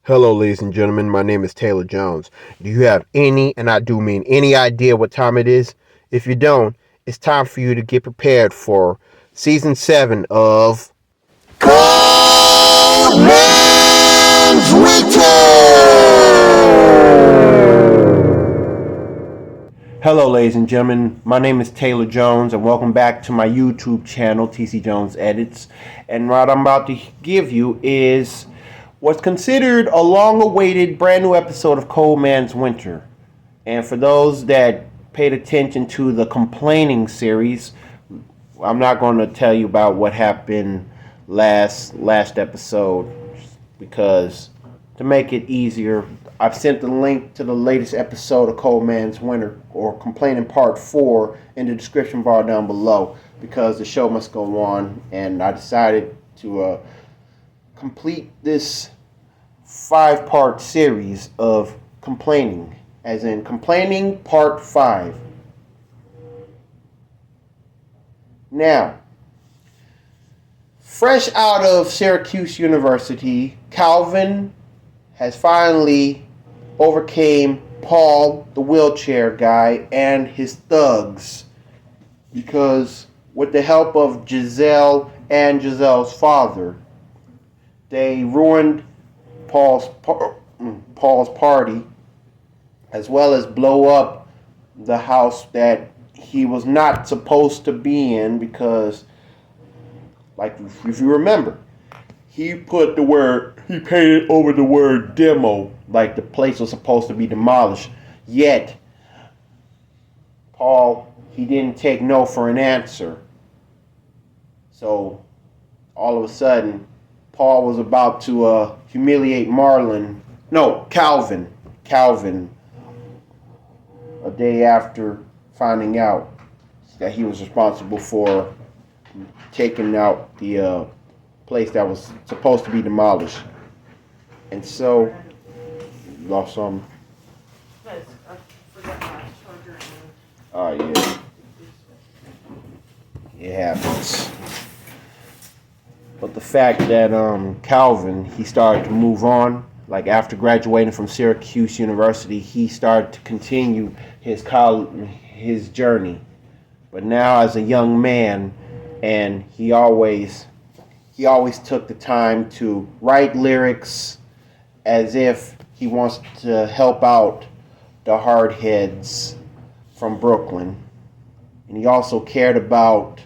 Hello, ladies and gentlemen. My name is Taylor Jones. Do you have any, and I do mean any idea what time it is? If you don't, it's time for you to get prepared for season 7 of Cold Man's Hello, ladies and gentlemen. My name is Taylor Jones, and welcome back to my YouTube channel, TC Jones Edits. And what I'm about to give you is what's considered a long-awaited brand new episode of Cold Man's Winter. And for those that paid attention to the complaining series, I'm not going to tell you about what happened last episode because to make it easier, I've sent the link to the latest episode of Cold Man's Winter or Complaining Part 4 in the description bar down below because the show must go on, and I decided to complete this 5-part series of complaining, as in Complaining Part 5. Now, fresh out of Syracuse University, Calvin has finally overcame Paul, the wheelchair guy, and his thugs, because with the help of Giselle and Giselle's father, they ruined Paul's party, as well as blow up the house that he was not supposed to be in, because, like, if you remember, he painted over the word demo, like the place was supposed to be demolished. Yet, Paul, he didn't take no for an answer. So, all of a sudden, Paul was about to humiliate Calvin, a day after finding out that he was responsible for taking out the place that was supposed to be demolished. And so, lost some. Guys, I forgot my charger. Oh, yeah. It happens. But the fact that Calvin, he started to move on, like after graduating from Syracuse University, he started to continue his journey. But now as a young man, and he always took the time to write lyrics as if he wants to help out the Hardheads from Brooklyn. And he also cared about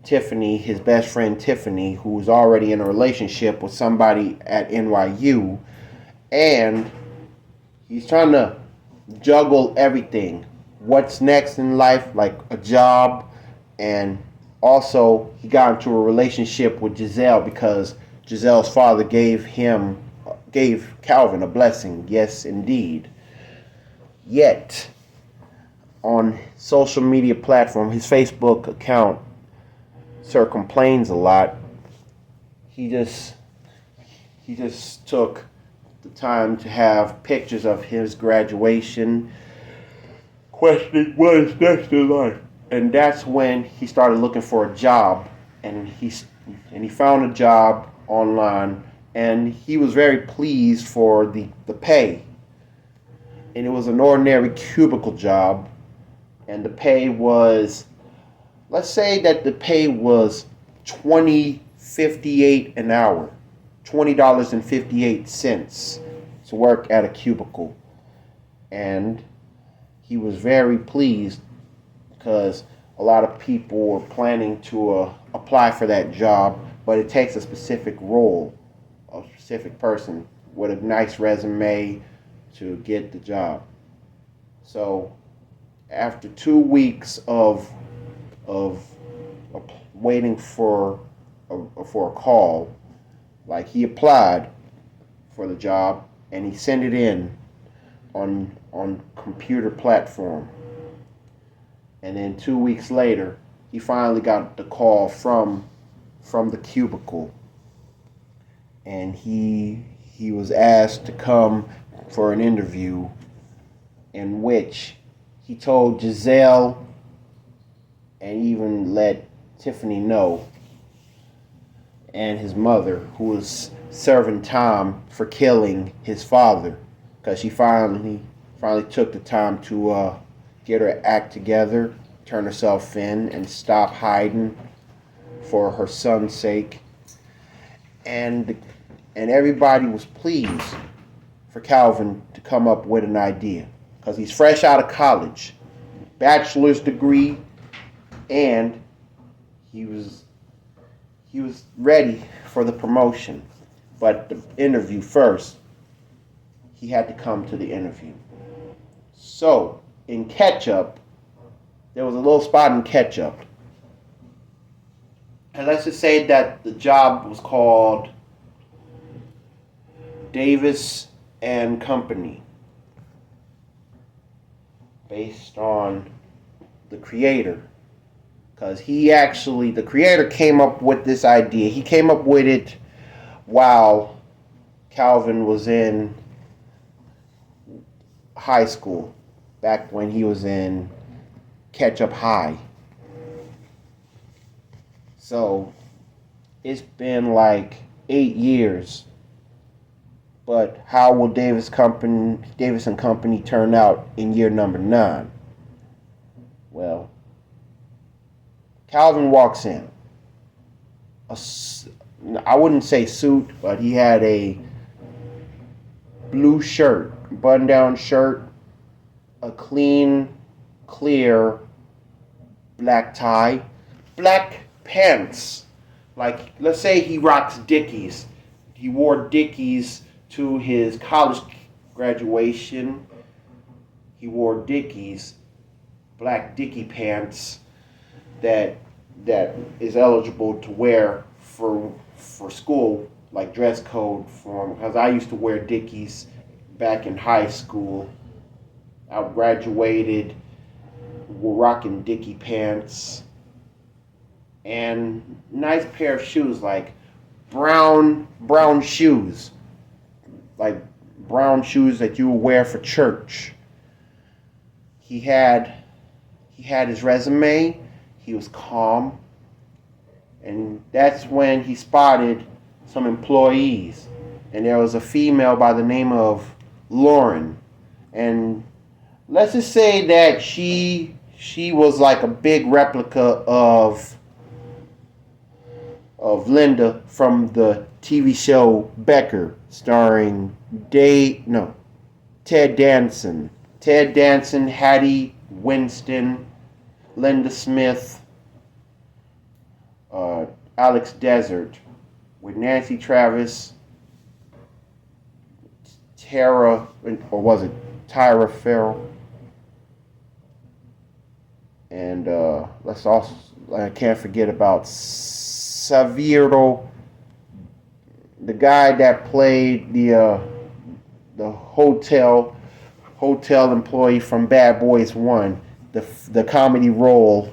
Tiffany, his best friend Tiffany, who was already in a relationship with somebody at NYU. And he's trying to juggle everything. What's next in life, like a job, and also he got into a relationship with Giselle because Giselle's father gave Calvin a blessing. Yes, indeed. Yet, on social media platform, his Facebook account, Sir Complains a Lot, he just took the time to have pictures of his graduation, questioning what is next in life. And that's when he started looking for a job, and he found a job online, and he was very pleased for the pay. And it was an ordinary cubicle job, and the pay was, let's say that the pay was $20.58 an hour, $20.58 to work at a cubicle. And he was very pleased because a lot of people were planning to apply for that job, but it takes a specific role, a specific person with a nice resume to get the job. So after 2 weeks of waiting for a call, like, he applied for the job and he sent it in on computer platform. And then 2 weeks later, he finally got the call from the cubicle, and he was asked to come for an interview, in which he told Giselle and even let Tiffany know, and his mother, who was serving time for killing his father, because she finally took the time to get her act together, turn herself in, and stop hiding for her son's sake. And everybody was pleased for Calvin to come up with an idea, because he's fresh out of college, bachelor's degree, and he was ready for the promotion. But the interview first, he had to come to the interview. So in Ketchup, there was a little spot in Ketchup, and let's just say that the job was called Davis and Company, based on the creator. Because the creator came up with this idea. He came up with it while Calvin was in high school, back when he was in Ketchup High. So it's been like 8 years. But how will Davis and Company turn out in year number 9? Well, Calvin walks in. I wouldn't say suit, but he had a blue shirt, button-down shirt, a clean, clear black tie, black pants. Like, let's say he rocks Dickies. He wore Dickies to his college graduation. He wore Dickies, black Dickie pants that is eligible to wear for school, like dress code form. Because I used to wear Dickies back in high school. I graduated rocking Dickie pants and nice pair of shoes, like brown shoes, like brown shoes that you would wear for church. He had his resume. He was calm, and that's when he spotted some employees, and there was a female by the name of Lauren, and let's just say that she was like a big replica of Linda from the TV show Becker, starring Ted Danson, Hattie Winston, Linda Smith, Alex Desert, with Nancy Travis, Tyra Farrell, and I can't forget about Saviro, the guy that played the hotel employee from Bad Boys 1, the comedy role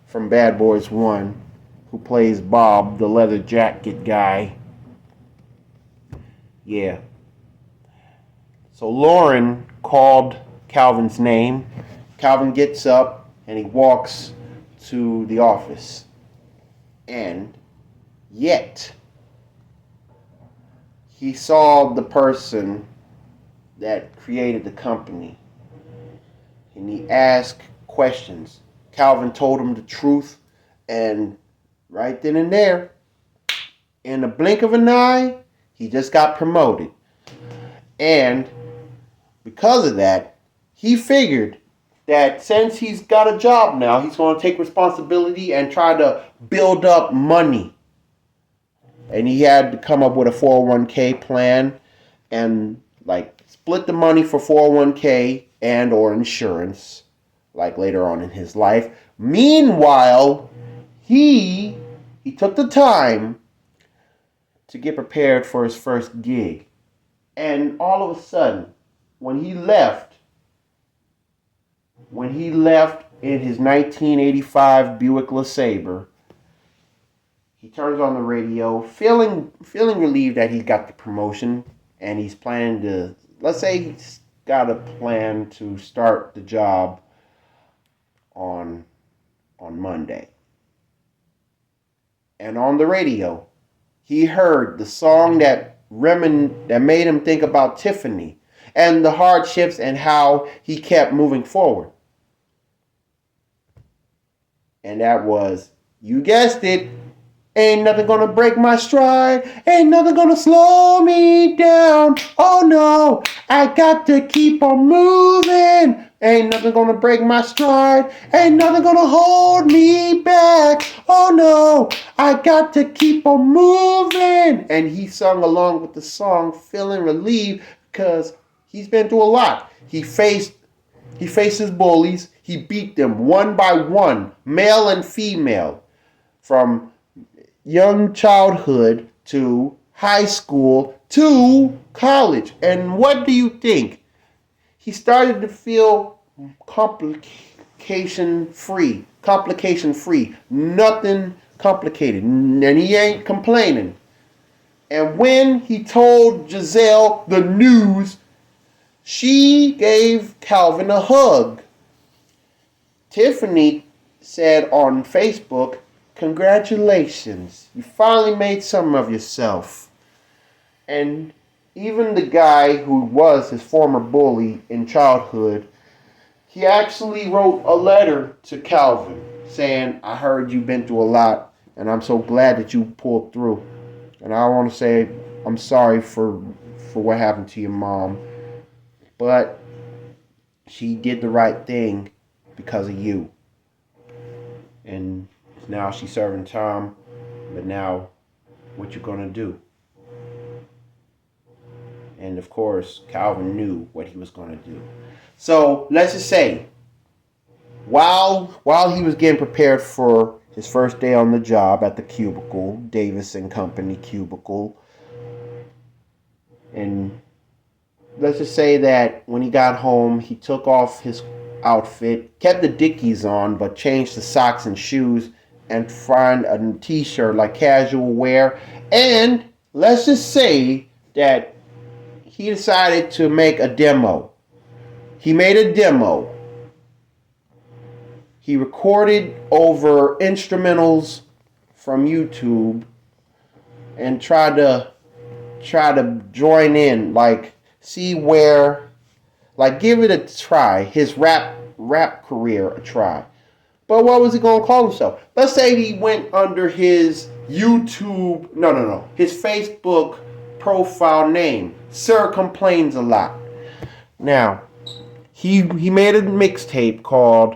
from Bad Boys 1, who plays Bob, the leather jacket guy. Yeah. So Lauren called Calvin's name. Calvin gets up and he walks to the office. And yet, he saw the person that created the company. And he asked questions. Calvin told him the truth, and right then and there, in the blink of an eye, he just got promoted. And because of that, he figured that since he's got a job now, he's going to take responsibility and try to build up money. And he had to come up with a 401k plan and like split the money for 401k and or insurance, like later on in his life. Meanwhile, he took the time to get prepared for his first gig. And all of a sudden, when he left in his 1985 Buick LeSabre, he turns on the radio, feeling relieved that he got the promotion, and he's planning to, let's say he's got a plan to start the job on Monday. And on the radio, he heard the song that made him think about Tiffany and the hardships and how he kept moving forward. And that was, you guessed it, ain't nothing gonna break my stride, ain't nothing gonna slow me down. Oh no, I got to keep on moving. Ain't nothing gonna break my stride, ain't nothing gonna hold me back. Oh no, I got to keep on moving. And he sung along with the song, feeling relieved because he's been through a lot. He faced his bullies. He beat them one by one, male and female, from young childhood to high school to college. And what do you think? He started to feel complication free. Nothing complicated. And he ain't complaining. And when he told Giselle the news, she gave Calvin a hug. Tiffany said on Facebook, "Congratulations, you finally made something of yourself." And even the guy who was his former bully in childhood, he actually wrote a letter to Calvin saying, "I heard you've been through a lot, and I'm so glad that you pulled through. And I want to say I'm sorry for what happened to your mom, but she did the right thing because of you. And now she's serving time, but now what you gonna do?" And of course, Calvin knew what he was gonna do. So let's just say, while he was getting prepared for his first day on the job at the Cubicle, Davis and Company Cubicle, and let's just say that when he got home, he took off his outfit, kept the Dickies on, but changed the socks and shoes and find a t-shirt like casual wear. And let's just say that he decided to make a demo. He made a demo. He recorded over instrumentals from YouTube and tried to join in, like see where, like give it a try, his rap career a try. But what was he gonna call himself? Let's say he went under his YouTube, his Facebook profile name, Sir Complains a Lot. Now, he made a mixtape called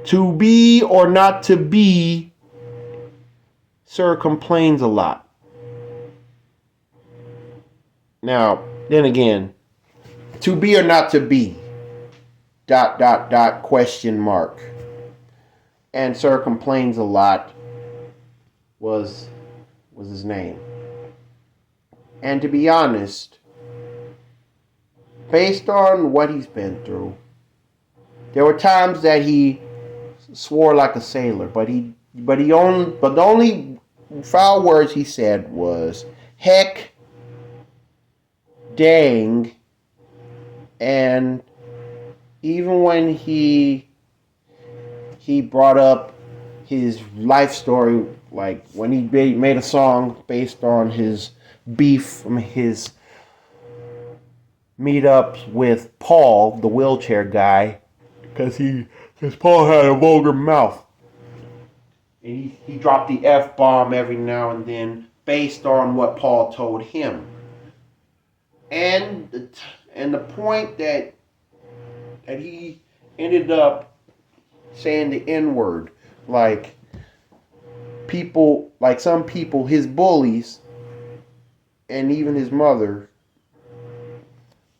To Be or Not to Be, Sir Complains a Lot. Now, then again, to be or not to be, ... question mark. And Sir Complains a Lot was his name. And to be honest, based on what he's been through, there were times that he swore like a sailor, but the only foul words he said was heck, dang, and even when he brought up his life story, like when he made a song based on his beef, his meetups with Paul, the wheelchair guy, because Paul had a vulgar mouth. And he dropped the F-bomb every now and then based on what Paul told him. And the point that he ended up saying the N-word, like some people, his bullies, and even his mother,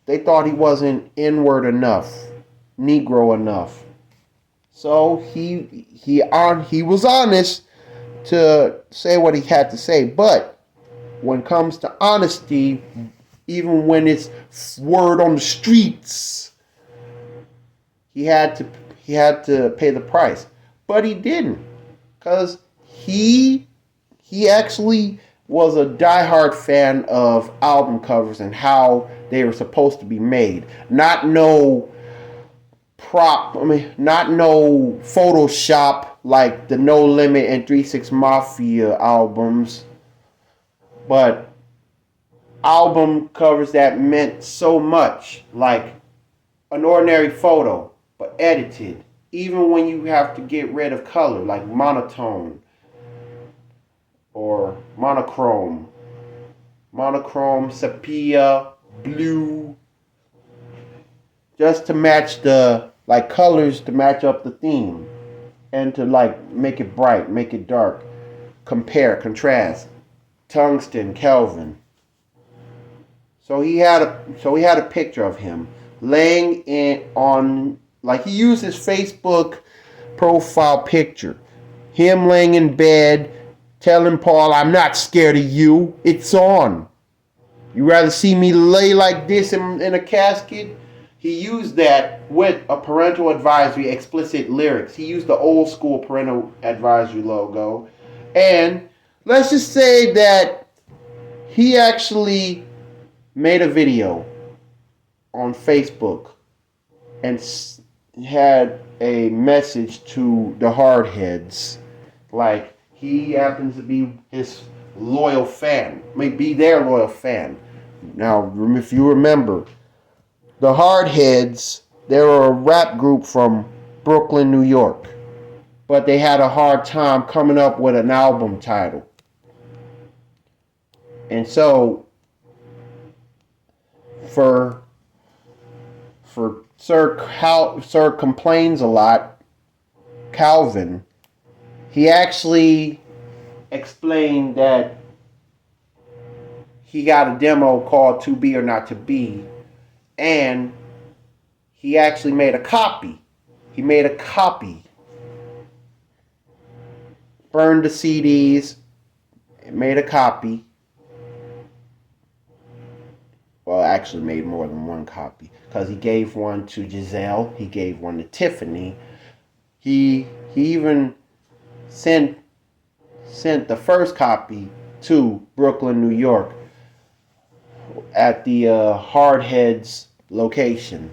they thought he wasn't N-word enough, Negro enough. So he was honest to say what he had to say. But when it comes to honesty, even when it's word on the streets, he had to pay the price. But he didn't, because he actually was a diehard fan of album covers and how they were supposed to be made. Not no not no Photoshop like the No Limit and 3 6 Mafia albums, but album covers that meant so much, like an ordinary photo, but edited. Even when you have to get rid of color, like monotone or monochrome, sepia, blue, just to match the like colors to match up the theme and to like make it bright, make it dark, compare, contrast, tungsten, Kelvin. So he had a picture of him laying in on, like, he used his Facebook profile picture, him laying in bed, telling Paul, "I'm not scared of you. It's on. You rather see me lay like this in a casket?" He used that with a parental advisory explicit lyrics. He used the old school parental advisory logo. And let's just say that he actually made a video on Facebook and had a message to the Hardheads. Like, he happens to be his loyal fan, may be their loyal fan. Now, if you remember, the Hardheads, they were a rap group from Brooklyn, New York, but they had a hard time coming up with an album title. And so, for Sir Complains a Lot, Calvin, he actually explained that he got a demo called To Be or Not to Be, and he actually made a copy. He made a copy, burned the CDs, made a copy. Well, actually made more than one copy, because he gave one to Giselle, he gave one to Tiffany. He even sent the first copy to Brooklyn, New York, at the Hardheads location.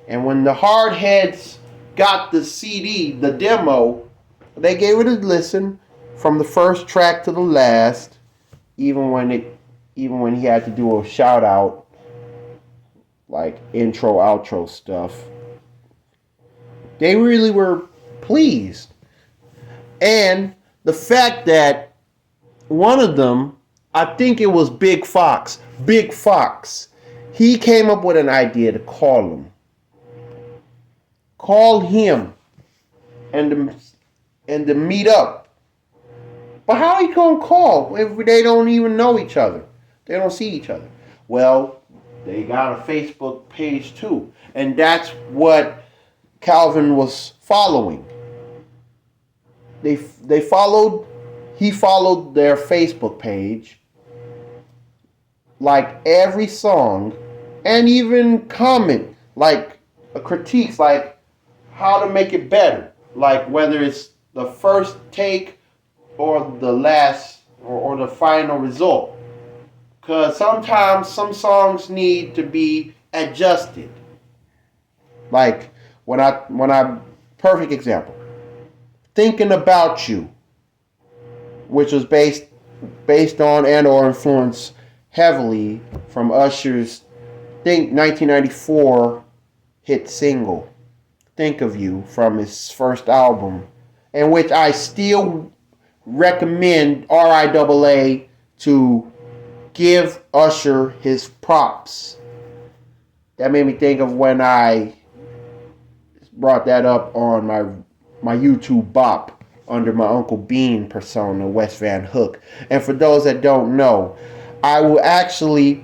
And when the Hardheads got the CD, the demo, they gave it a listen from the first track to the last, even when he had to do a shout out, like intro, outro stuff. They really were pleased. And the fact that one of them, I think it was Big Fox, he came up with an idea to call him. Call him and to meet up. But how are you going to call if they don't even know each other? They don't see each other. Well, they got a Facebook page too. And that's what Calvin was following. He followed their Facebook page, like every song, and even comment, like a critiques, like how to make it better, like whether it's the first take or the last or the final result. Because sometimes some songs need to be adjusted. Like when I perfect example, Thinking About You, which was based on and or influenced heavily from Usher's 1994 hit single, Think of You, from his first album, in which I still recommend RIAA to give Usher his props. That made me think of when I brought that up on my YouTube bop under my Uncle Bean persona, West Van Hook. And for those that don't know, I will actually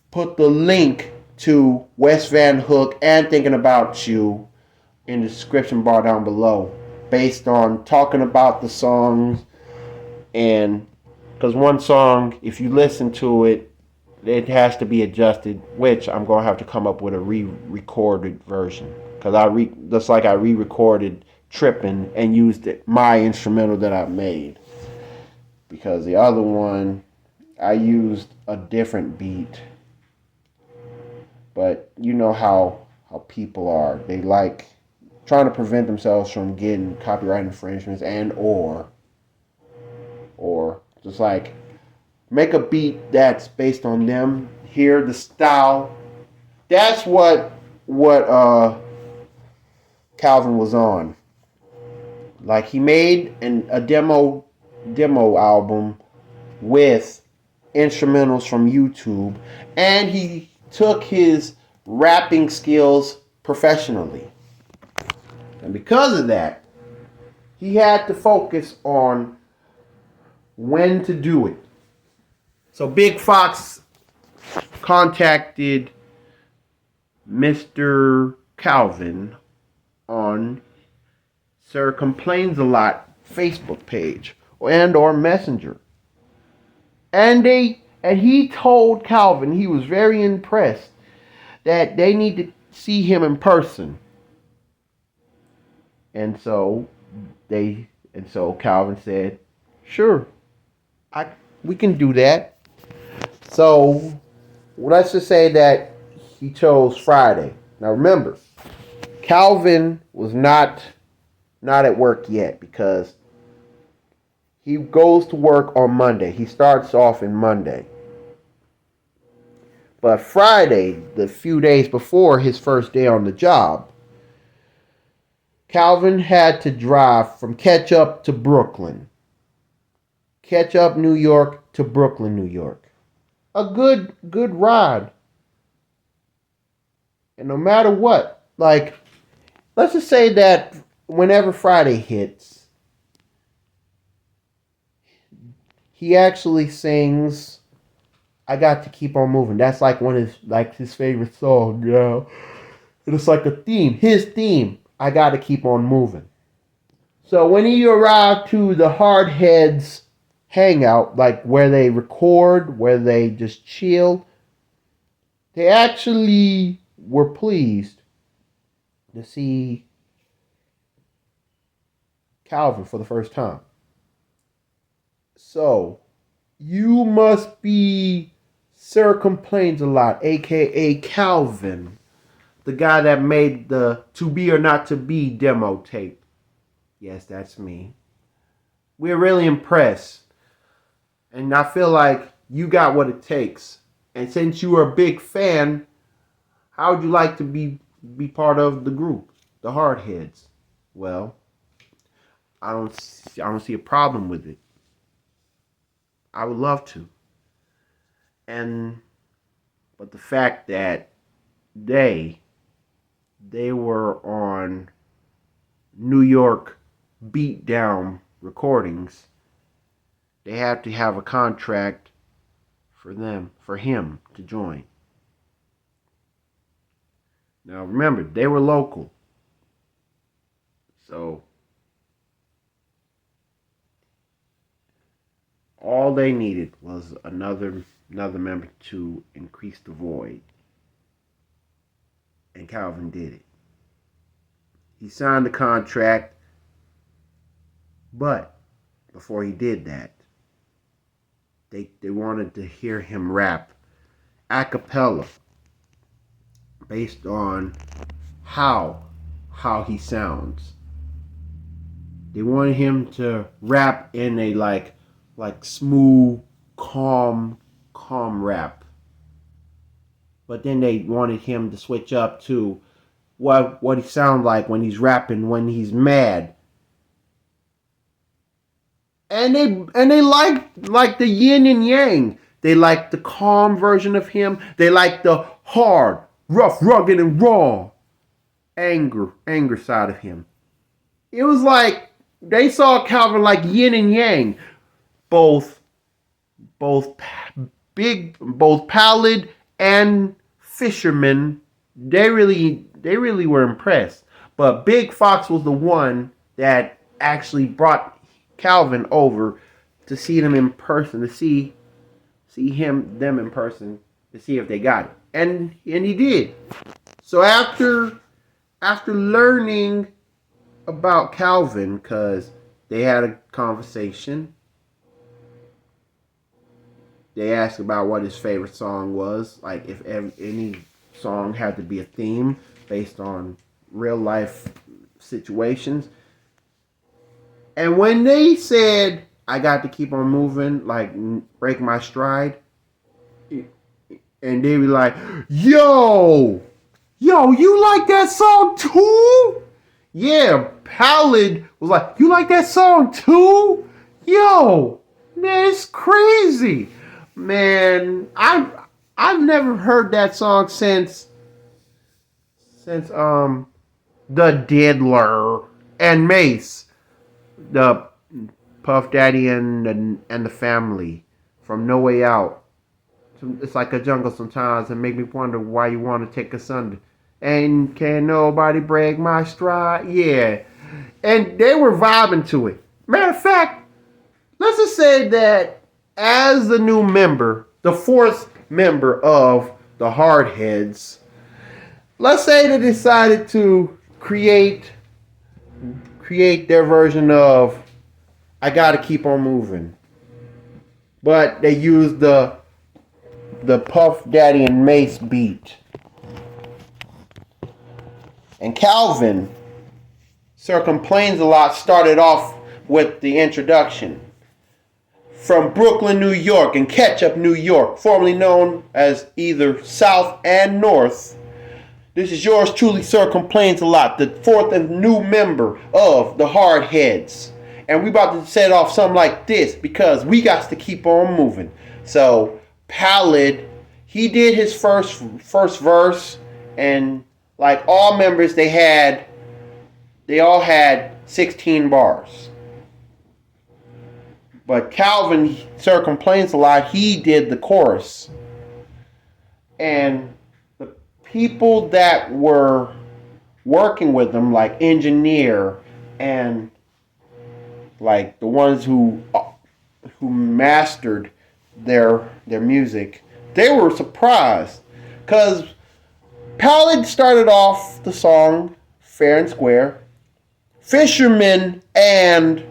put the link to West Van Hook and Thinking About You in the description bar down below, based on talking about the songs. And because one song, if you listen to it, it has to be adjusted, which I'm going to have to come up with a re-recorded version. Because I re-recorded Trippin' and used my instrumental that I made. Because the other one, I used a different beat. But you know how how people are. They like trying to prevent themselves from getting copyright infringements and or just like make a beat that's based on them. Hear the style. That's what Calvin was on. Like he made a demo album with instrumentals from YouTube, and he took his rapping skills professionally. And because of that, he had to focus on when to do it. So Big Fox contacted Mr. Calvin on Sir Complains a Lot Facebook page or Messenger. And he told Calvin he was very impressed that they need to see him in person. And so Calvin said, "Sure, we can do that." So let's just say that he chose Friday. Now remember, Calvin was not at work yet because he goes to work on Monday. He starts off in Monday. But Friday, the few days before his first day on the job, Calvin had to drive from Ketchup to Brooklyn. Ketchup, New York to Brooklyn, New York. A good ride. And no matter what, like, let's just say that whenever Friday hits, he actually sings "I Got to Keep on Moving." That's like his favorite song, yeah. It's like a theme, his theme. I Got to Keep on Moving. So when he arrived to the Hardheads hangout, like where they record, where they just chill, they actually were pleased to see Calvin for the first time. So, you must be Sir Complains a Lot, aka Calvin, the guy that made the To Be or Not to Be demo tape. Yes, that's me. We're really impressed. And I feel like you got what it takes. And since you are a big fan, how would you like to be part of the group, the Hardheads? Well, I don't see a problem with it. I would love to. But the fact that they were on New York beatdown recordings, they had to have a contract for him to join. Now remember, they were local. So all they needed was another member to increase the void. And Calvin did it. He signed the contract, but before he did that, they wanted to hear him rap a cappella based on how he sounds. They wanted him to rap in a like smooth, calm rap. But then they wanted him to switch up to what he sounds like when he's rapping when he's mad. And they like the yin and yang. They like the calm version of him. They like the hard, rough, rugged, and raw anger side of him. It was like they saw Calvin like yin and yang, both Pallid and Fisherman. They really were impressed. But Big Fox was the one that actually brought Calvin over to see them in person, to see them in person, to see if they got it, and he did. So after learning about Calvin, because they had a conversation, they asked about what his favorite song was, like if any song had to be a theme based on real life situations. And when they said, I got to keep on moving, like break my stride, and they be like, yo, you like that song too? Yeah, Pallid was like, you like that song too? Yo, man, it's crazy. Man, I've never heard that song since The Diddler and Mace, the Puff Daddy and the Family from No Way Out. It's like a jungle sometimes and make me wonder why you want to take us under. And can nobody break my stride? Yeah. And they were vibing to it. Matter of fact, let's just say that as the new member, the fourth member of the Hardheads, let's say they decided to create their version of I Gotta Keep on Moving. But they used the Puff Daddy and Mace beat. And Calvin, Sir Complains a Lot, started off with the introduction. From Brooklyn, New York, and Ketchup, New York, formerly known as either South and North, this is yours truly, Sir Complains a Lot, the fourth and new member of the Hardheads. And we about to set off something like this because we got to keep on moving. So, Pallid, he did his first verse, and like all members, they all had 16 bars. But Calvin, Sir Complains a Lot, he did the chorus. And the people that were working with him, like engineer and like the ones who mastered their music, they were surprised because Pallid started off the song fair and square. Fisherman and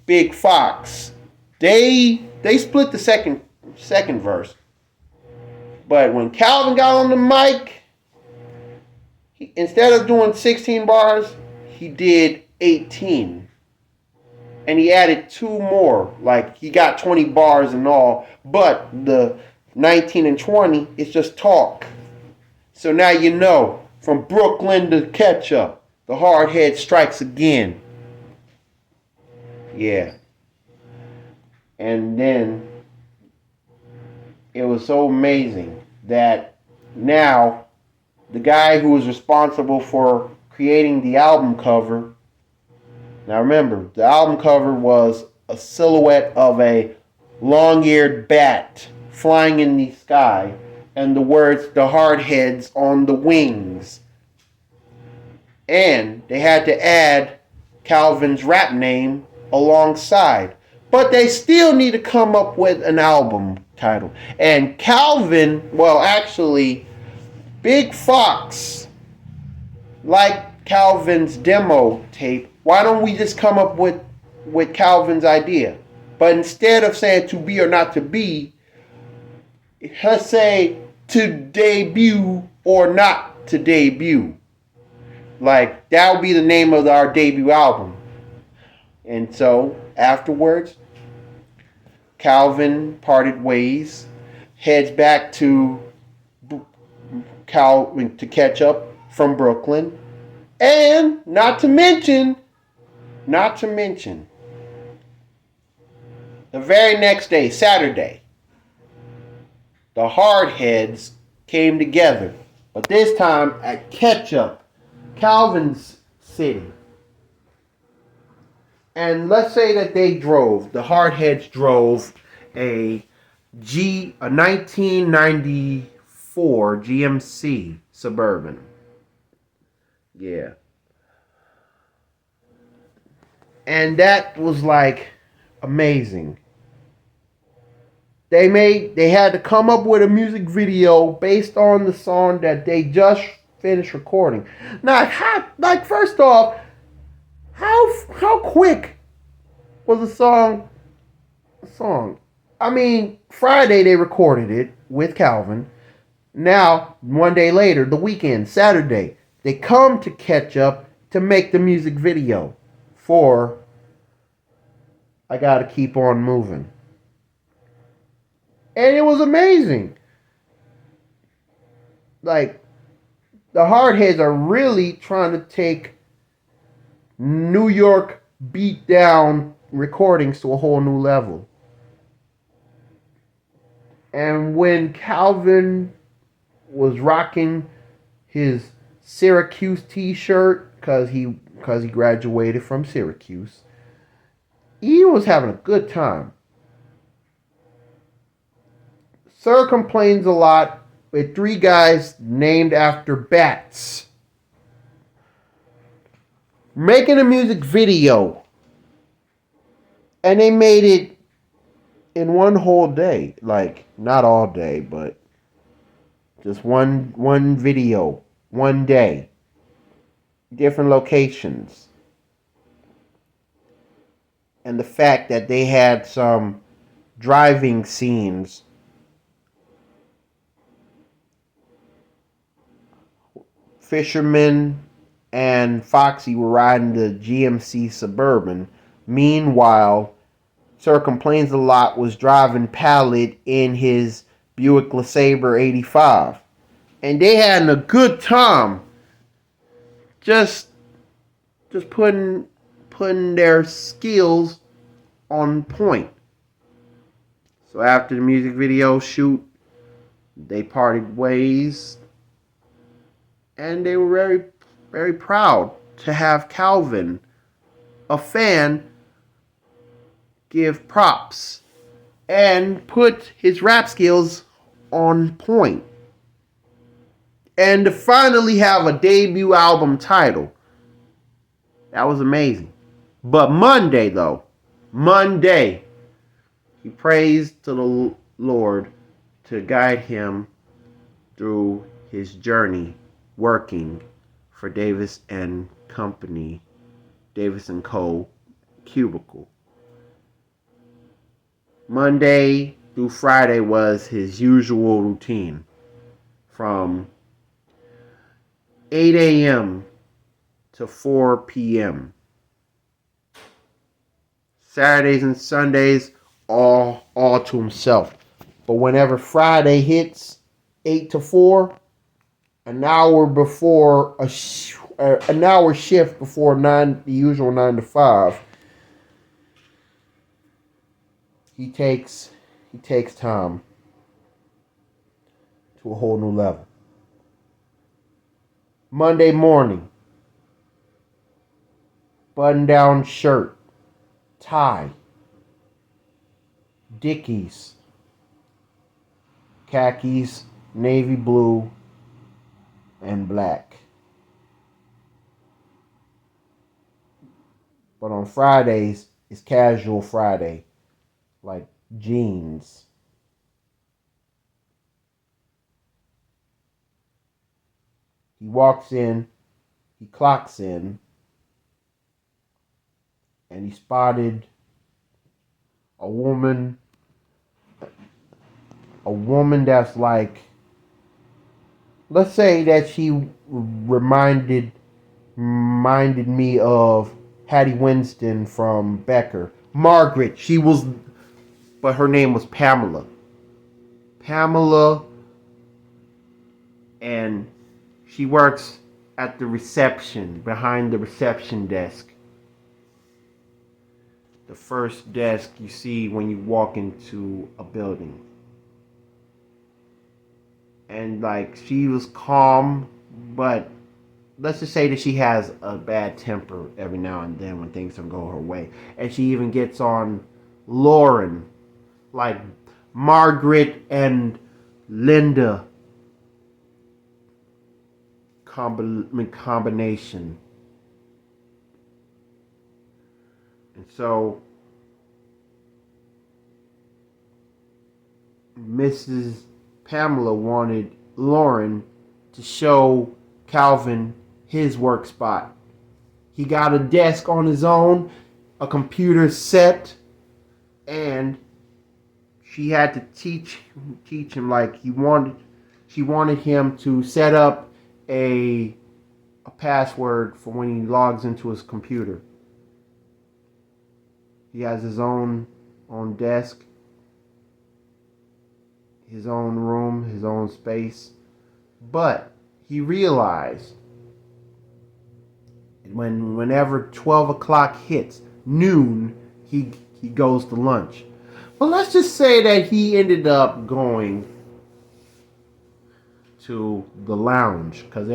Big Fox, they split the second verse. But when Calvin got on the mic, instead of doing 16 bars, he did 18. And he added 2 more. Like, he got 20 bars and all. But the 19 and 20 is just talk. So now you know, from Brooklyn to Ketchup, the Hardhead strikes again. Yeah. And then it was so amazing that now the guy who was responsible for creating the album cover, now remember, the album cover was a silhouette of a long-eared bat flying in the sky and the words "the Hardheads" on the wings. And they had to add Calvin's rap name alongside. But they still need to come up with an album title. And Calvin, well, actually, Big Fox, like Calvin's demo tape, why don't we just come up with Calvin's idea? But instead of saying to be or not to be, let's say to debut or not to debut. Like, that would be the name of our debut album. And so, afterwards, Calvin parted ways, heads back to Ketchup from Brooklyn. And not to mention, the very next day, Saturday, the Hardheads came together. But this time at Ketchup, Calvin's city. And let's say that the Hardheads drove a 1994 GMC Suburban. Yeah. And that was like amazing. They had to come up with a music video based on the song that they just finished recording. Now, first off, how quick was the song? I mean, Friday they recorded it. with Calvin. Now, one day later, the weekend, Saturday, they come to Ketchup to make the music video for I Gotta Keep On Moving. And it was amazing. Like, the Hardheads are really trying to take New York beat down recordings to a whole new level. And when Calvin was rocking his Syracuse t-shirt because he graduated from Syracuse, he was having a good time. Sir complains a lot with 3 guys named after bats making a music video, and they made it in one whole day. Like, not all day, but just one video, one day, different locations. And the fact that they had some driving scenes, Fisherman and Foxy were riding the GMC Suburban. Meanwhile, Sir Complains a Lot was driving Pallid in his Buick LeSabre 85. And they had a good time just putting their skills on point. So after the music video shoot, they parted ways. And they were very, very proud to have Calvin, a fan, give props and put his rap skills on point. And to finally have a debut album title. That was amazing. But Monday, he prays to the Lord to guide him through his journey working for Davis and Company, Davis and Co. Cubicle. Monday through Friday was his usual routine from 8 a.m. to 4 p.m. Saturdays and Sundays, all to himself. But whenever Friday hits 8 to 4, an hour before an hour shift before the usual 9 to 5, he takes time to a whole new level. Monday morning, button-down shirt, tie, Dickies, khakis, navy blue, and black. But on Fridays, it's casual Friday, like jeans. He walks in, he clocks in, and he spotted a woman that's like, let's say that she reminded me of Hattie Winston from Becker. Margaret, but her name was Pamela. And she works at the reception, behind the reception desk. The first desk you see when you walk into a building. And like, she was calm, but let's just say that she has a bad temper every now and then when things don't go her way. And she even gets on Lauren, like Margaret and Linda combination. And so Mrs. Pamela wanted Lauren to show Calvin his work spot. He got a desk on his own, a computer set, and she had to teach him like she wanted him to set up a password for when he logs into his computer. He has his own desk, his own room, his own space. But he realized whenever 12 o'clock hits, noon, he goes to lunch. But let's just say that he ended up going to the lounge because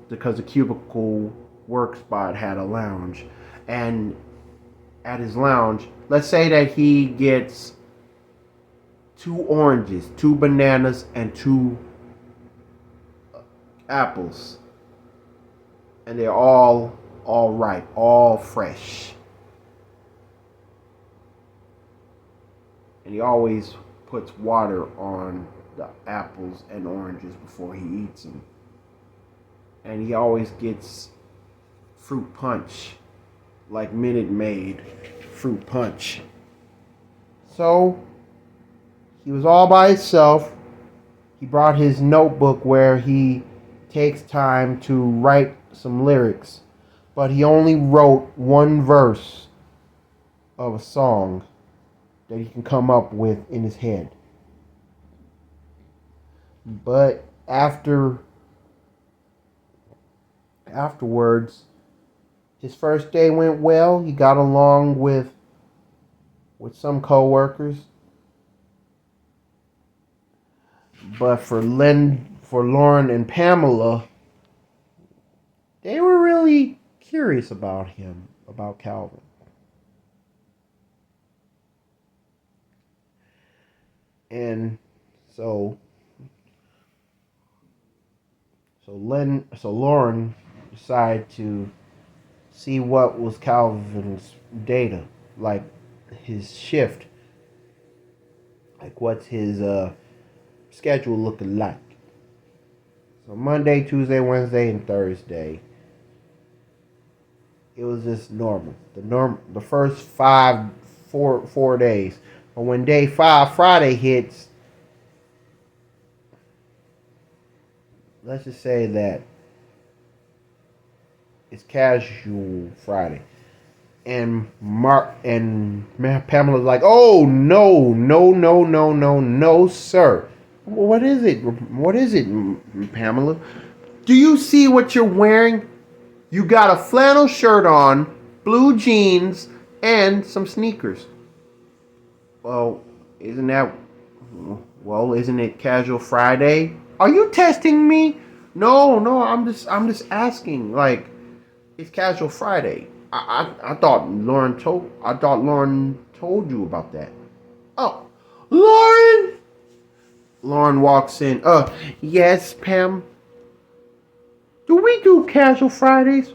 the cubicle work spot had a lounge. And at his lounge, let's say that he gets 2 oranges, 2 bananas, and 2 apples. And they're all ripe, all fresh. And he always puts water on the apples and oranges before he eats them. And he always gets fruit punch, like Minute Maid fruit punch. So he was all by himself. He brought his notebook where he takes time to write some lyrics, but he only wrote 1 verse of a song that he can come up with in his head. But afterwards, his first day went well. He got along with some coworkers. But for Lauren and Pamela, they were really curious about him, about Calvin. And so Lauren decided to see what was Calvin's data, like his shift, like what's his schedule looking like. So Monday, Tuesday, Wednesday, and Thursday, it was just normal. The first 4 days. But when day 5, Friday hits, let's just say that it's casual Friday. And Pamela's like, oh, no, sir. What is it? What is it, Pamela? Do you see what you're wearing? You got a flannel shirt on, blue jeans, and some sneakers. Well, isn't it casual Friday? Are you testing me? No, I'm just asking. Like, it's casual Friday. I thought Lauren told you about that. Oh, Lauren! Lauren walks in. Yes, Pam. Do we do casual Fridays?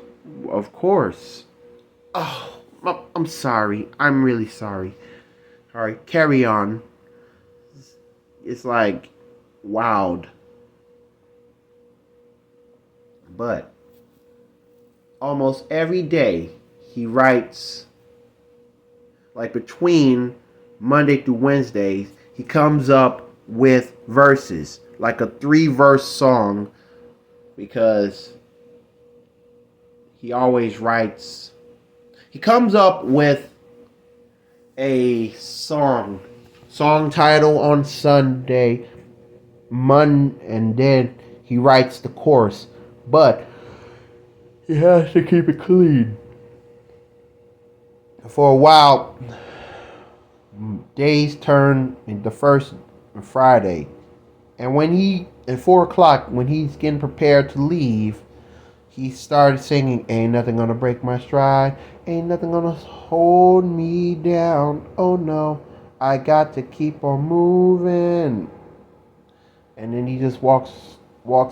Of course. Oh, I'm sorry. I'm really sorry. All right, carry on. It's like wild. But almost every day he writes, like between Monday through Wednesdays, he comes up with verses, like a 3-verse song, because he always writes. He comes up with a song title on Sunday, and then he writes the chorus, but he has to keep it clean. For a while, days turn the first Friday, and at 4 o'clock, when he's getting prepared to leave, he started singing, ain't nothing gonna break my stride, ain't nothing gonna hold me down, oh no, I got to keep on moving. And then he just walks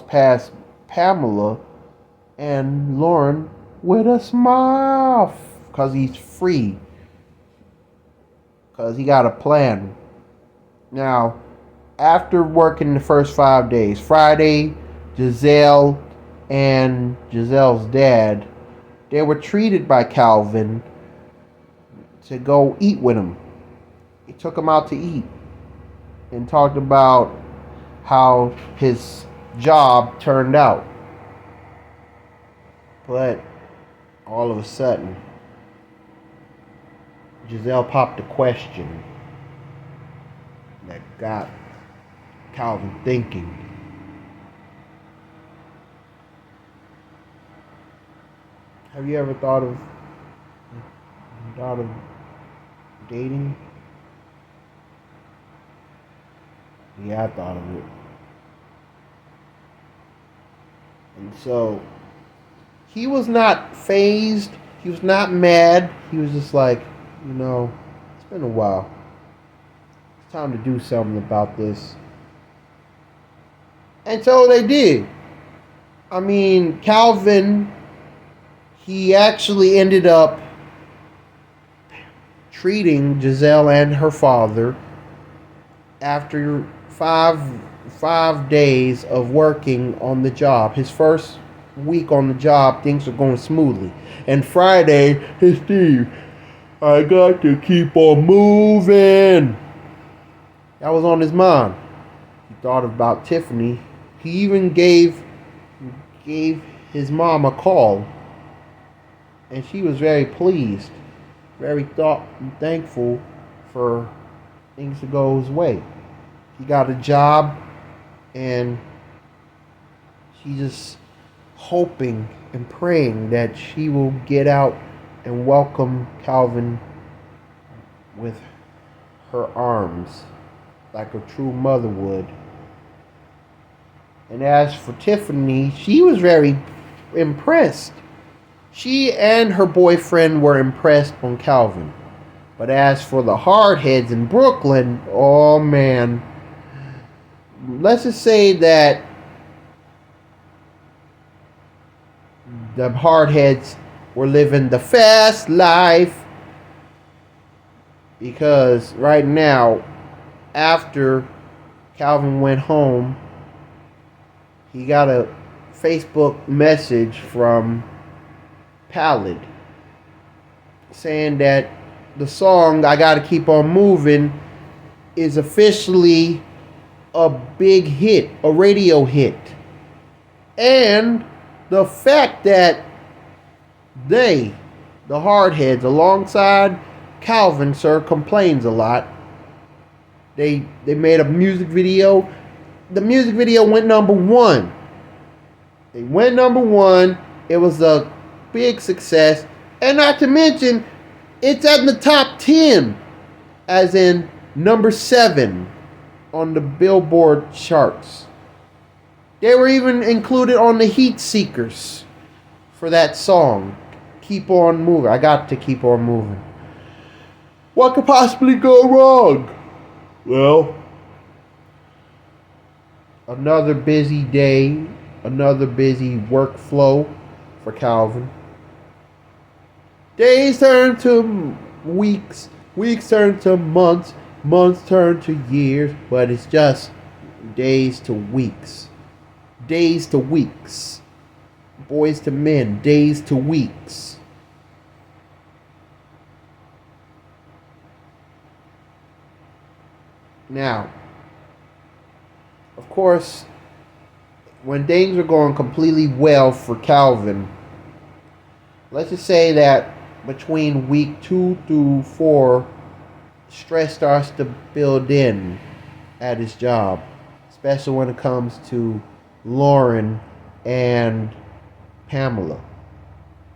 past Pamela and Lauren with a smile, because he's free, because he got a plan. Now, after working the first 5 days, Friday, Giselle and Giselle's dad, they were treated by Calvin to go eat with him. He took them out to eat. and talked about how his job turned out. But all of a sudden, Giselle popped a question that got Calvin thinking. Have you ever thought of dating? Yeah, I thought of it. And so he was not phased. He was not mad. He was just like, it's been a while. It's time to do something about this. And so they did. I mean, Calvin, he actually ended up treating Giselle and her father after five days of working on the job. His first week on the job, things were going smoothly. And Friday, hey Steve, I got to keep on moving. That was on his mind. He thought about Tiffany. He even gave his mom a call. And she was very pleased, very thankful for things to go his way. He got a job, and she's just hoping and praying that she will get out and welcome Calvin with her arms like a true mother would. And as for Tiffany, she was very impressed. She and her boyfriend were impressed on Calvin. But as for the Hardheads in Brooklyn, oh man. Let's just say that the Hardheads were living the fast life. Because right now, after Calvin went home, he got a Facebook message from Pallid saying that the song I Gotta Keep On Moving is officially a big hit, a radio hit. And the fact that the Hardheads, alongside Calvin, sir, complains a lot. They made a music video. The music video went number one. They went number one. It was a big success. And not to mention, it's at the top 10. As in number 7 on the Billboard charts. They were even included on the Heat Seekers for that song. Keep on moving. I got to keep on moving. What could possibly go wrong? Well, another busy day, another busy workflow for Calvin. Days turn to weeks, weeks turn to months, months turn to years, but it's just days to weeks. Days to weeks. Boys to men, days to weeks. Now, of course, when things are going completely well for Calvin, let's just say that between week 2 through 4, stress starts to build in at his job, especially when it comes to Lauren and Pamela.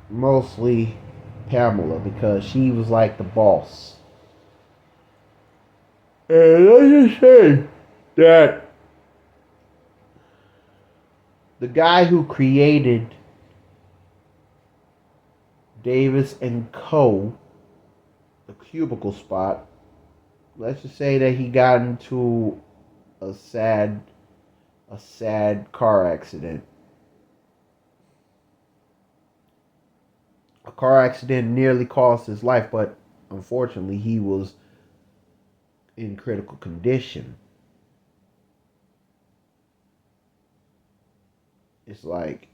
Mostly Pamela, because she was like the boss. And let's just say that the guy who created Davis and Co., the Cubicle spot, let's just say that he got into a sad car accident. A car accident nearly cost his life, but unfortunately he was in critical condition. It's like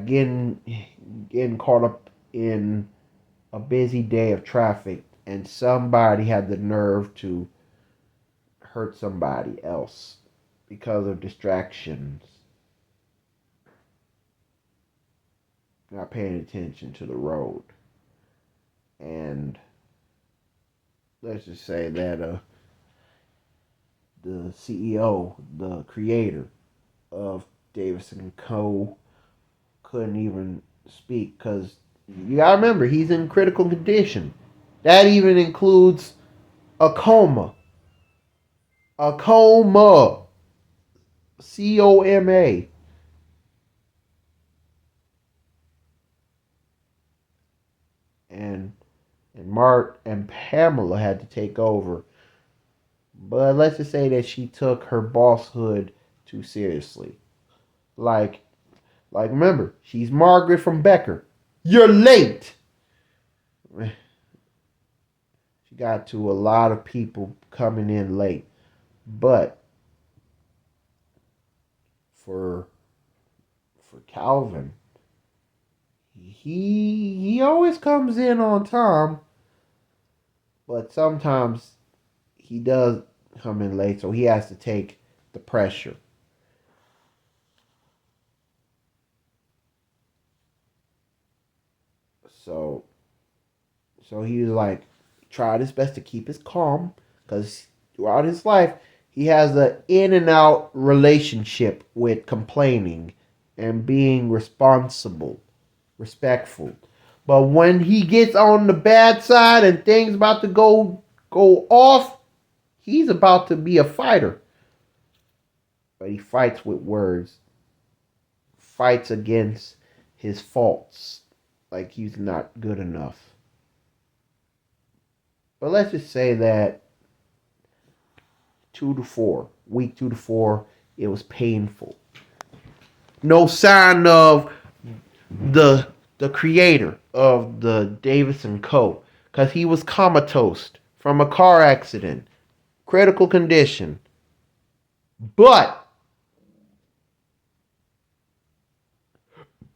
getting caught up in a busy day of traffic, and somebody had the nerve to hurt somebody else because of distractions, not paying attention to the road. And let's just say that the CEO, the creator of Davis and Co., couldn't even speak because you gotta remember he's in critical condition. That even includes a coma. A coma. COMA. And Mark and Pamela had to take over. But let's just say that she took her bosshood too seriously. Like remember, she's Margaret from Becker. You're late. She got to a lot of people coming in late. But for Calvin, he always comes in on time, but sometimes he does come in late, so he has to take the pressure. So he was like tried his best to keep his calm because throughout his life he has an in and out relationship with complaining and being responsible, respectful. But when he gets on the bad side and things about to go off, he's about to be a fighter. But he fights with words, fights against his faults, like he's not good enough. But let's just say that week 2 to 4, it was painful. No sign of the creator of the Davis and Co. Because he was comatose from a car accident, critical condition. But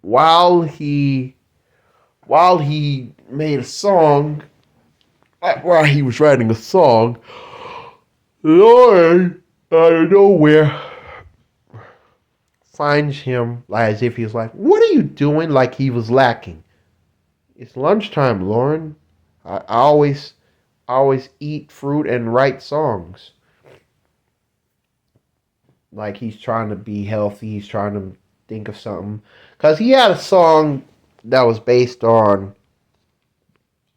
while he made a song, while he was writing a song, Lauren, out of nowhere, finds him as if he was like, "What are you doing?" Like he was lacking. It's lunchtime, Lauren. I always eat fruit and write songs. Like he's trying to be healthy. He's trying to think of something. Because he had a song that was based on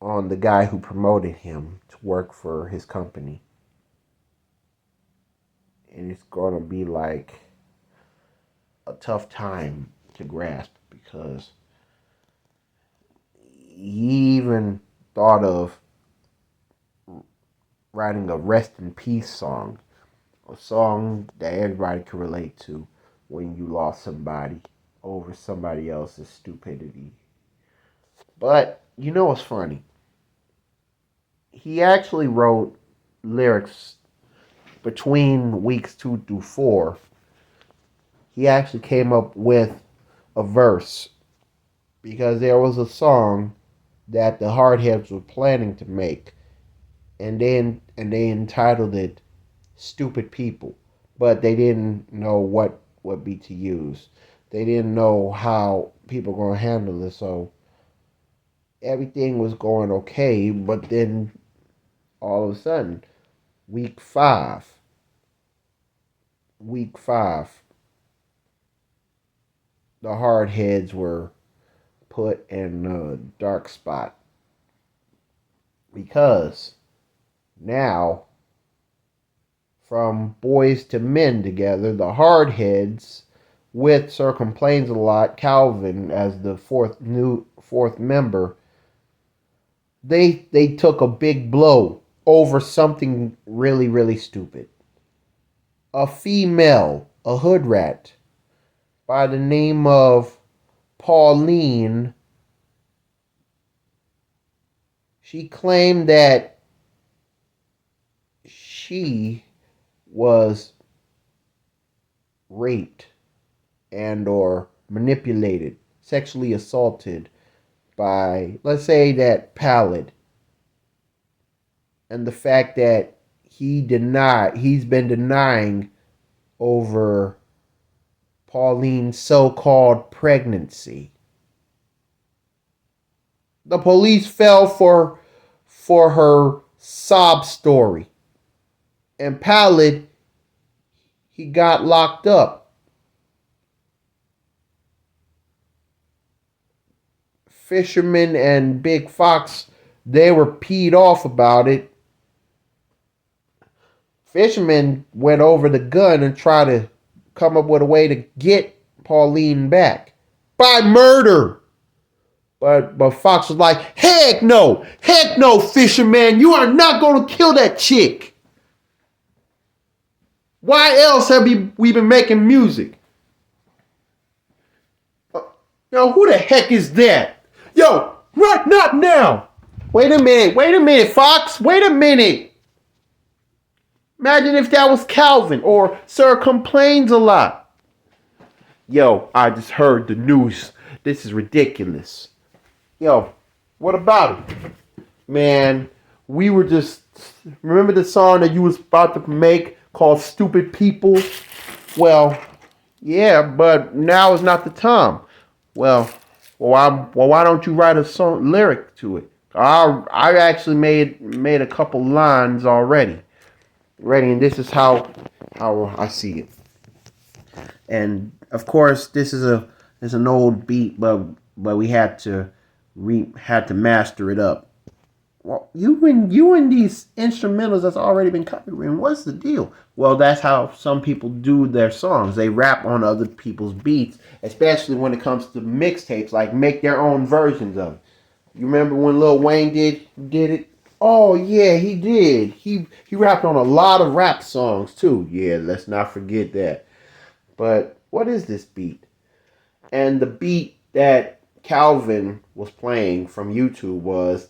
the guy who promoted him to work for his company. And it's going to be like a tough time to grasp because he even thought of writing a rest in peace song, a song that everybody can relate to when you lost somebody over somebody else's stupidity. But you know what's funny? He actually wrote lyrics between weeks 2 through 4. He actually came up with a verse because there was a song that the Hardheads were planning to make, and they entitled it "Stupid People," but they didn't know what beat to use. They didn't know how people were gonna handle it, so everything was going okay. But then all of a sudden, week five, week five, the Hardheads were put in a dark spot because now, from boys to men together, the Hardheads, with Sir Complains a Lot, Calvin as the fourth member, they took a big blow over something really, really stupid. A female, a hood rat, by the name of Pauline, she claimed that she was raped and or manipulated, sexually assaulted by, let's say, that Pallid. And the fact that he's been denying over Pauline's so-called pregnancy. The police fell for her sob story. And Pallid, he got locked up. Fisherman and Big Fox, they were peed off about it. Fisherman went over the gun and tried to come up with a way to get Pauline back by murder. But Fox was like, heck no, Fisherman, you are not going to kill that chick. Why else have we been making music? Yo, who the heck is that? Yo, not now. Wait a minute, Fox, wait a minute. Imagine if that was Calvin or Sir Complains a Lot. Yo, I just heard the news. This is ridiculous. Yo, what about it? Man, we were just... Remember the song that you was about to make called Stupid People? Well, yeah, but now is not the time. Well, why don't you write a song lyric to it? I actually made a couple lines already. Ready, and this is how I see it. And of course, this is an old beat, but we had to master it up. Well, you and these instrumentals that's already been copywritten, what's the deal? Well, that's how some people do their songs. They rap on other people's beats, especially when it comes to mixtapes, like make their own versions of it. You remember when Lil Wayne did it? Oh yeah, he did. He rapped on a lot of rap songs too. Yeah, let's not forget that. But what is this beat? And the beat that Calvin was playing from YouTube was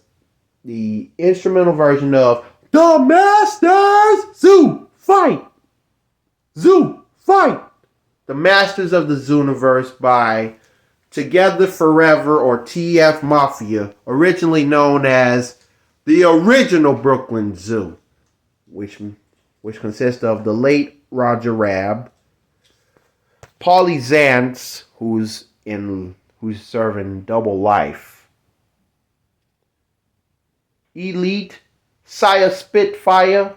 the instrumental version of The Masters Zoo Fight. Zoo Fight. The Masters of the Zooniverse by Together Forever or TF Mafia, originally known as the original Brooklyn Zoo, which consists of the late Roger Rabb, Paulie Zantz, who's serving double life, Elite, Sire Spitfire,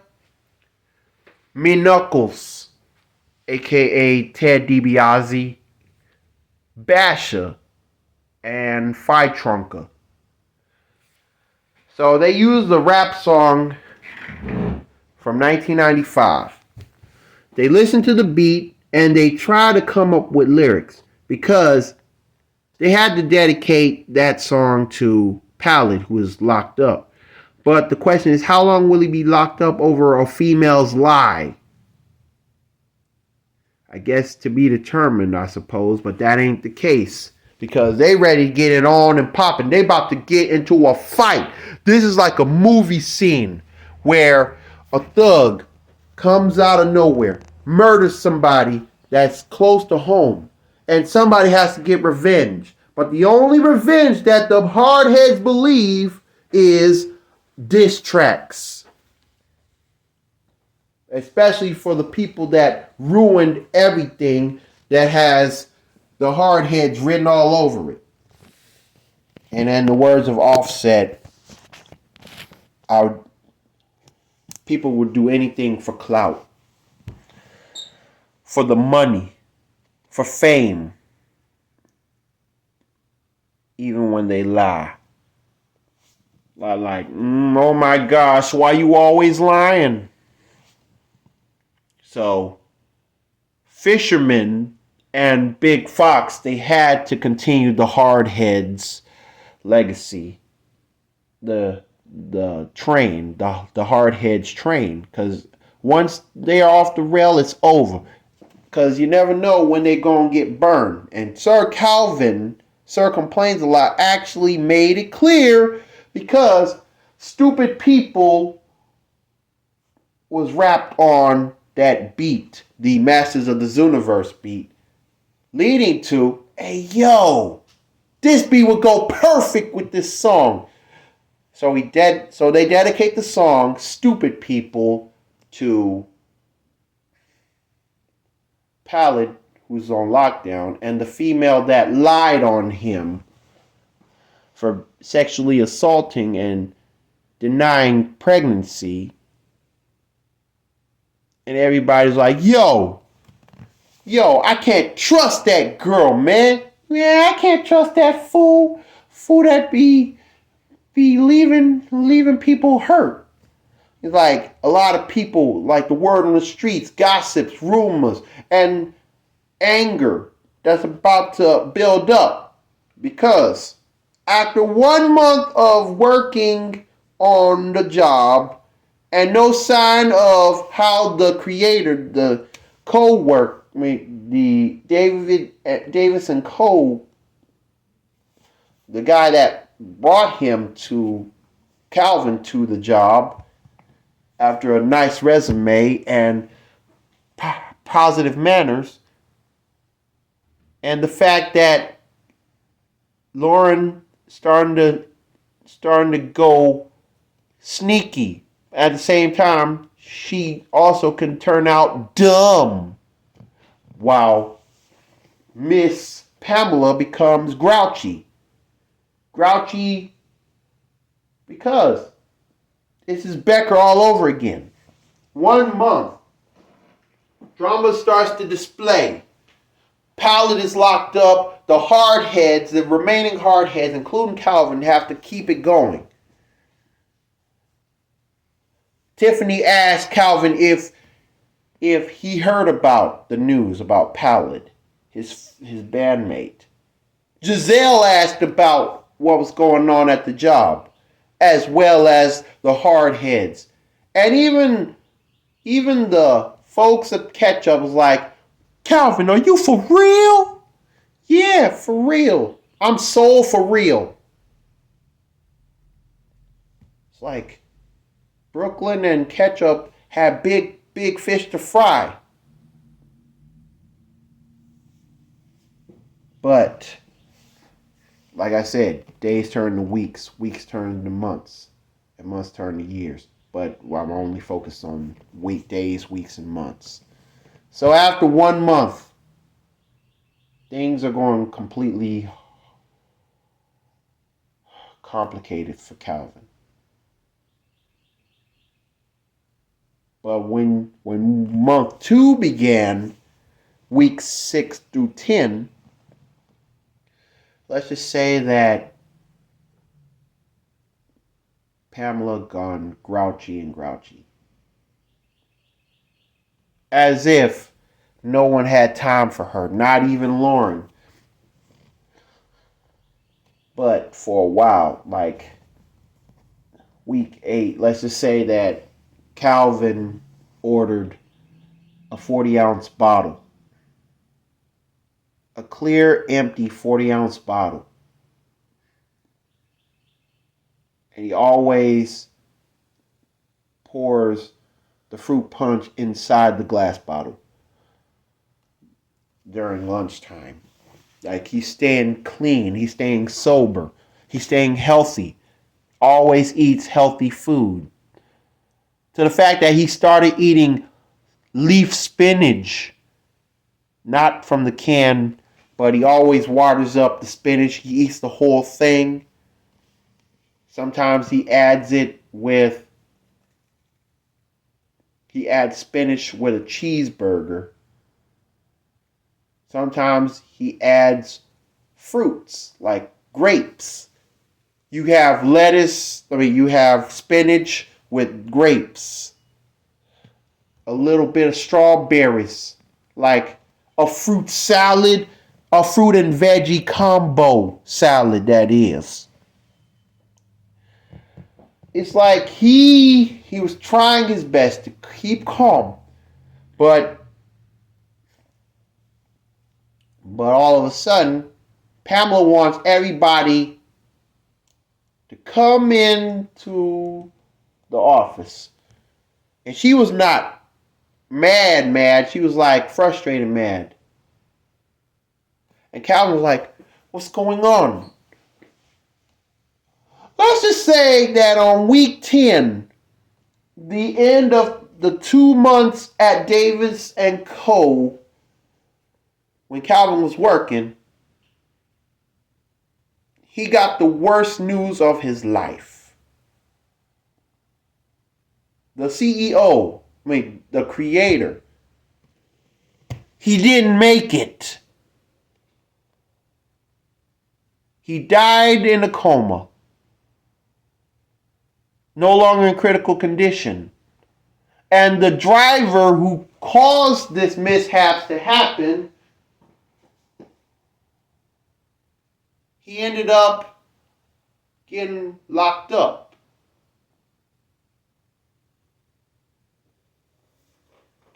Me Knuckles, aka Ted DiBiase, Basher, and Phi Trunker. So they used the rap song from 1995. They listened to the beat and they tried to come up with lyrics because they had to dedicate that song to Pallid, who is locked up. But the question is, how long will he be locked up over a female's lie? I guess to be determined, I suppose, but that ain't the case. Because they ready to get it on and popping. They about to get into a fight. This is like a movie scene where a thug comes out of nowhere, murders somebody that's close to home, and somebody has to get revenge. But the only revenge that the Hardheads believe is diss tracks. Especially for the people that ruined everything that has the Hardheads written all over it. And in the words of Offset, people would do anything for clout, for the money, for fame, even when they lie. Like, oh my gosh, why you always lying? So, Fisherman and Big Fox, they had to continue the Hardheads legacy. The train, the Hardheads train. Because once they are off the rail, it's over. Because you never know when they're going to get burned. And Sir Complains a Lot, actually made it clear because Stupid People was rapped on that beat, the Masters of the Zooniverse beat, leading to, hey yo, this beat would go perfect with this song. So they dedicate the song Stupid People to Pallid, who's on lockdown, and the female that lied on him for sexually assaulting and denying pregnancy. And everybody's like, yo, I can't trust that girl, man. Yeah, I can't trust that fool. Fool that be leaving people hurt. It's like a lot of people, like the word on the streets, gossips, rumors, and anger that's about to build up. Because after 1 month of working on the job and no sign of how the creator, the coworker, the Davis and Co, the guy that brought him to Calvin to the job after a nice resume and positive manners, and the fact that Lauren starting to go sneaky. At the same time, she also can turn out dumb, while Miss Pamela becomes grouchy. Grouchy because this is Becker all over again. 1 month. Drama starts to display. Pallid is locked up. The Hardheads, the remaining Hardheads, including Calvin, have to keep it going. Tiffany asked Calvin if he heard about the news about Pallid, his bandmate. Giselle asked about what was going on at the job, as well as the Hardheads. And even the folks at Ketchup was like, Calvin, are you for real? Yeah, for real. I'm so for real. It's like Brooklyn and Ketchup had big fish to fry. But, like I said, days turn to weeks, weeks turn to months, and months turn to years. But I'm only focused on days, weeks, and months. So after 1 month, things are going completely complicated for Calvin. But when month 2 began, weeks 6 through 10, let's just say that Pamela gone grouchy. As if no one had time for her, not even Lauren. But for a while, like week 8, let's just say that Calvin ordered a 40-ounce bottle. A clear, empty 40-ounce bottle. And he always pours the fruit punch inside the glass bottle during lunchtime. Like, he's staying clean. He's staying sober. He's staying healthy. Always eats healthy food. To the fact that he started eating leaf spinach. Not from the can, but he always waters up the spinach. He eats the whole thing. Sometimes he adds spinach with a cheeseburger. Sometimes he adds fruits like grapes. You have you have spinach with grapes. A little bit of strawberries, like a fruit salad, a fruit and veggie combo salad, that is. It's like he was trying his best to keep calm, but all of a sudden, Pamela wants everybody to come into the office. And she was not mad. She was like frustrated mad. And Calvin was like, what's going on? Let's just say that on week 10, the end of the 2 months at Davis and Co. when Calvin was working, he got the worst news of his life. The CEO, the creator, he didn't make it. He died in a coma. No longer in critical condition. And the driver who caused this mishap to happen, he ended up getting locked up.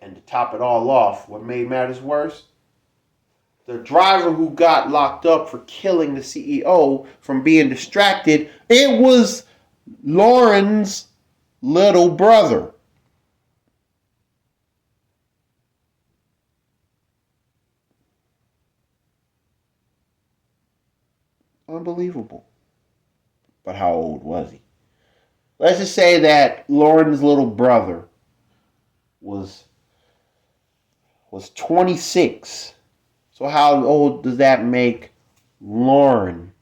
And to top it all off, what made matters worse, the driver who got locked up for killing the CEO from being distracted, it was Lauren's little brother. Unbelievable. But how old was he? Let's just say that Lauren's little brother was 26. So how old does that make Lauren?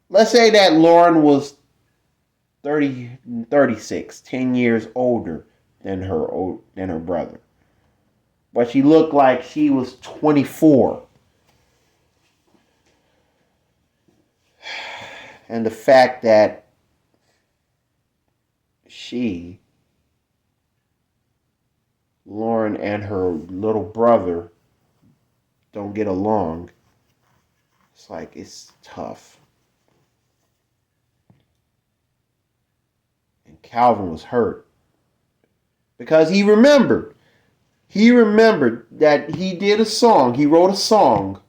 Let's say that Lauren was 36, 10 years older than her brother. But she looked like she was 24. And the fact that Lauren and her little brother don't get along, it's tough. And Calvin was hurt because he remembered that he wrote a song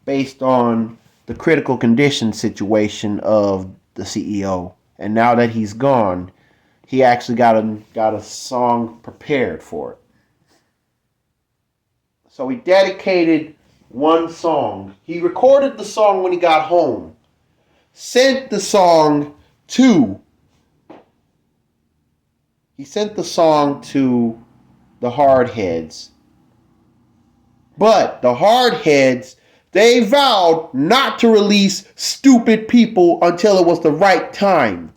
based on the critical condition situation of the CEO. And now that he's gone, he actually got a song prepared for it. So he dedicated one song. He recorded the song when he got home. Sent the song to the Hardheads. But the Hardheads, they vowed not to release Stupid People until it was the right time.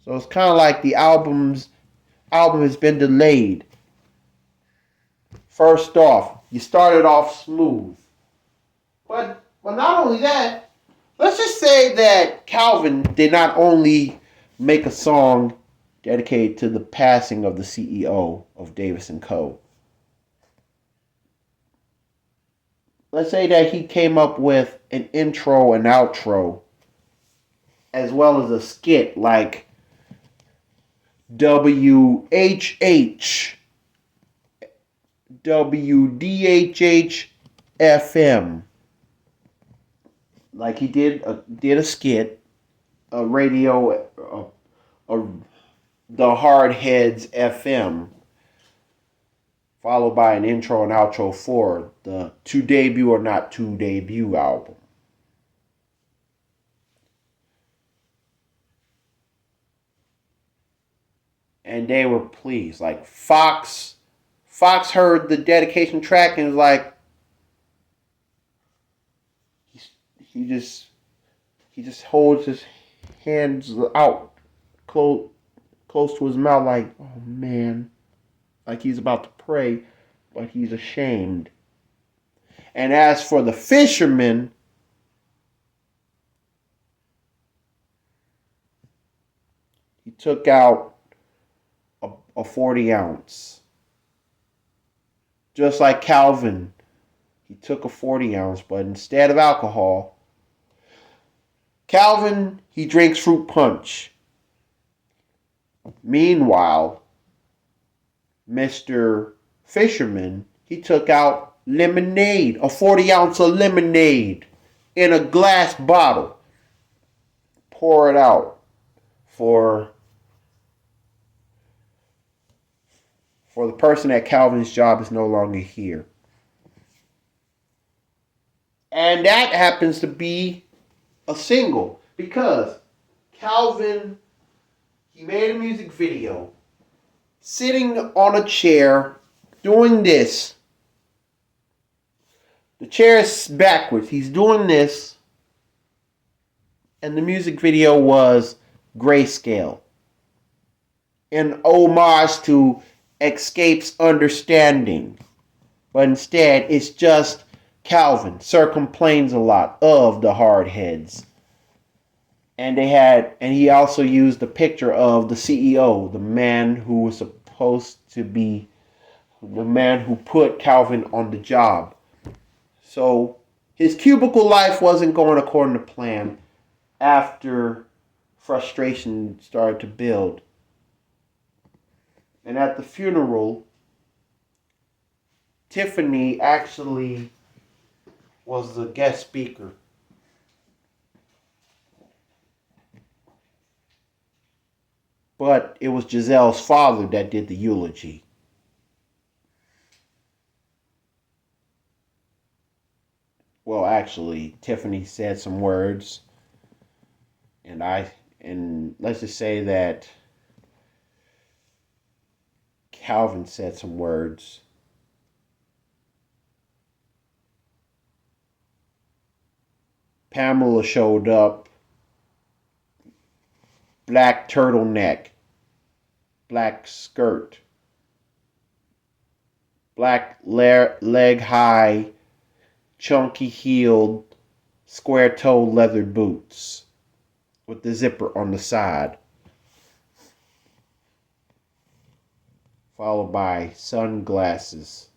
So it's kind of like the album has been delayed. First off, you started off smooth. But not only that, let's just say that Calvin did not only make a song dedicated to the passing of the CEO of Davis & Co. Let's say that he came up with an intro and outro, as well as a skit like WHH, WDHH FM. Like he did a skit, a radio, the Hardheads FM, followed by an intro and outro for the To Debut or Not To Debut album. And they were pleased. Like Fox heard the dedication track and was like, he just holds his hands out close to his mouth like, oh man, like he's about to pray, but he's ashamed. And as for the fisherman, he took out a 40 ounce. Just like Calvin, he took a 40 ounce, but instead of alcohol, Calvin, he drinks fruit punch. Meanwhile, Mr. Fisherman, he took out lemonade, a 40 ounce of lemonade in a glass bottle. Pour it out for the person at Calvin's job is no longer here. And that happens to be a single because Calvin, he made a music video sitting on a chair doing this. The chair is backwards. He's doing this. And the music video was grayscale. An homage to Escape's Understanding. But instead, it's just Calvin. Sir complains a lot of the Hardheads. And he also used the picture of the CEO, the man who was supposed to be the man who put Calvin on the job. So his cubicle life wasn't going according to plan after frustration started to build. And at the funeral, Tiffany actually was the guest speaker. But it was Giselle's father that did the eulogy. Well, actually, Tiffany said some words, and let's just say that Calvin said some words. Pamela showed up, black turtleneck, black skirt, black leg high, chunky heeled, square toed leather boots with the zipper on the side, followed by sunglasses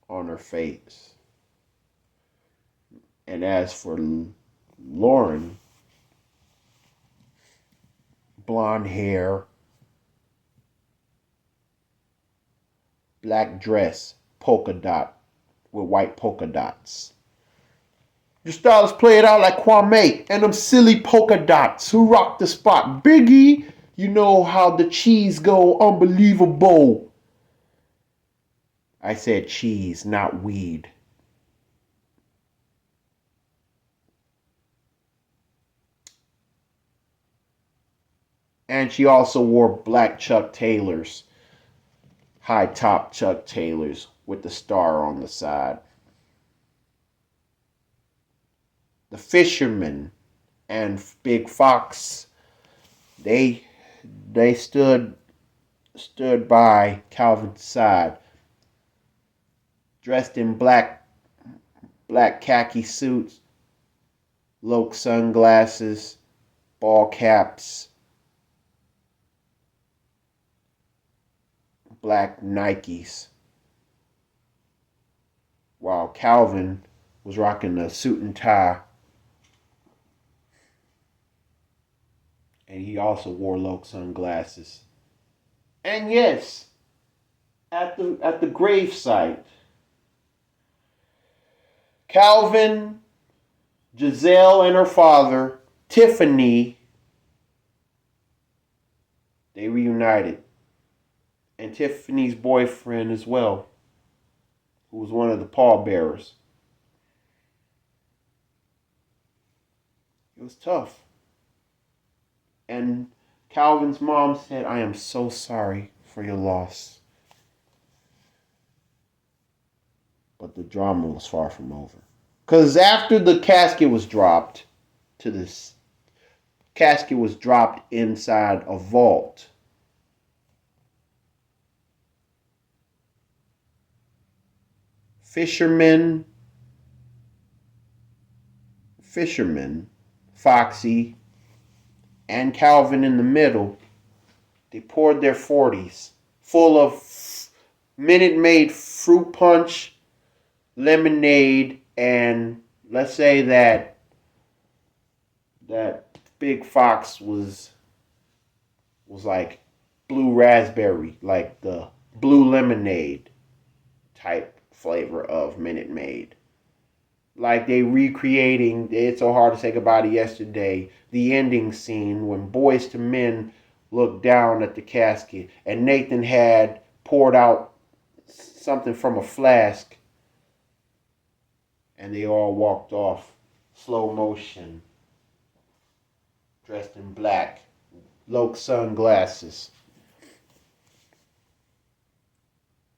on her face. And as for Lauren, blonde hair, black dress, polka dot with white polka dots. Your stylists play it out like Kwame and them silly polka dots. Who rock the spot? Biggie, you know how the cheese go unbelievable. I said cheese, not weed. And she also wore black Chuck Taylors, high top Chuck Taylors with the star on the side. The fisherman and Big Fox, they stood by Calvin's side, dressed in black khaki suits, Loke sunglasses, ball caps, black Nikes, while Calvin was rocking a suit and tie. And he also wore Loke sunglasses. And yes, at the gravesite, Calvin, Giselle and her father, Tiffany, they reunited. And Tiffany's boyfriend as well, who was one of the pallbearers. It was tough. And Calvin's mom said, "I am so sorry for your loss." But the drama was far from over. Because after the casket was dropped inside a vault. Fisherman, Foxy, and Calvin in the middle, they poured their 40s full of Minute Maid fruit punch, lemonade, and let's say that Big Fox was like blue raspberry, like the blue lemonade type flavor of Minute Maid. Like they recreating It's So Hard to Say Goodbye to Yesterday, the ending scene when Boys to Men looked down at the casket and Nathan had poured out something from a flask and they all walked off, slow motion, dressed in black, Loke sunglasses.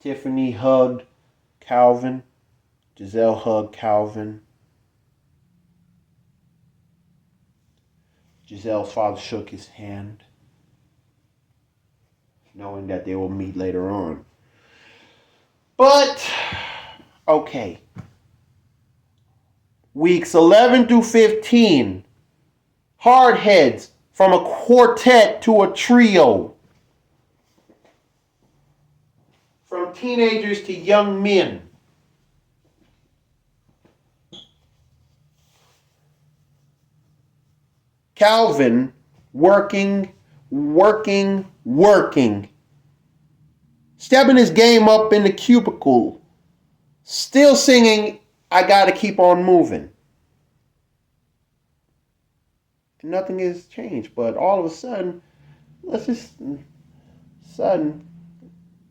Tiffany hugged Calvin. Giselle hugged Calvin. Giselle's father shook his hand, knowing that they will meet later on. But, okay. Weeks 11 through 15. Hardheads, from a quartet to a trio. From teenagers to young men. Calvin working. Stepping his game up in the cubicle. Still singing, I Gotta Keep On Moving. Nothing has changed, but all of a sudden,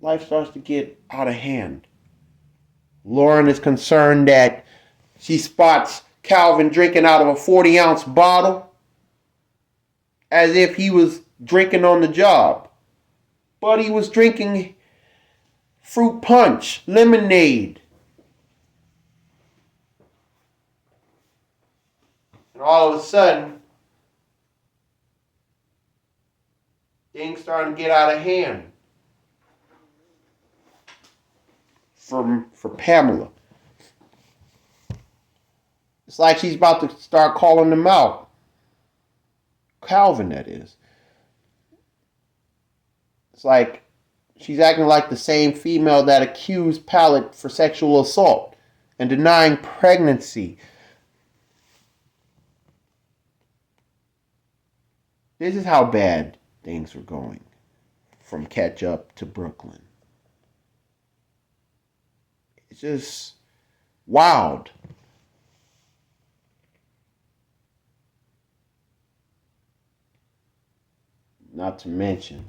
life starts to get out of hand. Lauren is concerned that she spots Calvin drinking out of a 40-ounce bottle as if he was drinking on the job. But he was drinking fruit punch, lemonade. And all of a sudden, things starting to get out of hand for Pamela. It's like she's about to start calling them out. Calvin, that is. It's like she's acting like the same female that accused Pallid for sexual assault and denying pregnancy. This is how bad things were going from Ketchup to Brooklyn. It's just wild. Not to mention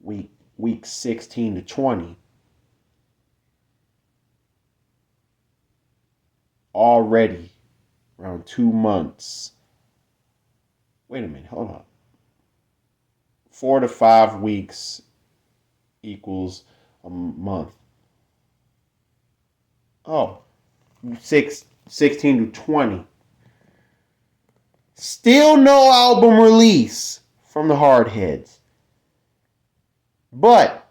week 16 to 20. Already around 2 months. Wait a minute, hold on. 4 to 5 weeks equals a month. Oh, 16 to 20. Still no album release from the Hardheads. But,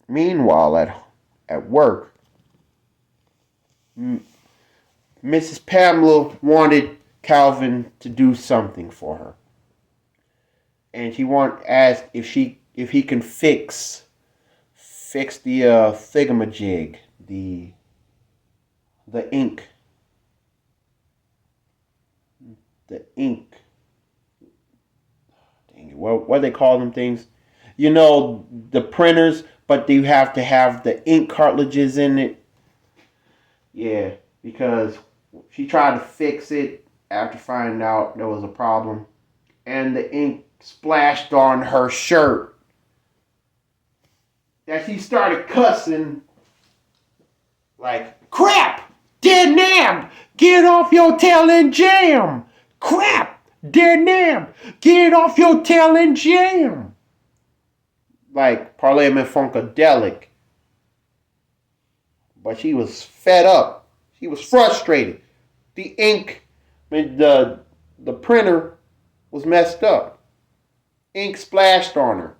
meanwhile, at work, Mrs. Pamela wanted Calvin to do something for her. And she asked if he can fix the thingamajig, the ink. The ink. Dang it, what do they call them things? You know, the printers, but you have to have the ink cartridges in it. Yeah, because she tried to fix it after finding out there was a problem. And the ink splashed on her shirt. That she started cussing like, crap! Dead nab! Get off your tail and jam! Crap! Dead nab! Get off your tail and jam! Like Parliament Funkadelic. But she was fed up. She was frustrated. The ink, the printer was messed up. Ink splashed on her.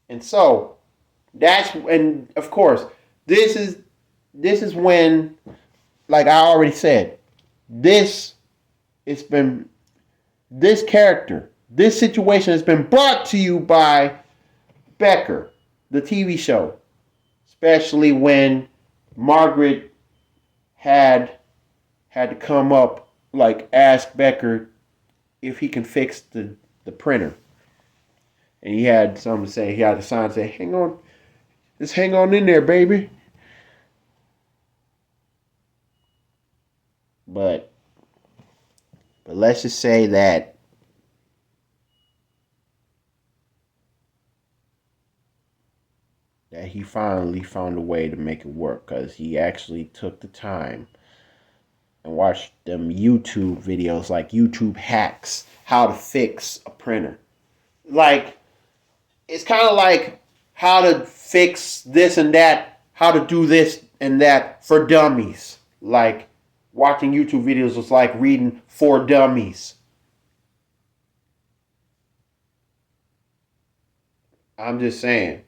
And so, and of course, this is when, like I already said, this situation has been brought to you by Becker, the TV show. Especially when Margaret had to come up, like, ask Becker if he can fix the printer. And he had something to say. He had a sign to say, hang on. Just hang on in there, baby. But let's just say that he finally found a way to make it work, because he actually took the time and watched them YouTube videos, like YouTube hacks, how to fix a printer. Like, it's kind of like how to fix this and that, how to do this and that for dummies. Like watching YouTube videos was like reading for dummies. I'm just saying.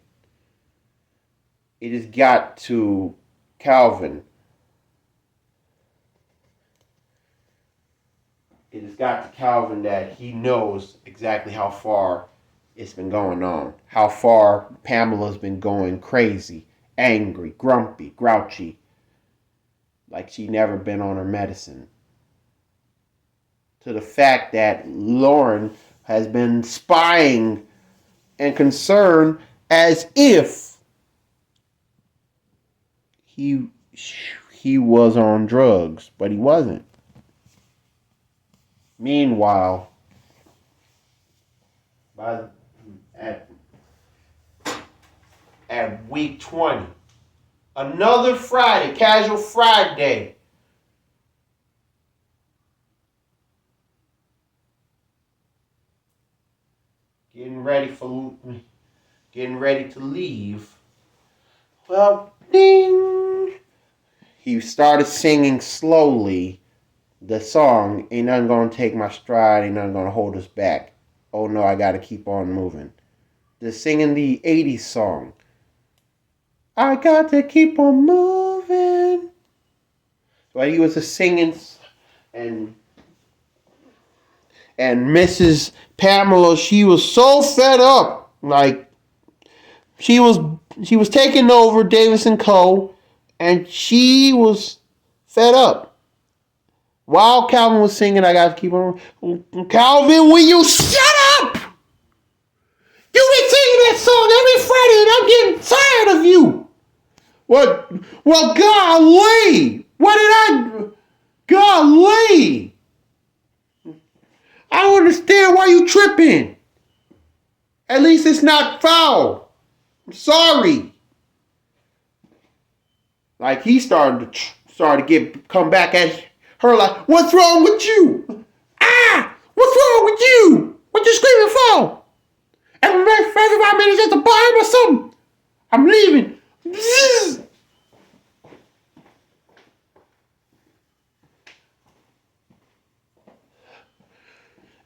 It has got to Calvin. It has got to Calvin that he knows exactly how far it's been going on. How far Pamela's been going crazy, angry, grumpy, grouchy. Like she never been on her medicine. To the fact that Lauren has been spying and concerned as if he was on drugs, but he wasn't. Meanwhile, at week 20, another Friday, casual Friday. Getting ready to leave. Well, ding. He started singing slowly the song, Ain't Nothing Gonna Take My Stride, Ain't Nothing Gonna Hold Us Back. Oh no, I gotta keep on moving. Just singing the 80s song. I got to keep on moving. But he was just singing, and Mrs. Pamela, she was so fed up. Like she was taking over Davis and Co. and she was fed up. While Calvin was singing, I got to keep on. Calvin, will you shut up? You've been singing that song every Friday and I'm getting tired of you. What? Well, golly. What did I... Golly. I don't understand why you tripping. At least it's not foul. I'm sorry. Like he started to come back at her like, what's wrong with you? Ah, what's wrong with you? What you screaming for? Everybody minutes at the bar or something. I'm leaving.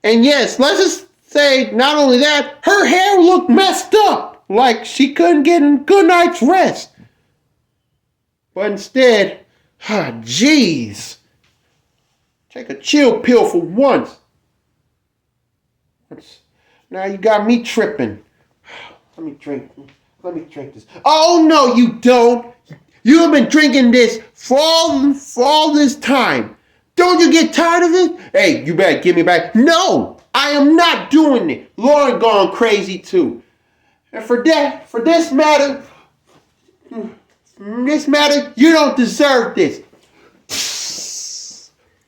And yes, let's just say, not only that, her hair looked messed up. Like she couldn't get a good night's rest. But instead, jeez. Take a chill pill for once. Now you got me tripping. Let me drink this. Oh, no, you don't. You have been drinking this for all this time. Don't you get tired of it? Hey, you better give me back. No, I am not doing it. Lauren going crazy too. And for this matter, you don't deserve this.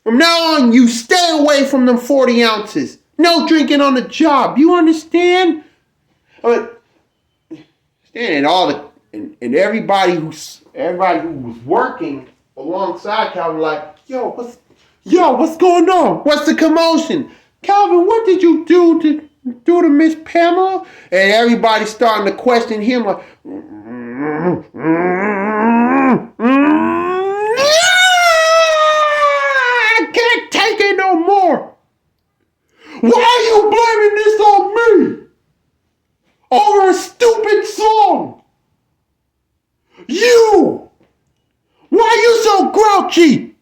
From now on, you stay away from them 40 ounces. No drinking on the job. You understand? And everybody who was working alongside Calvin, like, what's going on? What's the commotion? Calvin, what did you do to Miss Pamela? And everybody starting to question him, like, I can't take it no more. Why are you blaming this on me? Over a stupid song? You! Why are you so grouchy?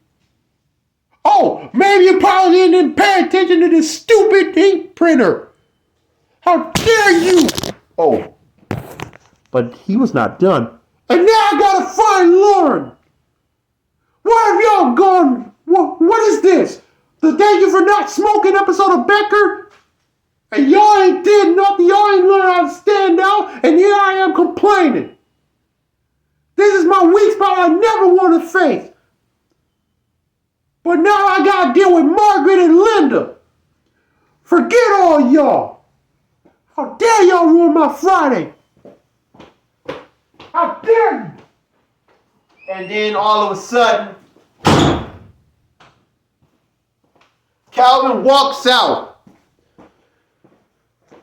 Oh, maybe you probably didn't pay attention to this stupid ink printer. How dare you? Oh, but he was not done. And now I gotta find Lauren. Where have y'all gone? What is this? The Thank You for Not Smoking episode of Becker? And y'all ain't did nothing. Y'all ain't learned how to stand out. And here I am complaining. This is my weak spot I never want to face. But now I gotta deal with Margaret and Linda. Forget all y'all. How dare y'all ruin my Friday? How dare you? And then all of a sudden, Calvin walks out.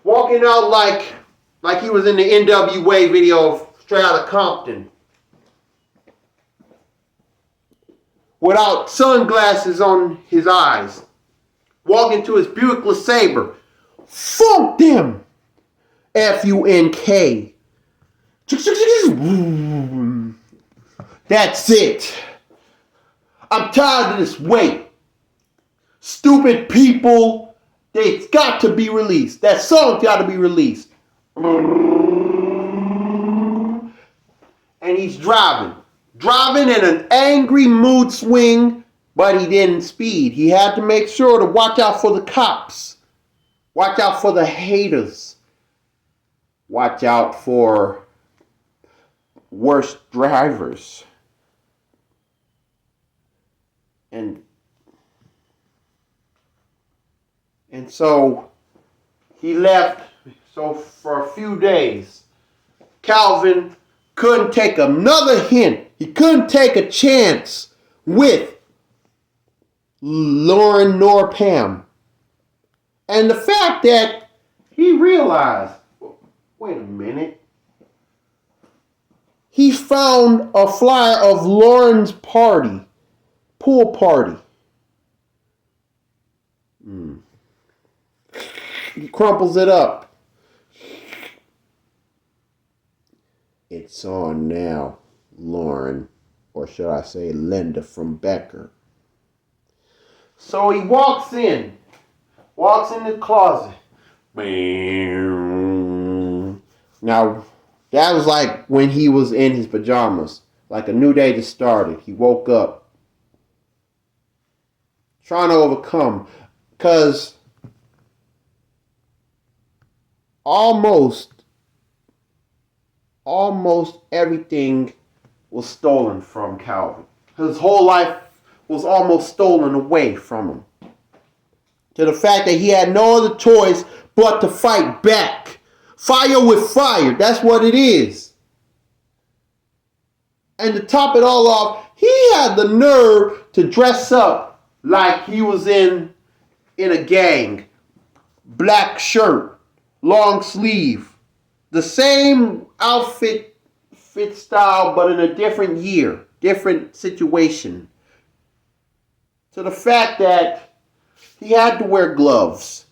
Walking out like like he was in the NWA video of Straight Outta Compton. Without sunglasses on his eyes. Walking to his Buick LeSabre. Funk them! F-U-N-K. That's it. I'm tired of this wait. Stupid people. It's got to be released. That song's got to be released. And he's driving. Driving in an angry mood swing, but he didn't speed. He had to make sure to watch out for the cops. Watch out for the haters. Watch out for worse drivers. And so he left. So for a few days, Calvin couldn't take another hint. He couldn't take a chance with Lauren nor Pam. And the fact that he realized, wait a minute, he found a flyer of Lauren's party, pool party. He crumples it up. It's on now, Lauren, or should I say Linda from Becker. So he walks in the closet. Now, that was like when he was in his pajamas, like a new day just started. He woke up, trying to overcome, because almost everything was stolen from Calvin. His whole life was almost stolen away from him. To the fact that he had no other choice but to fight back. Fire with fire. That's what it is. And to top it all off, he had the nerve to dress up like he was in a gang. Black shirt, long sleeve. The same outfit, fit style, but in a different year, different situation. To the fact that he had to wear gloves,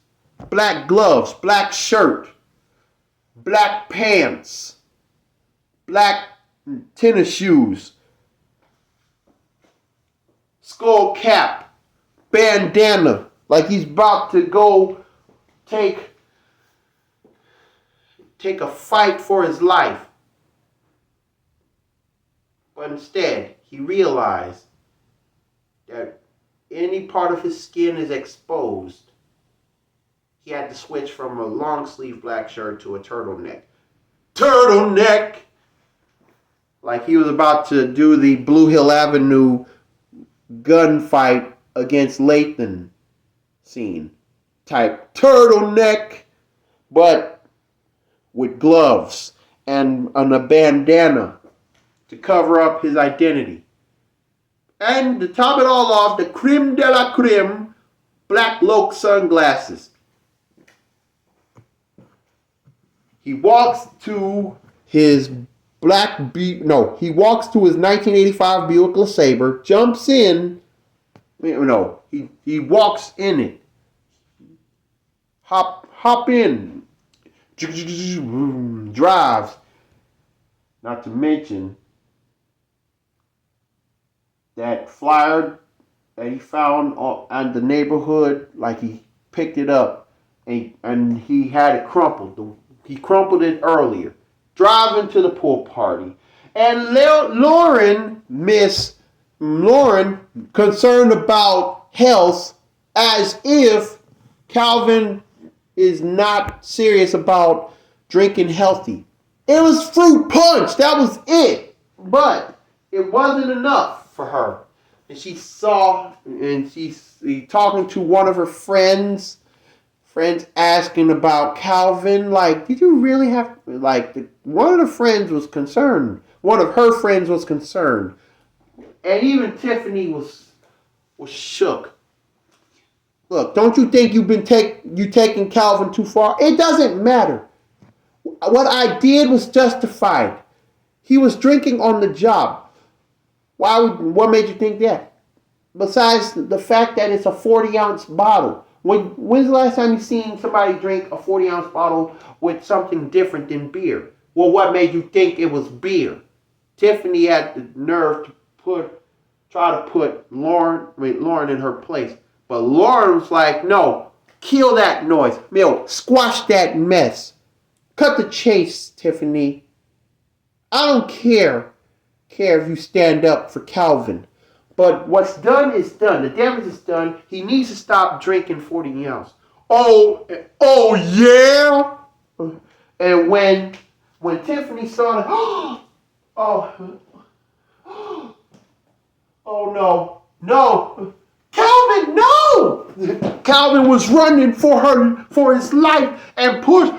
black shirt, black pants, black tennis shoes, skull cap, bandana, like he's about to go take a fight for his life. But instead, he realized that any part of his skin is exposed. He had to switch from a long sleeve black shirt to a turtleneck. Turtleneck! Like he was about to do the Blue Hill Avenue gunfight against Lathan scene. Type turtleneck, but with gloves and a bandana to cover up his identity. And to top it all off, the creme de la creme, black Loke sunglasses. He walks to his he walks to his 1985 Buick LeSabre, jumps in, he walks in it. Hop in. Drives. Not to mention that flyer that he found on the neighborhood, like he picked it up and he had it crumpled. He crumpled it earlier. Driving to the pool party. And Lauren, concerned about health, as if Calvin is not serious about drinking healthy. It was fruit punch. That was it. But it wasn't enough for her. And she's talking to one of her friends asking about Calvin. Like, did you really have, one of the friends was concerned. One of her friends was concerned. And even Tiffany was shook. Look, don't you think you taking Calvin too far? It doesn't matter. What I did was justified. He was drinking on the job. What made you think that? Besides the fact that it's a 40-ounce bottle. When's the last time you seen somebody drink a 40-ounce bottle with something different than beer? Well, what made you think it was beer? Tiffany had the nerve to try to put Lauren in her place. But Lauren was like, no, kill that noise. Squash that mess. Cut the chase, Tiffany. I don't care if you stand up for Calvin. But what's done is done. The damage is done. He needs to stop drinking 40 ounce. Oh yeah? And when Tiffany saw it, oh no. Calvin, no! Calvin was running for his life and pushed.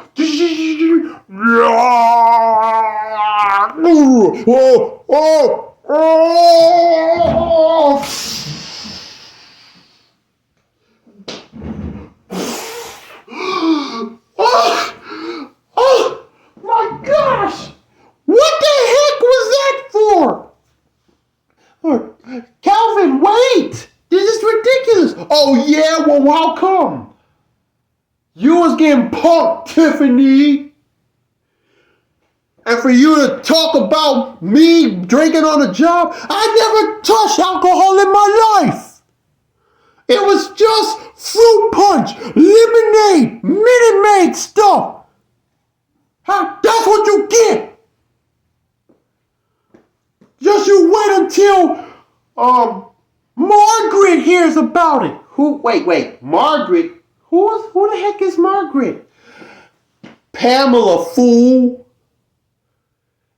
Oh my gosh! What the heck was that for? Calvin, wait! This is ridiculous. Oh yeah, well how come? You was getting punked, Tiffany. And for you to talk about me drinking on the job, I never touched alcohol in my life. It was just fruit punch, lemonade, Minute Maid stuff. That's what you get. Just you wait until Margaret hears about it. Wait, Margaret? Who the heck is Margaret? Pamela, fool.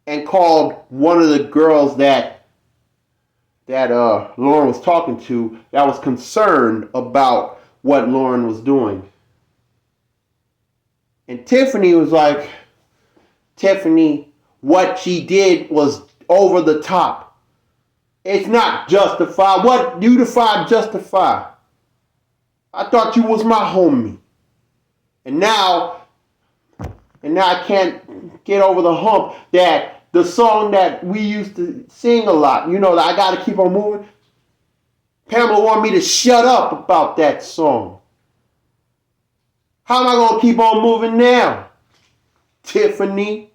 And called one of the girls that Lauren was talking to that was concerned about what Lauren was doing. And Tiffany was like, Tiffany, what she did was over the top. It's not justified. What you define justify? I thought you was my homie. And now I can't get over the hump that the song that we used to sing a lot, that I Gotta Keep On Moving. Pamela wanted me to shut up about that song. How am I going to keep on moving now? Tiffany.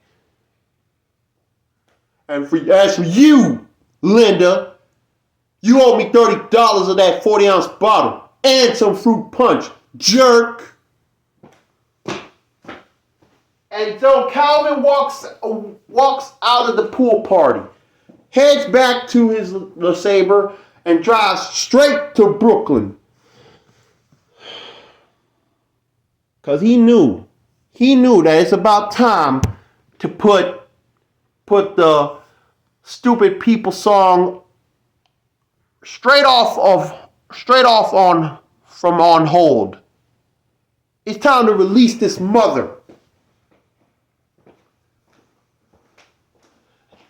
And as for you, Linda, you owe me $30 of that 40-ounce bottle and some fruit punch, jerk. And so Calvin walks out of the pool party, heads back to his LeSabre, and drives straight to Brooklyn. Because he knew that it's about time to put the Stupid People song straight off on hold. It's time to release this mother.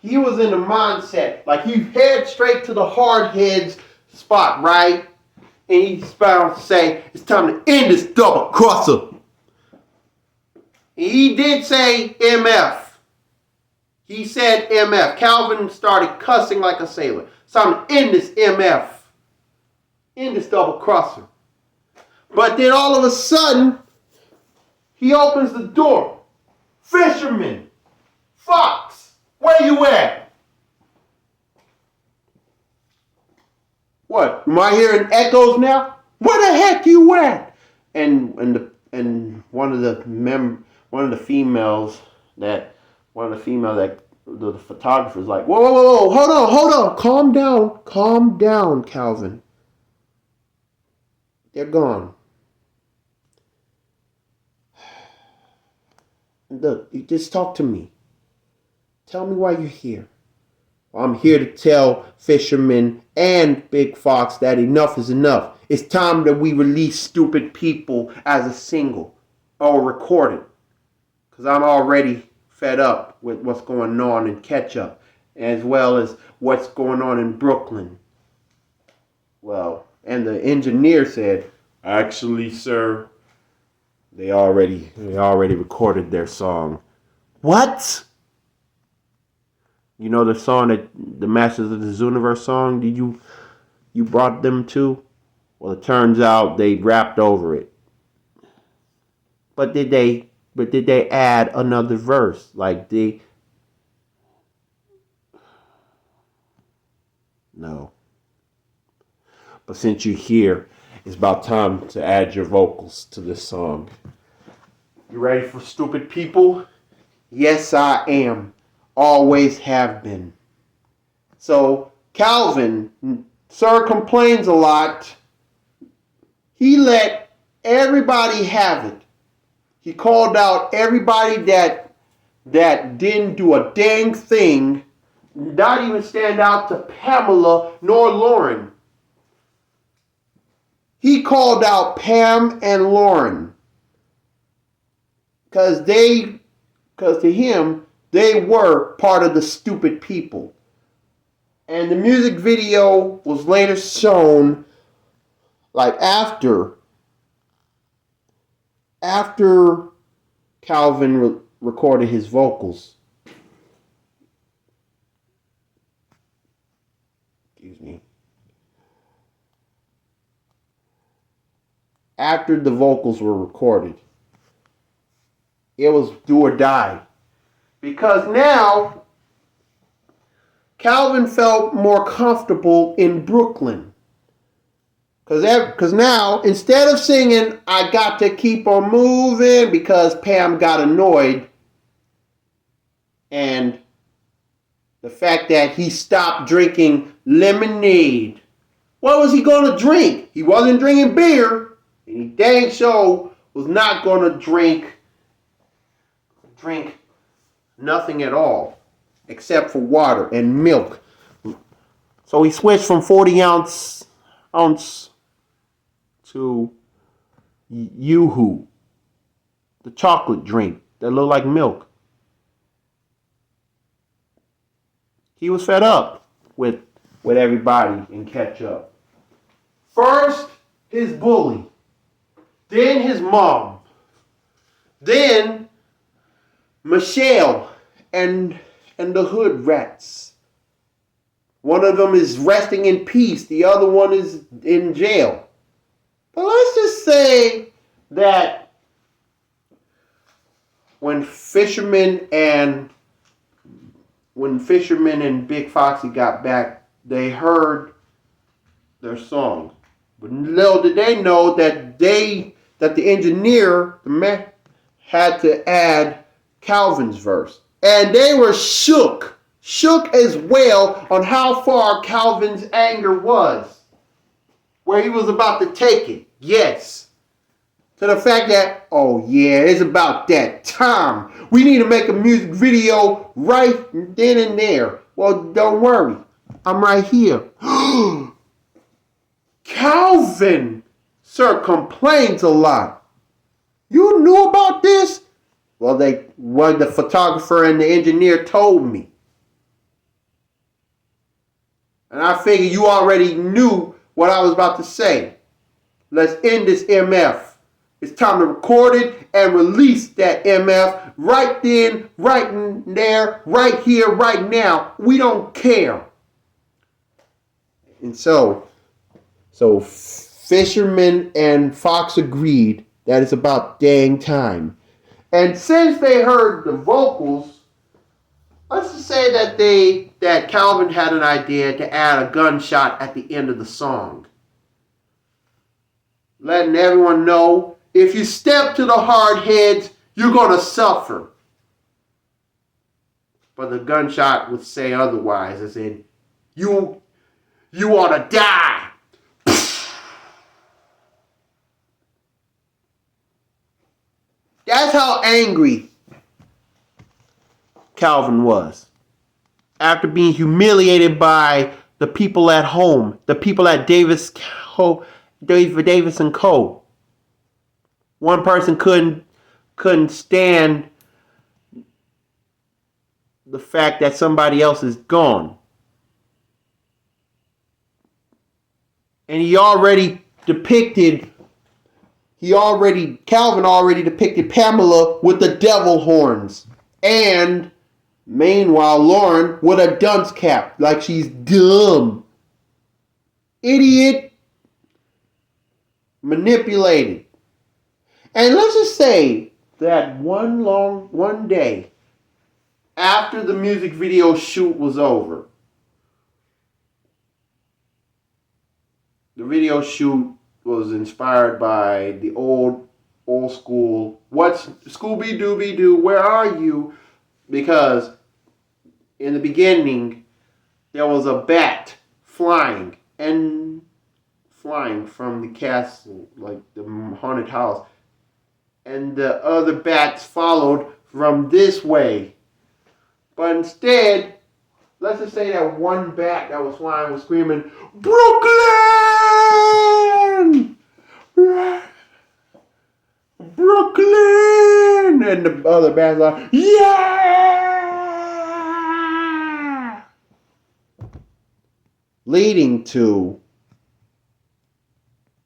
He was in the mindset, like he head straight to the Hardheads spot, right? And he's about to say, it's time to end this double crosser. He did say MF. He said MF. Calvin started cussing like a sailor. It's time to end this MF. End this double crosser. But then all of a sudden, he opens the door. Fisherman. Fox. Where you at? What? Am I hearing echoes now? Where the heck you at? And one of the females that the photographer's like, whoa, hold on, calm down, Calvin. They're gone. Look, you just talk to me. Tell me why you're here. Well, I'm here to tell Fisherman and Big Fox that enough is enough. It's time that we release Stupid People as a single or record it. Because I'm already fed up with what's going on in Ketchup, as well as what's going on in Brooklyn. Well, and the engineer said, actually, sir, they already recorded their song. What? You know the song that the Masters of the Universe song? Did you brought them to? Well, it turns out they rapped over it. But did they add another verse? Like no. But since you're here, it's about time to add your vocals to this song. You ready for stupid people? Yes, I am. Always have been. So, Calvin, sir complains a lot. He let everybody have it. He called out everybody that didn't do a dang thing, not even stand out to Pamela nor Lauren. He called out Pam and Lauren because to him, they were part of the stupid people. And the music video was later shown like after Calvin recorded his vocals. Excuse me. After the vocals were recorded, it was do or die. Because now, Calvin felt more comfortable in Brooklyn. Because now, instead of singing, I got to keep on moving because Pam got annoyed, and the fact that he stopped drinking lemonade. What was he going to drink? He wasn't drinking beer. And he dang sure was not going to drink nothing at all except for water and milk. So he switched from 40 ounce to Yoo-hoo, the chocolate drink that looked like milk. He was fed up with everybody in Ketchup. First, his bully. Then his mom. Then Michelle and the hood rats. One of them is resting in peace. The other one is in jail. But let's just say that when Fisherman and Big Foxy got back, they heard their song. But little did they know that the engineer, the man, had to add Calvin's verse. And they were shook as well on how far Calvin's anger was. Where he was about to take it. Yes. To the fact that, oh yeah, it's about that time. We need to make a music video right then and there. Well, don't worry. I'm right here. Calvin, sir, complains a lot. You knew about this? Well, the photographer and the engineer told me. And I figured you already knew what I was about to say. Let's end this MF. It's time to record it and release that MF right then, right there, right here, right now. We don't care. And so Fisherman and Fox agreed that it's about dang time. And since they heard the vocals, let's just say that Calvin had an idea to add a gunshot at the end of the song. Letting everyone know, if you step to the Hardheads, you're going to suffer. But the gunshot would say otherwise. It said, you ought to die. That's how angry Calvin was. After being humiliated by the people at home, the people at Davis and Co. One person couldn't stand the fact that somebody else is gone. And Calvin already depicted Pamela with the devil horns. And meanwhile, Lauren with a dunce cap, like she's dumb. Idiot. Manipulated. And let's just say that one day after the music video shoot was over, the video shoot was inspired by the old school, what's Scooby Dooby Doo, where are you? Because in the beginning, there was a bat flying from the castle, like the haunted house. And the other bats followed from this way. But instead, let's just say that one bat that was flying was screaming, Brooklyn! Brooklyn! And the other bats are like, yeah! Leading to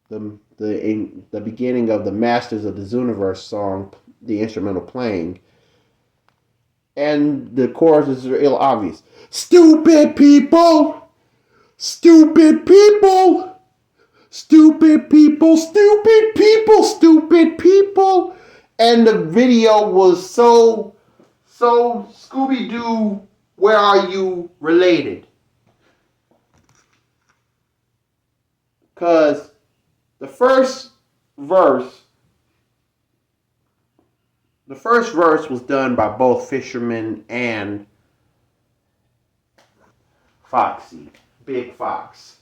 the beginning of the Masters of the Zooniverse song, the instrumental playing. And the choruses are ill obvious. Stupid people! Stupid people! Stupid people! Stupid people! Stupid people! And the video was so Scooby-Doo, where are you related? Because the first verse was done by both Fisherman and Foxy, Big Fox,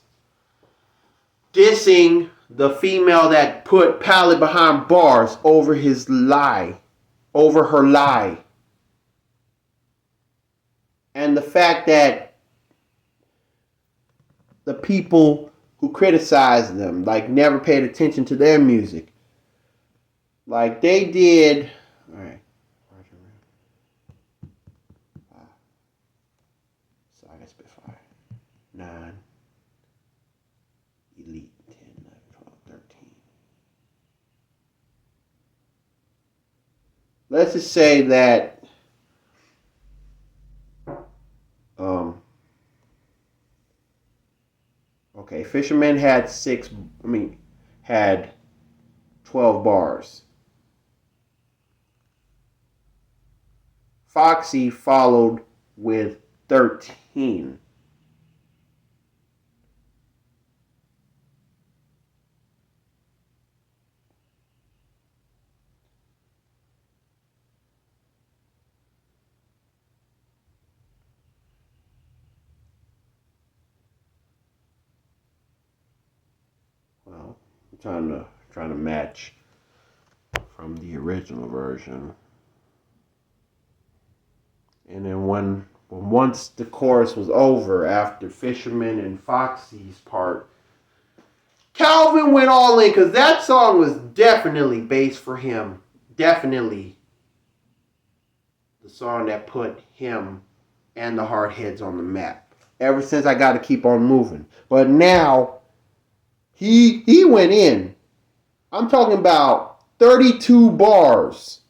dissing the female that put Pallid behind bars over her lie. And the fact that the people who criticized them, like, never paid attention to their music. Like they did. Alright. Saga Spitfire. 9. Elite 10, 11, 12, 13. Let's just say that okay, Fisherman had 12 bars. Foxy followed with 13. Well, I'm trying to match from the original version. And then once the chorus was over, after Fisherman and Foxy's part, Calvin went all in, because that song was definitely based for him. Definitely the song that put him and the Hardheads on the map. Ever since I Gotta Keep On Moving. But now, he went in. I'm talking about 32 bars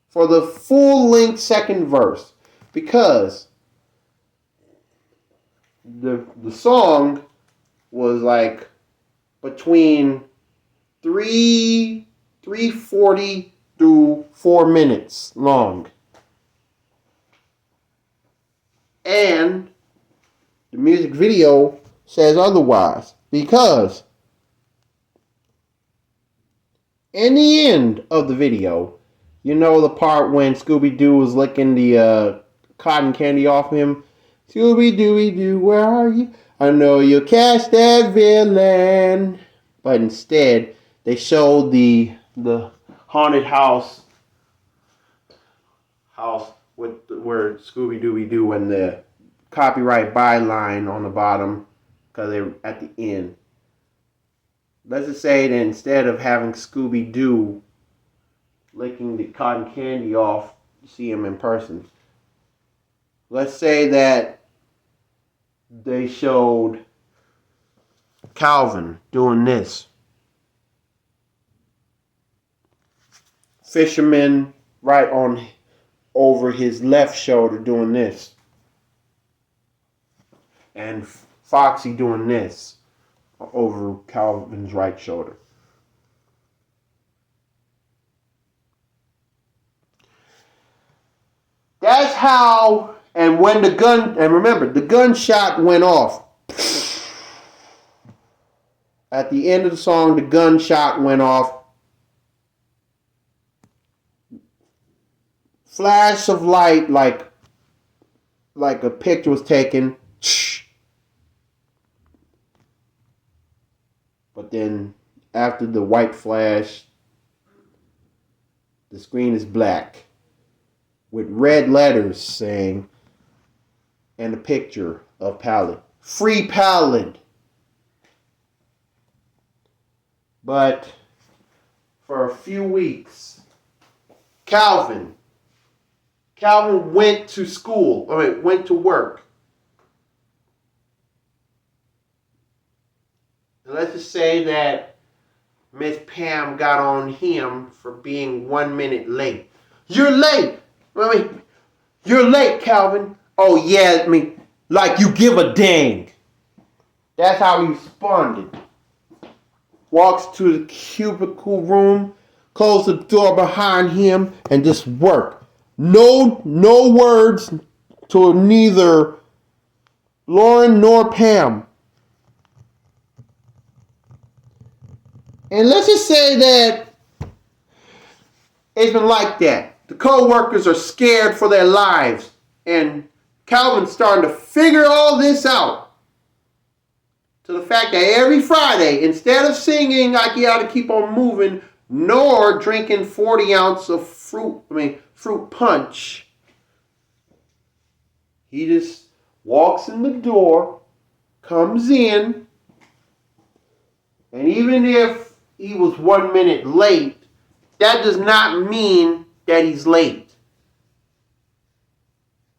for the full-length second verse. Because the song was like between 3:40 to 4 minutes long. And the music video says otherwise. Because in the end of the video, you know the part when Scooby-Doo was licking the cotton candy off him? Scooby-Dooby-Doo, where are you? I know you'll catch that villain. But instead, they showed the haunted house with where Scooby-Dooby-Doo and the copyright byline on the bottom, because they're at the end. Let's just say that instead of having Scooby-Doo licking the cotton candy off, you see him in person. Let's say that they showed Calvin doing this. Fisherman right on over his left shoulder doing this. And Foxy doing this over Calvin's right shoulder. That's how, and when the gun, and remember, the gunshot went off. At the end of the song, the gunshot went off. Flash of light, like a picture was taken. But then, after the white flash, the screen is black with red letters saying, and a picture of Pallid. Free Pallid. But for a few weeks, Calvin went to school, went to work. And let's just say that Miss Pam got on him for being 1 minute late. You're late. You're late, Calvin. Oh yeah, like you give a dang. That's how he responded. Walks to the cubicle room, close the door behind him, and just work. No words to neither Lauren nor Pam. And let's just say that it's been like that. The co-workers are scared for their lives. And Calvin's starting to figure all this out. To the fact that every Friday, instead of singing like you ought to keep on moving, nor drinking 40 ounces of fruit punch, he just walks in the door, comes in, and even if he was 1 minute late, that does not mean that he's late.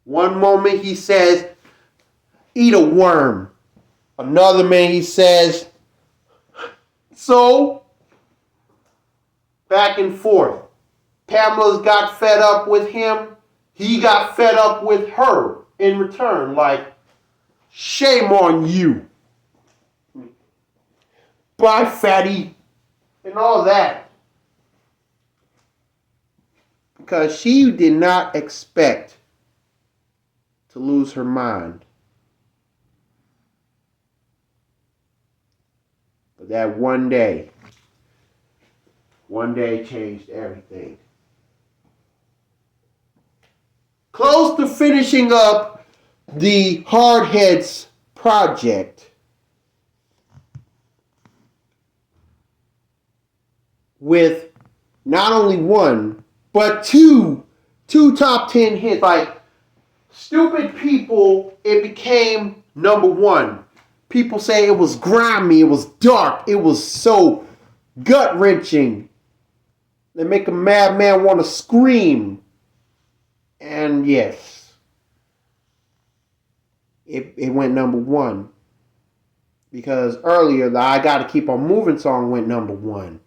One moment he says, eat a worm. Another minute he says, so, back and forth. Pamela's got fed up with him. He got fed up with her in return. Like, shame on you. Bye, fatty. And all that. Because she did not expect to lose her mind. But that one day changed everything. Close to finishing up the Hardheads project, with not only one, but two top 10 hits. Like, Stupid People, it became number one. People say it was grimy, it was dark, it was so gut-wrenching. They make a madman want to scream. And yes, it went number one. Because earlier, the I Gotta Keep On Moving song went number one.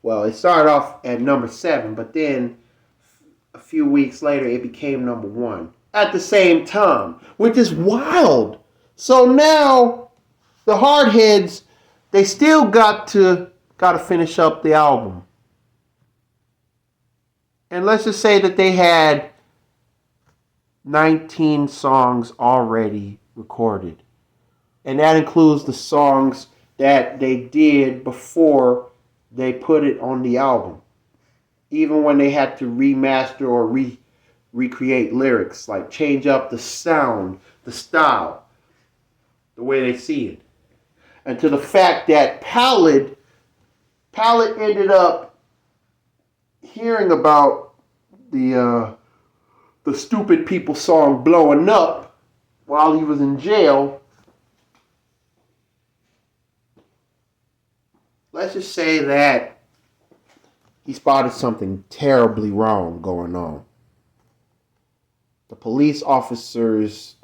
Well, it started off at number 7, but then a few weeks later, it became number one at the same time, which is wild. So now, the Hardheads, they still got to finish up the album. And let's just say that they had 19 songs already recorded. And that includes the songs that they did before they put it on the album. Even when they had to remaster or recreate lyrics, like change up the sound, the style, the way they see it. And to the fact that Pallid ended up hearing about the Stupid People song blowing up while he was in jail. Let's just say that he spotted something terribly wrong going on. The police officers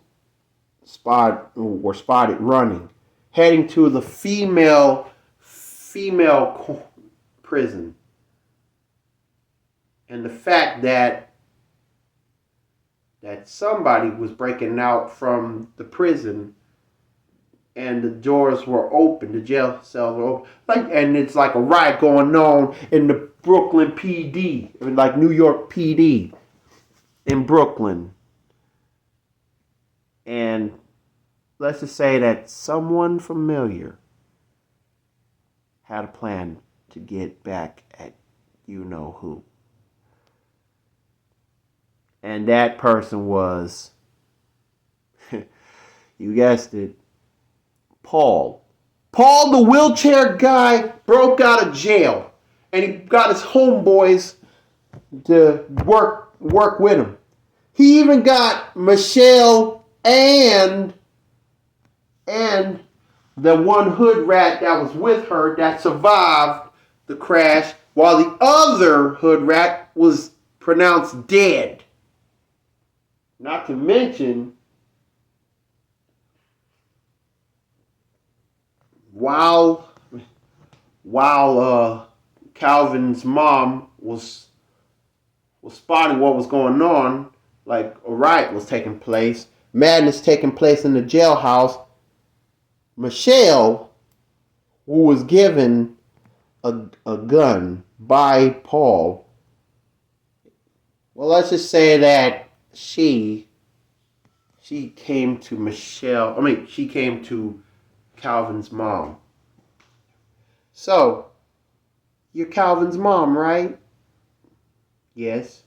were spotted running, heading to the female prison. And the fact that that somebody was breaking out from the prison, and the doors were open, the jail cells were open, and it's like a riot going on in the Brooklyn PD, like New York PD in Brooklyn. And let's just say that someone familiar had a plan to get back at you know who. And that person was, you guessed it, Paul. Paul, the wheelchair guy, broke out of jail. And he got his homeboys to work with him. He even got Michelle and the one hood rat that was with her that survived the crash, while the other hood rat was pronounced dead. Not to mention, while Calvin's mom was spotting what was going on, like a riot was taking place, madness taking place in the jailhouse, Michelle, who was given a gun by Paul, well, let's just say that she came to Calvin's mom. So, you're Calvin's mom, right? Yes.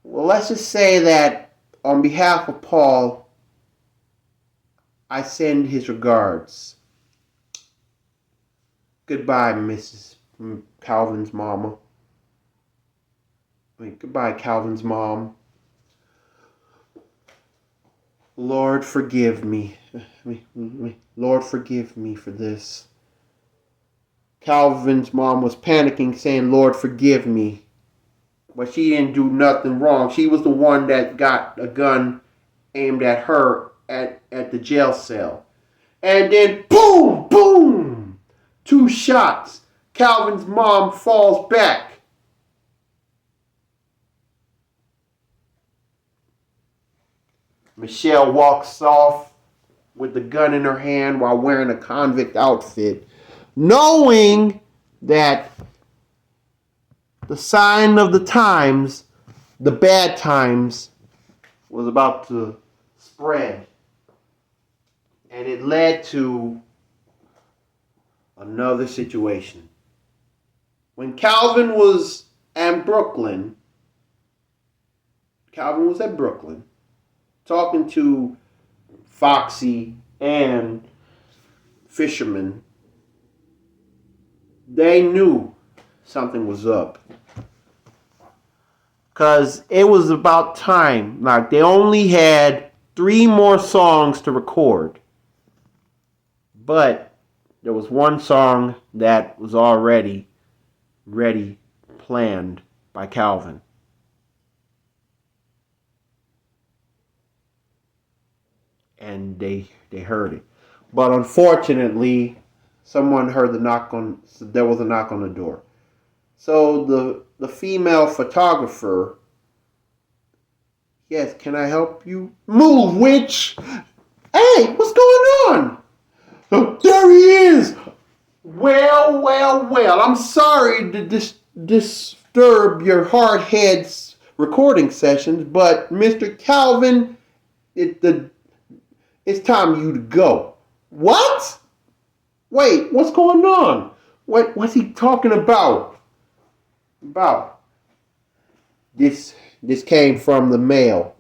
Well, let's just say that on behalf of Paul, I send his regards. Goodbye, Mrs. Calvin's mama. Goodbye, Calvin's mom. Lord, forgive me. Lord, forgive me for this. Calvin's mom was panicking, saying, Lord, forgive me. But she didn't do nothing wrong. She was the one that got a gun aimed at her at the jail cell. And then, boom, boom, 2 shots. Calvin's mom falls back. Michelle walks off with the gun in her hand while wearing a convict outfit, knowing that the sign of the times, the bad times, was about to spread. And it led to another situation. When Calvin was at Brooklyn, talking to Foxy and Fisherman, they knew something was up. Because it was about time. Like, they only had 3 more songs to record. But there was one song that was already ready, planned by Calvin. And they heard it. But unfortunately, someone heard there was a knock on the door. So the female photographer, yes, can I help you? Move, witch! Hey, what's going on? Oh, there he is! Well, I'm sorry to disturb your Hardheads recording sessions, but Mr. Calvin, it's time for you to go. What? Wait, what's going on? What's he talking about? This came from the mail.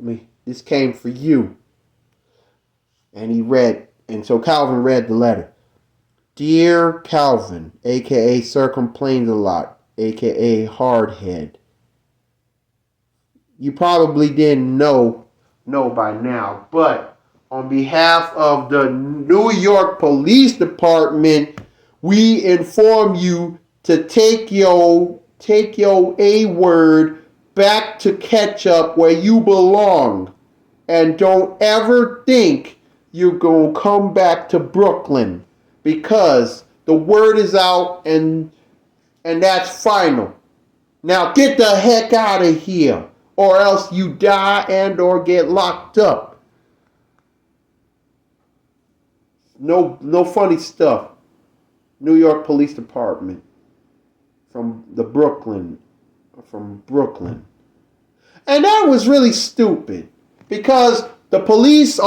This came for you. And so Calvin read the letter. Dear Calvin, aka Sir Complains a Lot, aka Hardhead. You probably didn't know by now, but on behalf of the New York Police Department, we inform you to take your A word back to Ketchup where you belong. And don't ever think you're going to come back to Brooklyn, because the word is out and that's final. Now get the heck out of here, or else you die and or get locked up. No funny stuff. New York Police Department from Brooklyn. And that was really stupid because the police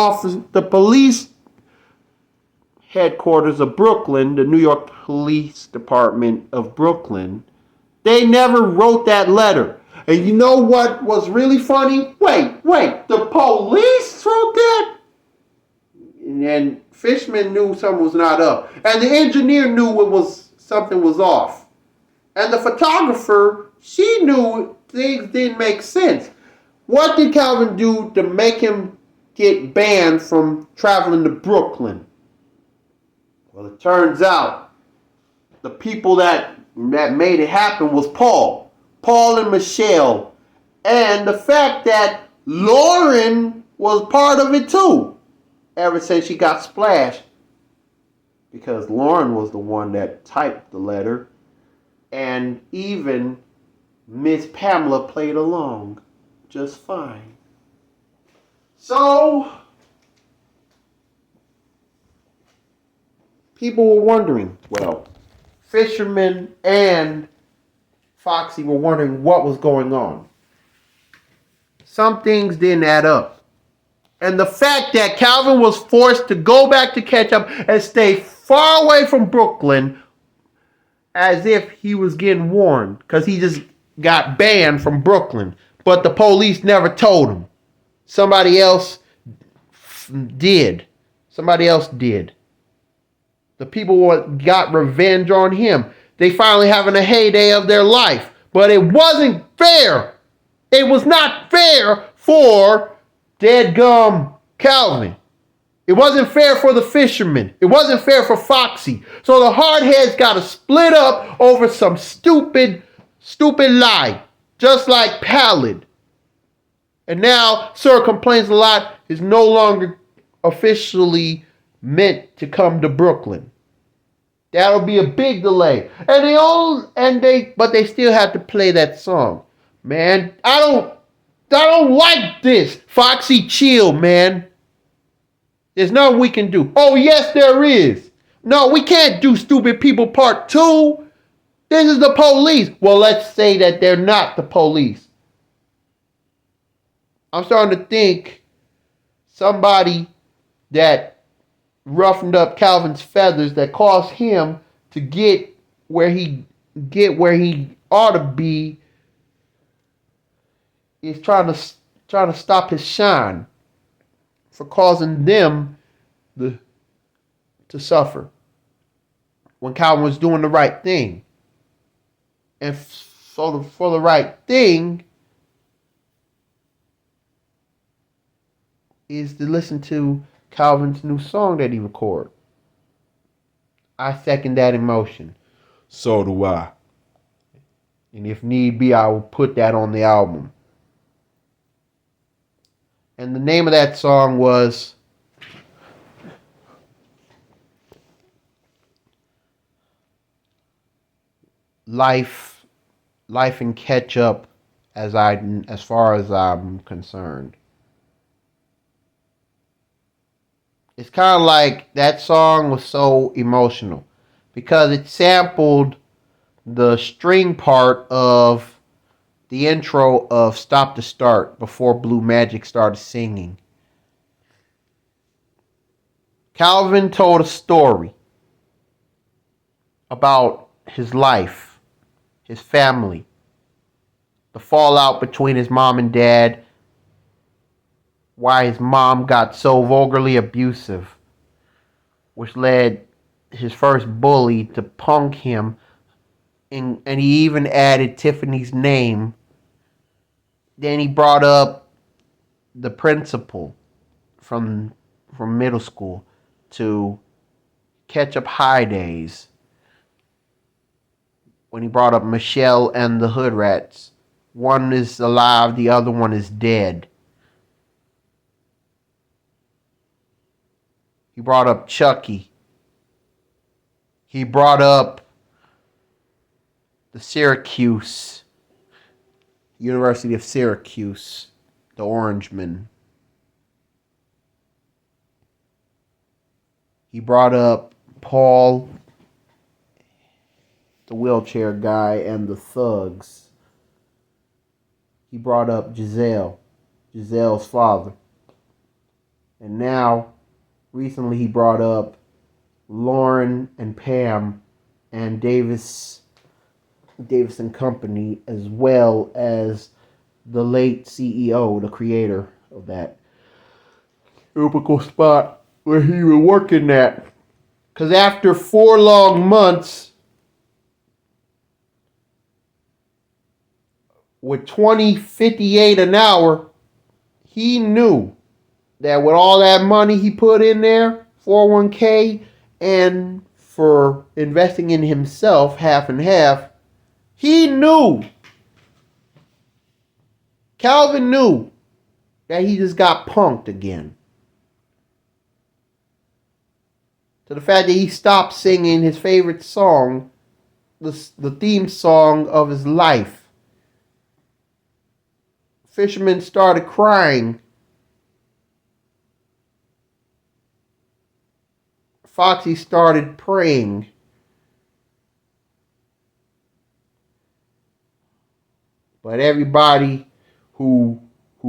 headquarters of Brooklyn, the New York Police Department of Brooklyn, they never wrote that letter. And you know what was really funny? Wait, the police wrote that? And Fishman knew something was not up. And the engineer knew something was off. And the photographer, she knew things didn't make sense. What did Calvin do to make him get banned from traveling to Brooklyn? Well, it turns out the people that made it happen was Paul and Michelle, and the fact that Lauren was part of it too, ever since she got splashed, because Lauren was the one that typed the letter, and even Miss Pamela played along just fine. So people were wondering, well, Fisherman and Foxy were wondering what was going on. Some things didn't add up. And the fact that Calvin was forced to go back to Ketchup and stay far away from Brooklyn as if he was getting warned because he just got banned from Brooklyn. But the police never told him. Somebody else did. The people got revenge on him. They finally having a heyday of their life. But it wasn't fair. It was not fair for deadgum Calvin. It wasn't fair for the Fisherman. It wasn't fair for Foxy. So the Hardheads got to split up over some stupid lie. Just like Pallid. And now Sir Complains a Lot is no longer officially meant to come to Brooklyn. That'll be a big delay. But they still have to play that song. Man, I don't like this. Foxy, chill, man. There's nothing we can do. Oh, yes, there is. No, we can't do Stupid People Part 2. This is the police. Well, let's say that they're not the police. I'm starting to think somebody that roughened up Calvin's feathers that caused him to get where he ought to be is trying to stop his shine for causing them to suffer when Calvin was doing the right thing. And for the right thing is to listen to Calvin's new song that he recorded. I second that emotion. So do I. And if need be, I will put that on the album. And the name of that song was Life in Ketchup as far as I'm concerned. It's kind of like that song was so emotional because it sampled the string part of the intro of Stop the Start before Blue Magic started singing. Calvin told a story about his life, his family, the fallout between his mom and dad, why his mom got so vulgarly abusive, which led his first bully to punk him, and he even added Tiffany's name. Then he brought up the principal from middle school to Ketchup High days, when he brought up Michelle and the Hood Rats. One is alive, the other one is dead. He brought up Chucky. He brought up the Syracuse University of Syracuse, the Orangeman. He brought up Paul, the wheelchair guy, and the thugs. He brought up Giselle's father. And now, recently he brought up Lauren and Pam and Davis and Company, as well as the late CEO, the creator of that cubicle spot where he was working at. Because after 4 long months with $20.58 an hour, he knew that with all that money he put in there, 401k, and for investing in himself, half and half, he knew, Calvin knew, that he just got punked again. To the fact that he stopped singing his favorite song, the theme song of his life. Fisherman started crying. Foxy started praying. But everybody who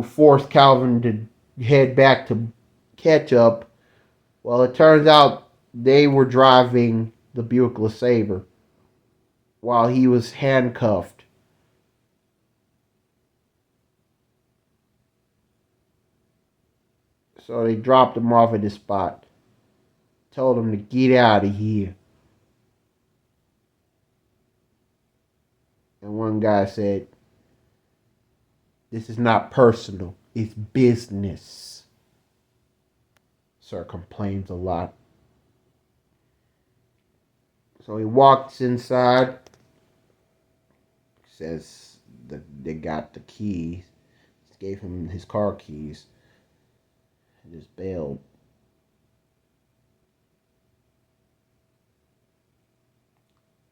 forced Calvin to head back to Ketchup, well, it turns out they were driving the Buick LeSabre while he was handcuffed. So they dropped him off at the spot. Told him to get out of here. And one guy said, "This is not personal, it's business." Sir complains a lot. So he walks inside. Says that they got the keys. Gave him his car keys. And just bailed.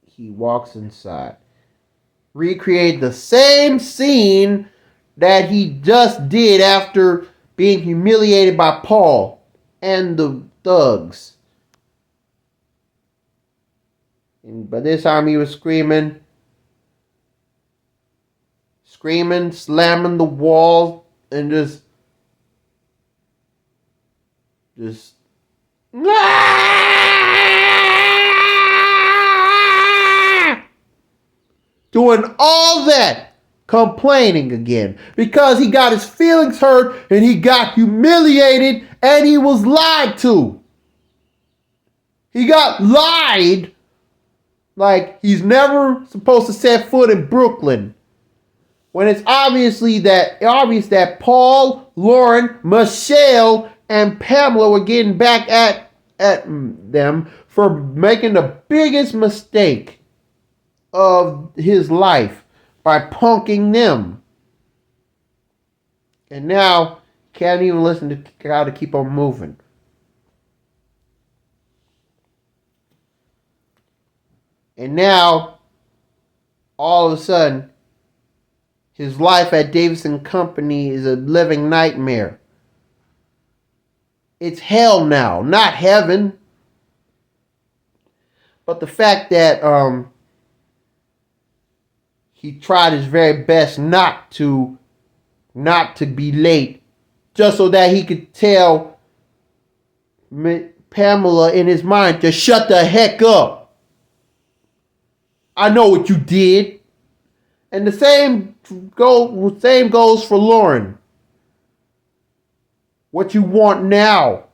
He walks inside. Recreate the same scene that he just did after being humiliated by Paul and the thugs. And by this time he was screaming, slamming the wall, and just doing all that, complaining again, because he got his feelings hurt and he got humiliated and he was lied to. He got lied like he's never supposed to set foot in Brooklyn. When it's obvious that Paul, Lauren, Michelle, and Pamela were getting back at them for making the biggest mistake of his life by punking them. And now can't even listen to how to keep on moving. And now all of a sudden his life at Davis and Company is a living nightmare. It's hell now, not heaven. But the fact that he tried his very best not to be late, just so that he could tell Pamela in his mind to shut the heck up. I know what you did. And the same goes for Lauren. What you want now?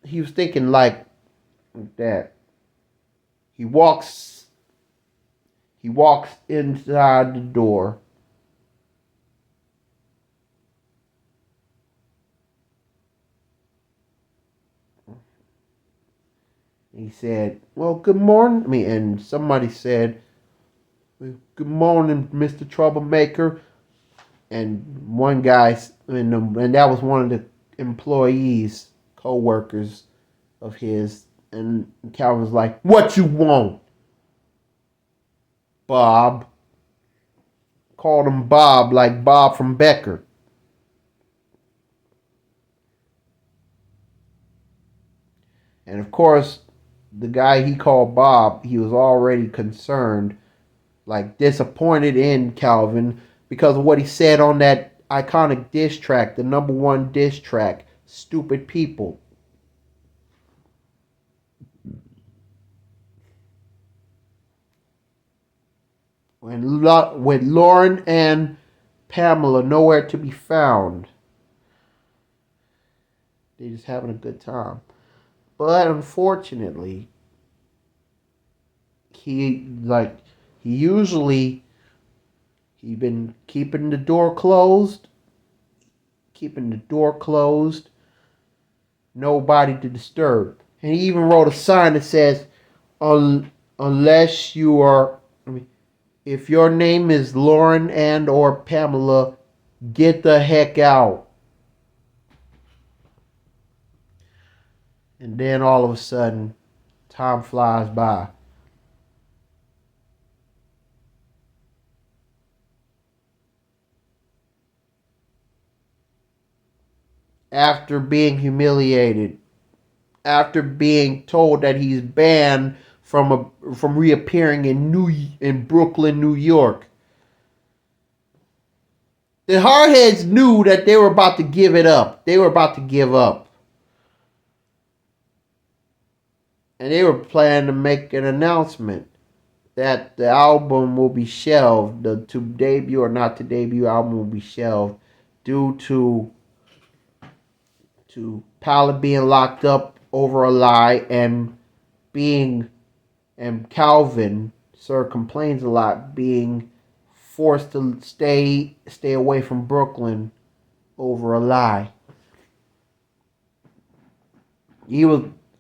He was thinking like that. He walks inside the door. He said, "Well, good morning." And somebody said, "Good morning, Mr. Troublemaker." And one guy, and that was one of the employees, coworkers of his. And Calvin was like, "What you want, Bob?" called him Bob, like Bob from Becker. And of course, the guy he called Bob, he was already concerned, like disappointed in Calvin because of what he said on that iconic diss track, the number one diss track, Stupid People. With Lauren and Pamela nowhere to be found. They're just having a good time. But unfortunately, he usually he been keeping the door closed, nobody to disturb. And he even wrote a sign that says, unless you are, if your name is Lauren and or Pamela, get the heck out. And then all of a sudden, time flies by. After being humiliated, after being told that he's banned from reappearing in Brooklyn, New York, the Hardheads knew that they were about to give it up. They were about to give up. And they were planning to make an announcement that the album will be shelved. The to debut or not to debut album will be shelved due to Pallid being locked up over a lie and Calvin, sir, complains a lot, being forced to stay away from Brooklyn over a lie.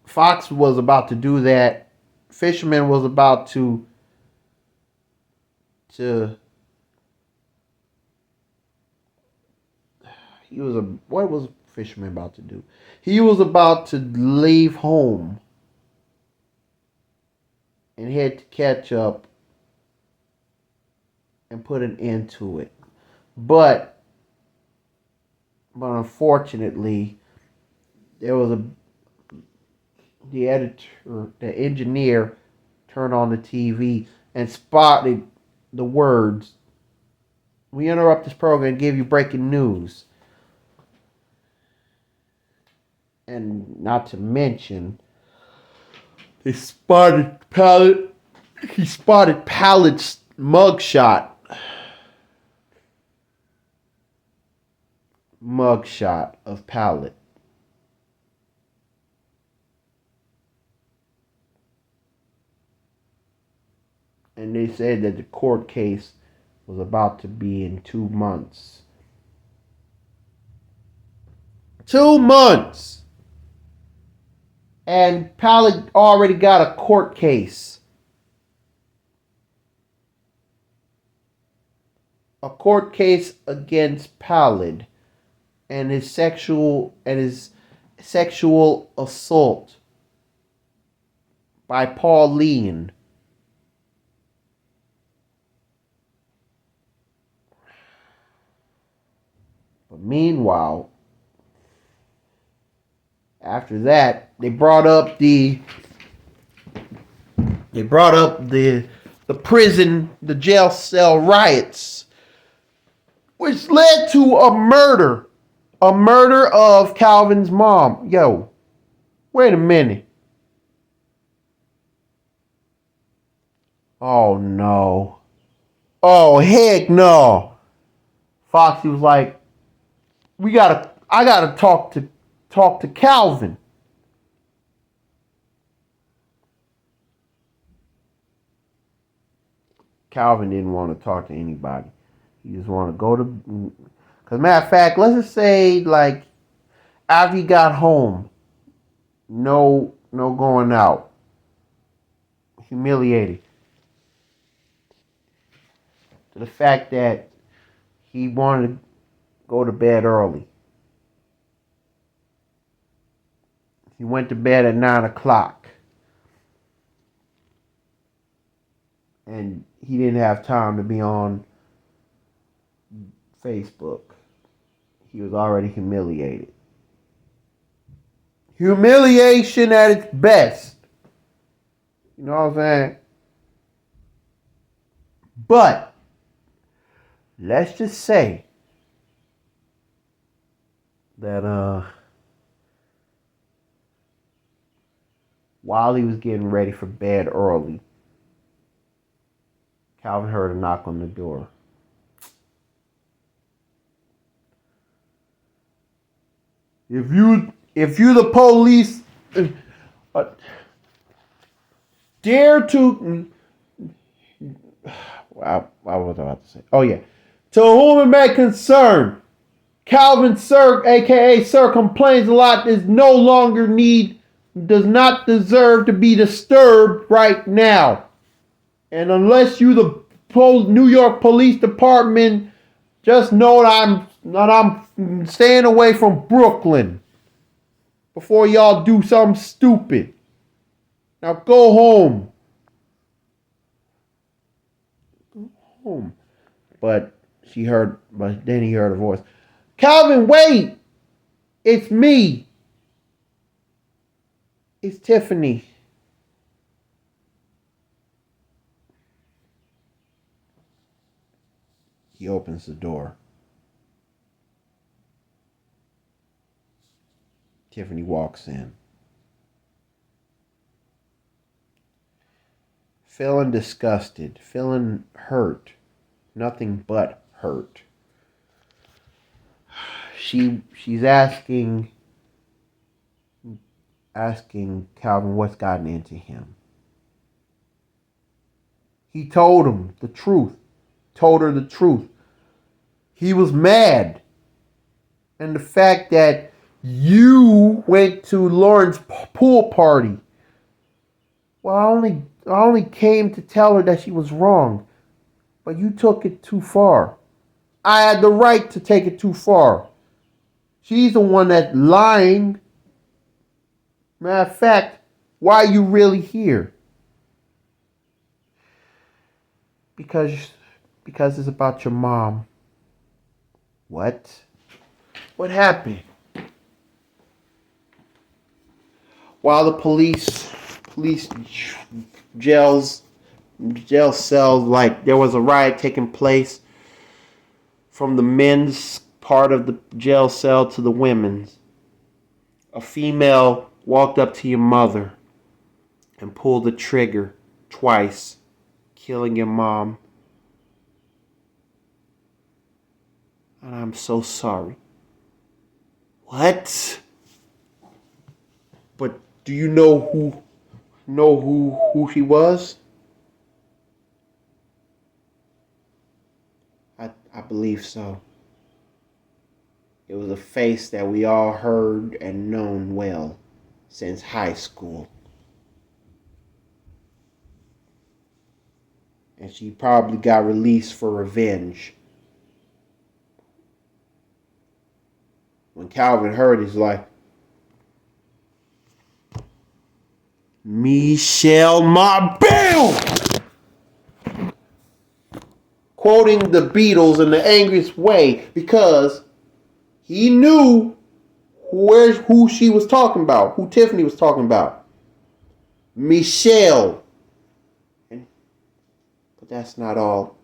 Fox was about to do that. Fisherman was about to what was Fisherman about to do? He was about to leave home and head to Ketchup and put an end to it. But unfortunately, there was the engineer turned on the TV and spotted the words, "We interrupt this program and give you breaking news." And not to mention, he spotted Pallid's mugshot of Pallid. And they said that the court case was about to be in 2 months. 2 months! And Pallid already got a court case. A court case against Pallid and his sexual assault by Pauline. But meanwhile, after that, they brought up the prison, the jail cell riots, which led to a murder of Calvin's mom. Yo, wait a minute. Oh no. Oh heck no. Foxy was like, I gotta talk to Calvin. Calvin didn't want to talk to anybody. He just wanted to go to. Cause matter of fact, let's just say like after he got home, no going out. Humiliated. To the fact that he wanted to go to bed early. He went to bed at 9:00. And he didn't have time to be on Facebook. He was already humiliated. Humiliation at its best. You know what I'm saying? But let's just say that while he was getting ready for bed early, Calvin heard a knock on the door. If you the police dare to what was I about to say? Oh yeah. To whom it may concern, Calvin Sir, aka Sir, complains a lot, does not deserve to be disturbed right now. And unless you the New York Police Department, just know that I'm staying away from Brooklyn before y'all do something stupid. Now go home. Go home. But then he heard a voice. Calvin, wait! It's me. It's Tiffany. He opens the door. Tiffany walks in. Feeling disgusted, feeling hurt. Nothing but hurt. She's asking Calvin what's gotten into him. He told him the truth. Told her the truth. He was mad. And the fact that you went to Lauren's pool party. Well, I only came to tell her that she was wrong. But you took it too far. I had the right to take it too far. She's the one that's lying. Matter of fact, why are you really here? Because it's about your mom. What? What happened? While the police jail cells, like there was a riot taking place from the men's part of the jail cell to the women's. A female walked up to your mother and pulled the trigger twice, killing your mom. And I'm so sorry. What? But do you know who she was? I believe so. It was a face that we all heard and known well since high school. And she probably got released for revenge. When Calvin heard it, he's like, Michelle Marbell! Quoting the Beatles in the angriest way because he knew who she was talking about, who Tiffany was talking about. Michelle. But that's not all.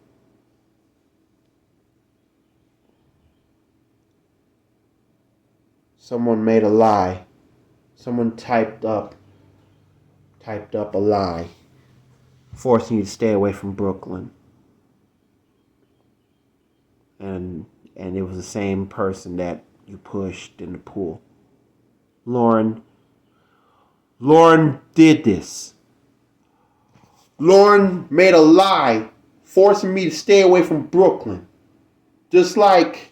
Someone made a lie. Someone typed up a lie, forcing you to stay away from Brooklyn. And it was the same person that you pushed in the pool. Lauren did this. Lauren made a lie, forcing me to stay away from Brooklyn. Just like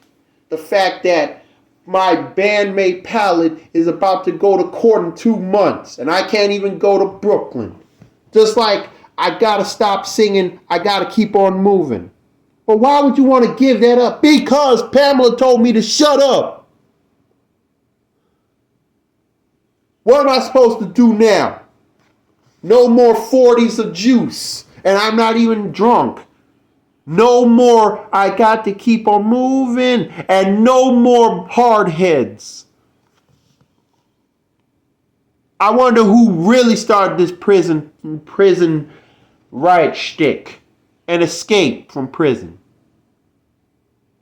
the fact that my bandmate Pallid is about to go to court in 2 months, and I can't even go to Brooklyn. Just like I gotta stop singing, I gotta keep on moving. But why would you want to give that up? Because Pamela told me to shut up. What am I supposed to do now? No more 40s of juice. And I'm not even drunk. No more I got to keep on moving, and no more hardheads. I wonder who really started this prison riot shtick and escape from prison.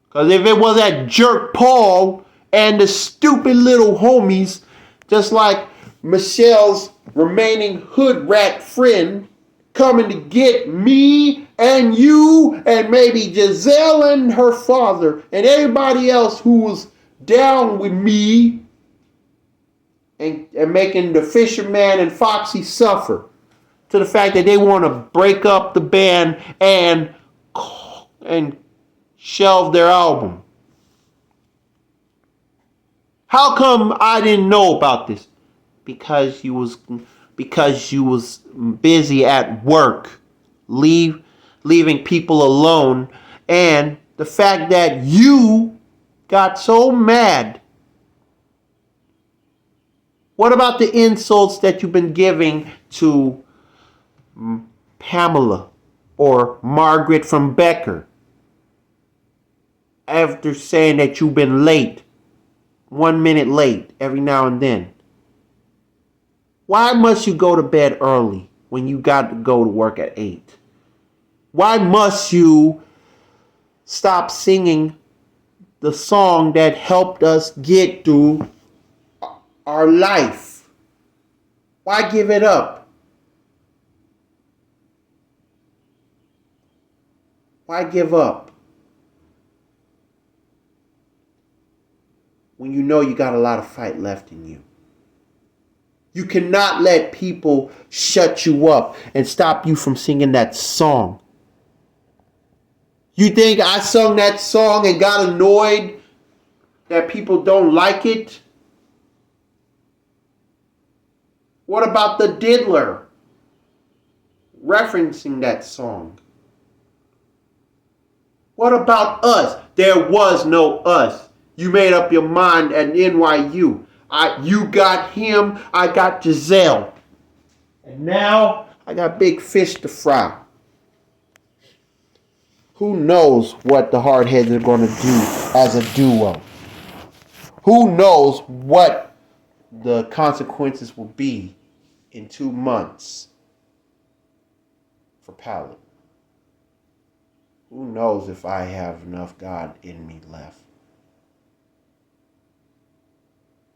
Because if it was that jerk Paul and the stupid little homies, just like Michelle's remaining hood rat friend, coming to get me and you and maybe Giselle and her father and everybody else who was down with me and making the fisherman and Foxy suffer, to the fact that they want to break up the band and shelve their album. How come I didn't know about this? Because you was busy at work, leaving people alone, and the fact that you got so mad. What about the insults that you've been giving to Pamela or Margaret from Becker after saying that you've been late, 1 minute late every now and then? Why must you go to bed early when you got to go to work at 8? Why must you stop singing the song that helped us get through our life? Why give it up? Why give up when you know you got a lot of fight left in you? You cannot let people shut you up and stop you from singing that song. You think I sung that song and got annoyed that people don't like it? What about the diddler referencing that song? What about us? There was no us. You made up your mind at NYU. You got him, I got Giselle. And now I got big fish to fry. Who knows what the Hardheads are going to do as a duo? Who knows what the consequences will be in 2 months for Pallid? Who knows if I have enough God in me left?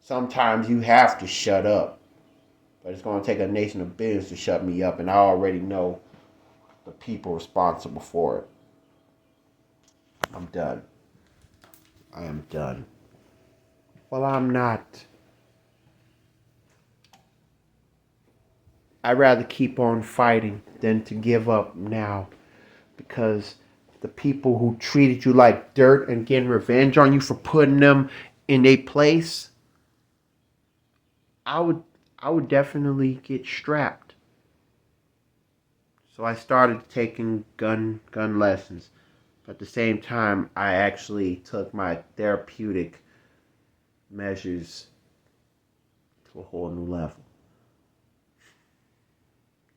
Sometimes you have to shut up. But it's going to take a nation of billions to shut me up. And I already know the people responsible for it. I'm done. I am done. Well, I'm not. I'd rather keep on fighting than to give up now. Because the people who treated you like dirt and getting revenge on you for putting them in their place, I would definitely get strapped. So I started taking gun lessons. But at the same time, I actually took my therapeutic measures to a whole new level.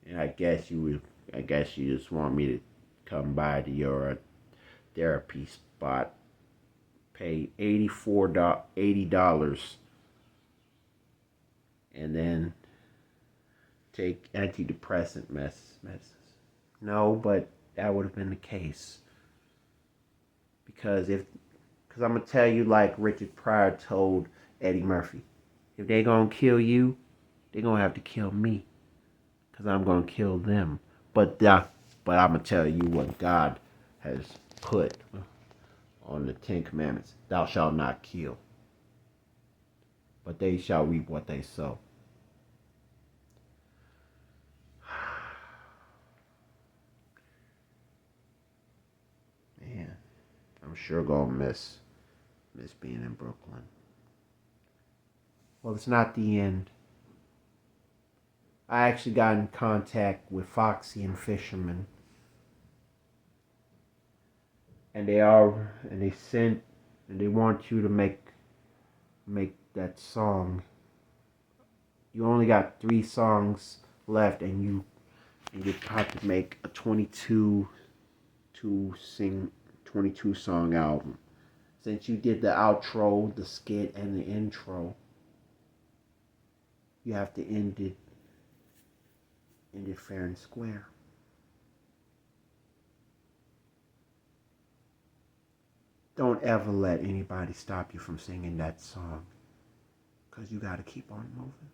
And I guess you just want me to come by to your therapy spot, pay $80, and then take antidepressant medicines. No, but that would have been the case. Because I'm going to tell you like Richard Pryor told Eddie Murphy, if they going to kill you, they going to have to kill me. Because I'm going to kill them. But I'm going to tell you what God has put on the 10 Commandments. Thou shalt not kill. But they shall reap what they sow. Man, I'm sure going to miss being in Brooklyn. Well, it's not the end. I actually got in contact with Foxy and Fisherman. And they want you to make that song. You only got 3 songs left, and you have to make a 22 to sing 22 song album. Since you did the outro, the skit, and the intro, you have to end it fair and square. Don't ever let anybody stop you from singing that song, because you got to keep on moving.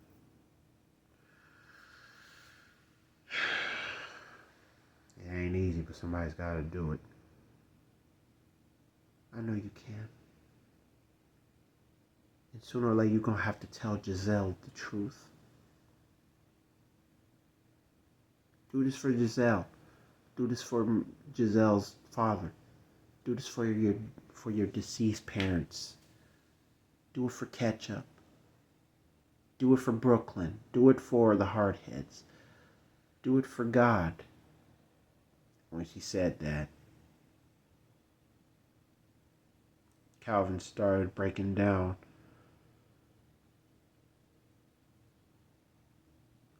It ain't easy, but somebody's got to do it. I know you can. And sooner or later, you're going to have to tell Giselle the truth. Do this for Giselle. Do this for Giselle's father. Do this for your deceased parents. Do it for Ketchup. Do it for Brooklyn. Do it for the Hardheads. Do it for God. When she said that, Calvin started breaking down,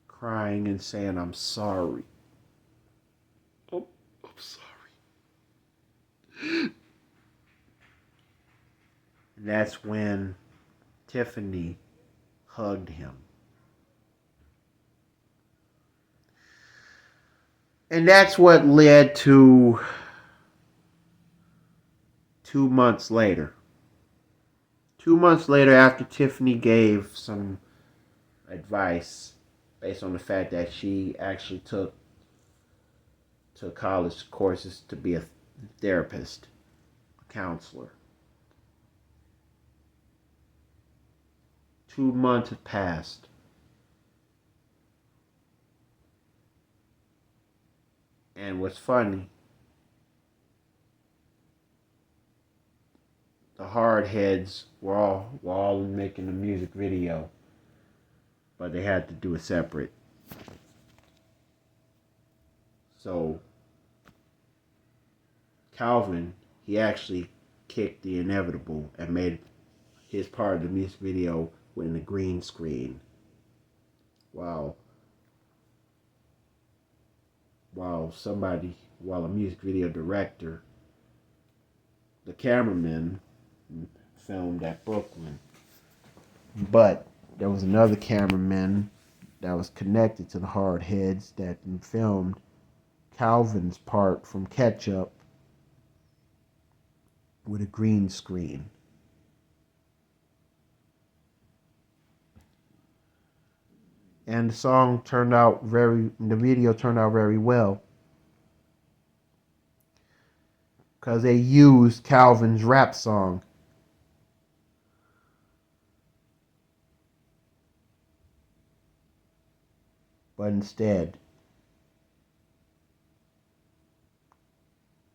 crying and saying, "I'm sorry. I'm sorry." And that's when Tiffany hugged him. And that's what led to 2 months later. 2 months later, after Tiffany gave some advice based on the fact that she actually took college courses to be a therapist, a counselor. 2 months had passed. And what's funny, the Hardheads were all making a music video, but they had to do it separate. So Calvin, he actually kicked the inevitable and made his part of the music video with a green screen, while a music video director, the cameraman, filmed at Brooklyn. But there was another cameraman that was connected to the Hardheads that filmed Calvin's part from Ketchup with a green screen. And the video turned out very well, because they used Calvin's rap song. But instead,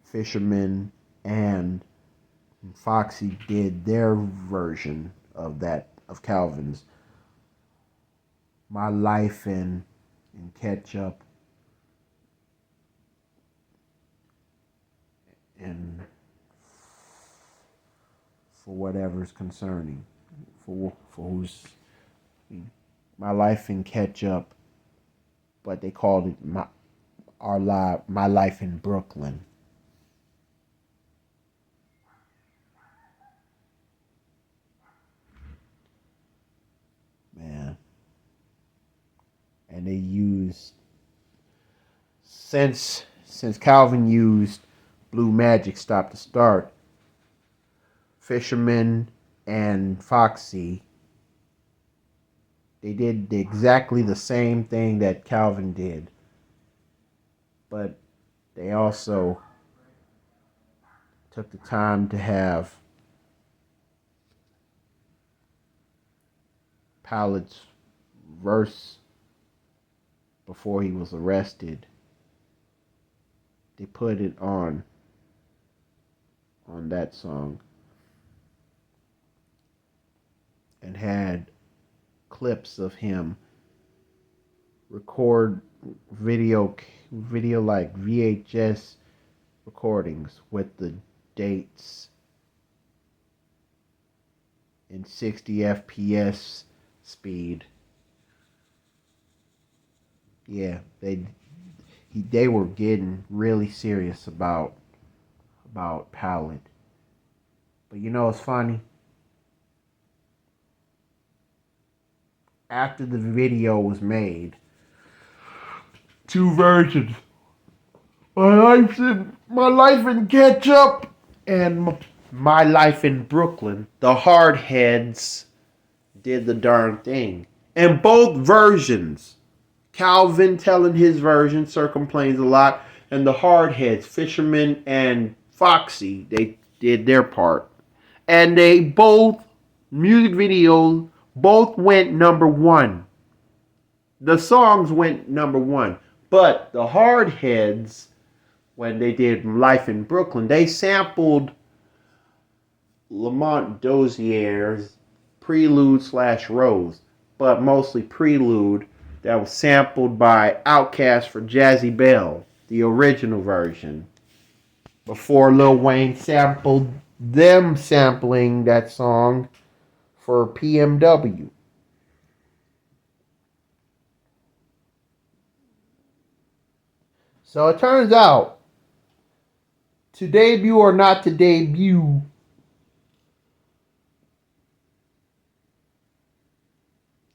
Fisherman and Foxy did their version of Calvin's My Life in Ketchup and for whatever's concerning, for who's My Life in Ketchup, but they called it My Life in Brooklyn. Man. And they used, since Calvin used Blue Magic Stop to Start, Fisherman and Foxy, they did exactly the same thing that Calvin did. But they also took the time to have Pallid's verse before he was arrested. They put it on that song and had clips of him record video like VHS recordings with the dates in 60 FPS speed. Yeah, they were getting really serious about about Pallid. But you know what's funny? After the video was made, two versions. My life in Ketchup and my life in Brooklyn. The Hardheads did the darn thing. And both versions, Calvin telling his version, Sir complains a lot, and the Hardheads, Fisherman and Foxy, they did their part. And they both, music videos, both went number one. The songs went number one. But the Hardheads, when they did Life in Brooklyn, they sampled Lamont Dozier's Prelude/Rose, but mostly Prelude, that was sampled by Outkast for Jazzy Belle, the original version, before Lil Wayne sampled them sampling that song for PMW. So it turns out, to debut or not to debut,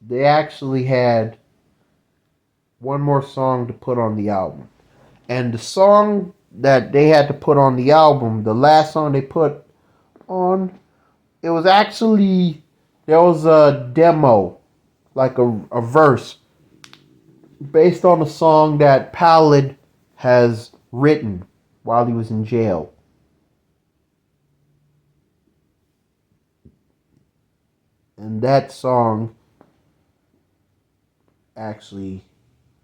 they actually had one more song to put on the album. And the song that they had to put on the album, the last song they put on, it was actually, there was a demo, like a verse, based on a song that Pallid has written while he was in jail. And that song actually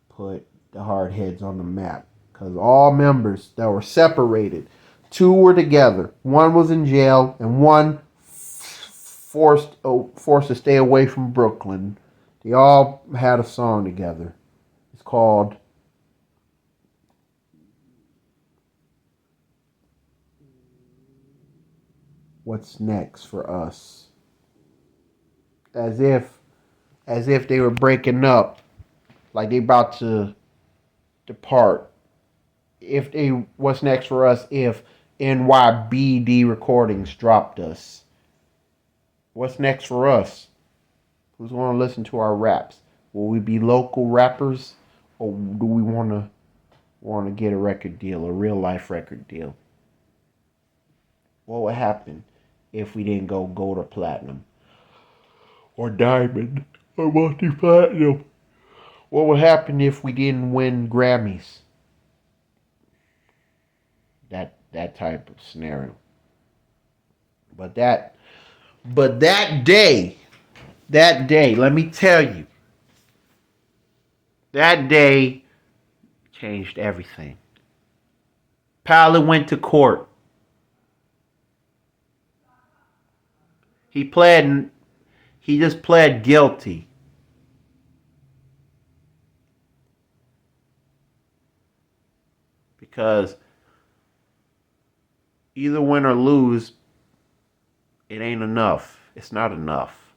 put the Hardheads on the map, because all members that were separated, two were together. One was in jail, and one forced to stay away from Brooklyn. They all had a song together. It's called "What's Next for Us." As if they were breaking up, like they about to depart. What's next for us if NYBD Recordings dropped us? What's next for us? Who's going to listen to our raps? Will we be local rappers, or do we want to get a record deal, a real life record deal? What would happen if we didn't go gold or platinum, or diamond, or multi-platinum? What would happen if we didn't win Grammys? That type of scenario. But that day, let me tell you, that day changed everything. Pallid went to court. He just pled guilty. Because either win or lose, it ain't enough. It's not enough.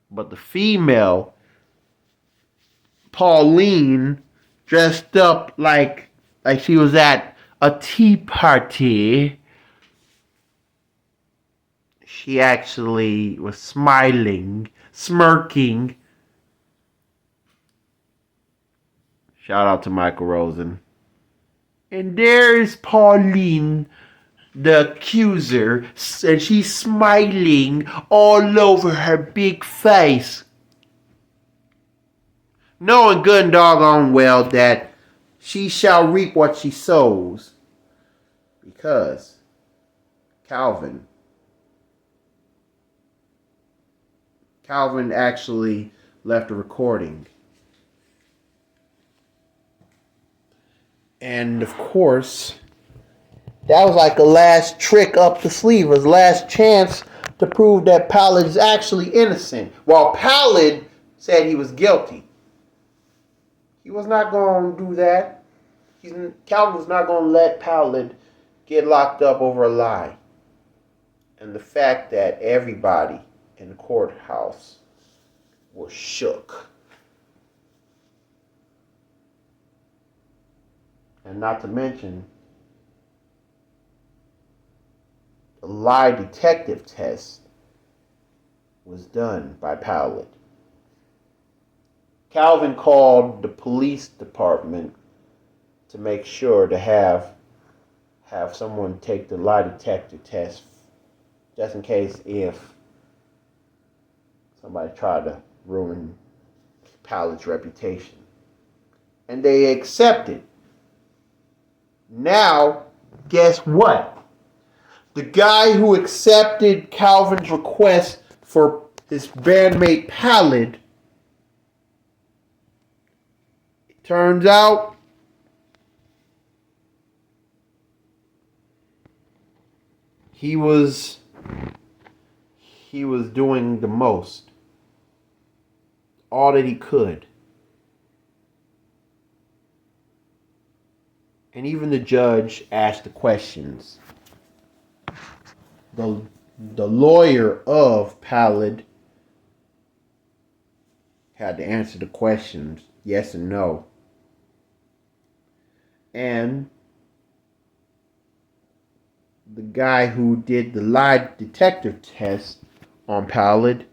But the female, Pauline, dressed up like she was at a tea party. She actually was smiling, smirking. Shout out to Michael Rosen. And there's Pauline, the accuser, and she's smiling all over her big face, knowing good and doggone well that she shall reap what she sows. Because Calvin actually left a recording. And of course, that was like a last trick up the sleeve, his last chance to prove that Pallid is actually innocent. While Pallid said he was guilty. He was not going to do that. Calvin was not going to let Pallid get locked up over a lie. And the fact that everybody in the courthouse was shook. And not to mention, the lie detective test was done by Pallid. Calvin called the police department to make sure to have someone take the lie detector test, just in case if somebody tried to ruin Pallid's reputation. And they accepted. Now, guess what? The guy who accepted Calvin's request for his bandmate Pallid, it turns out he was doing the most, all that he could. And even the judge asked the questions. The lawyer of Pallid had to answer the questions, yes and no. And the guy who did the lie detector test on Pallid,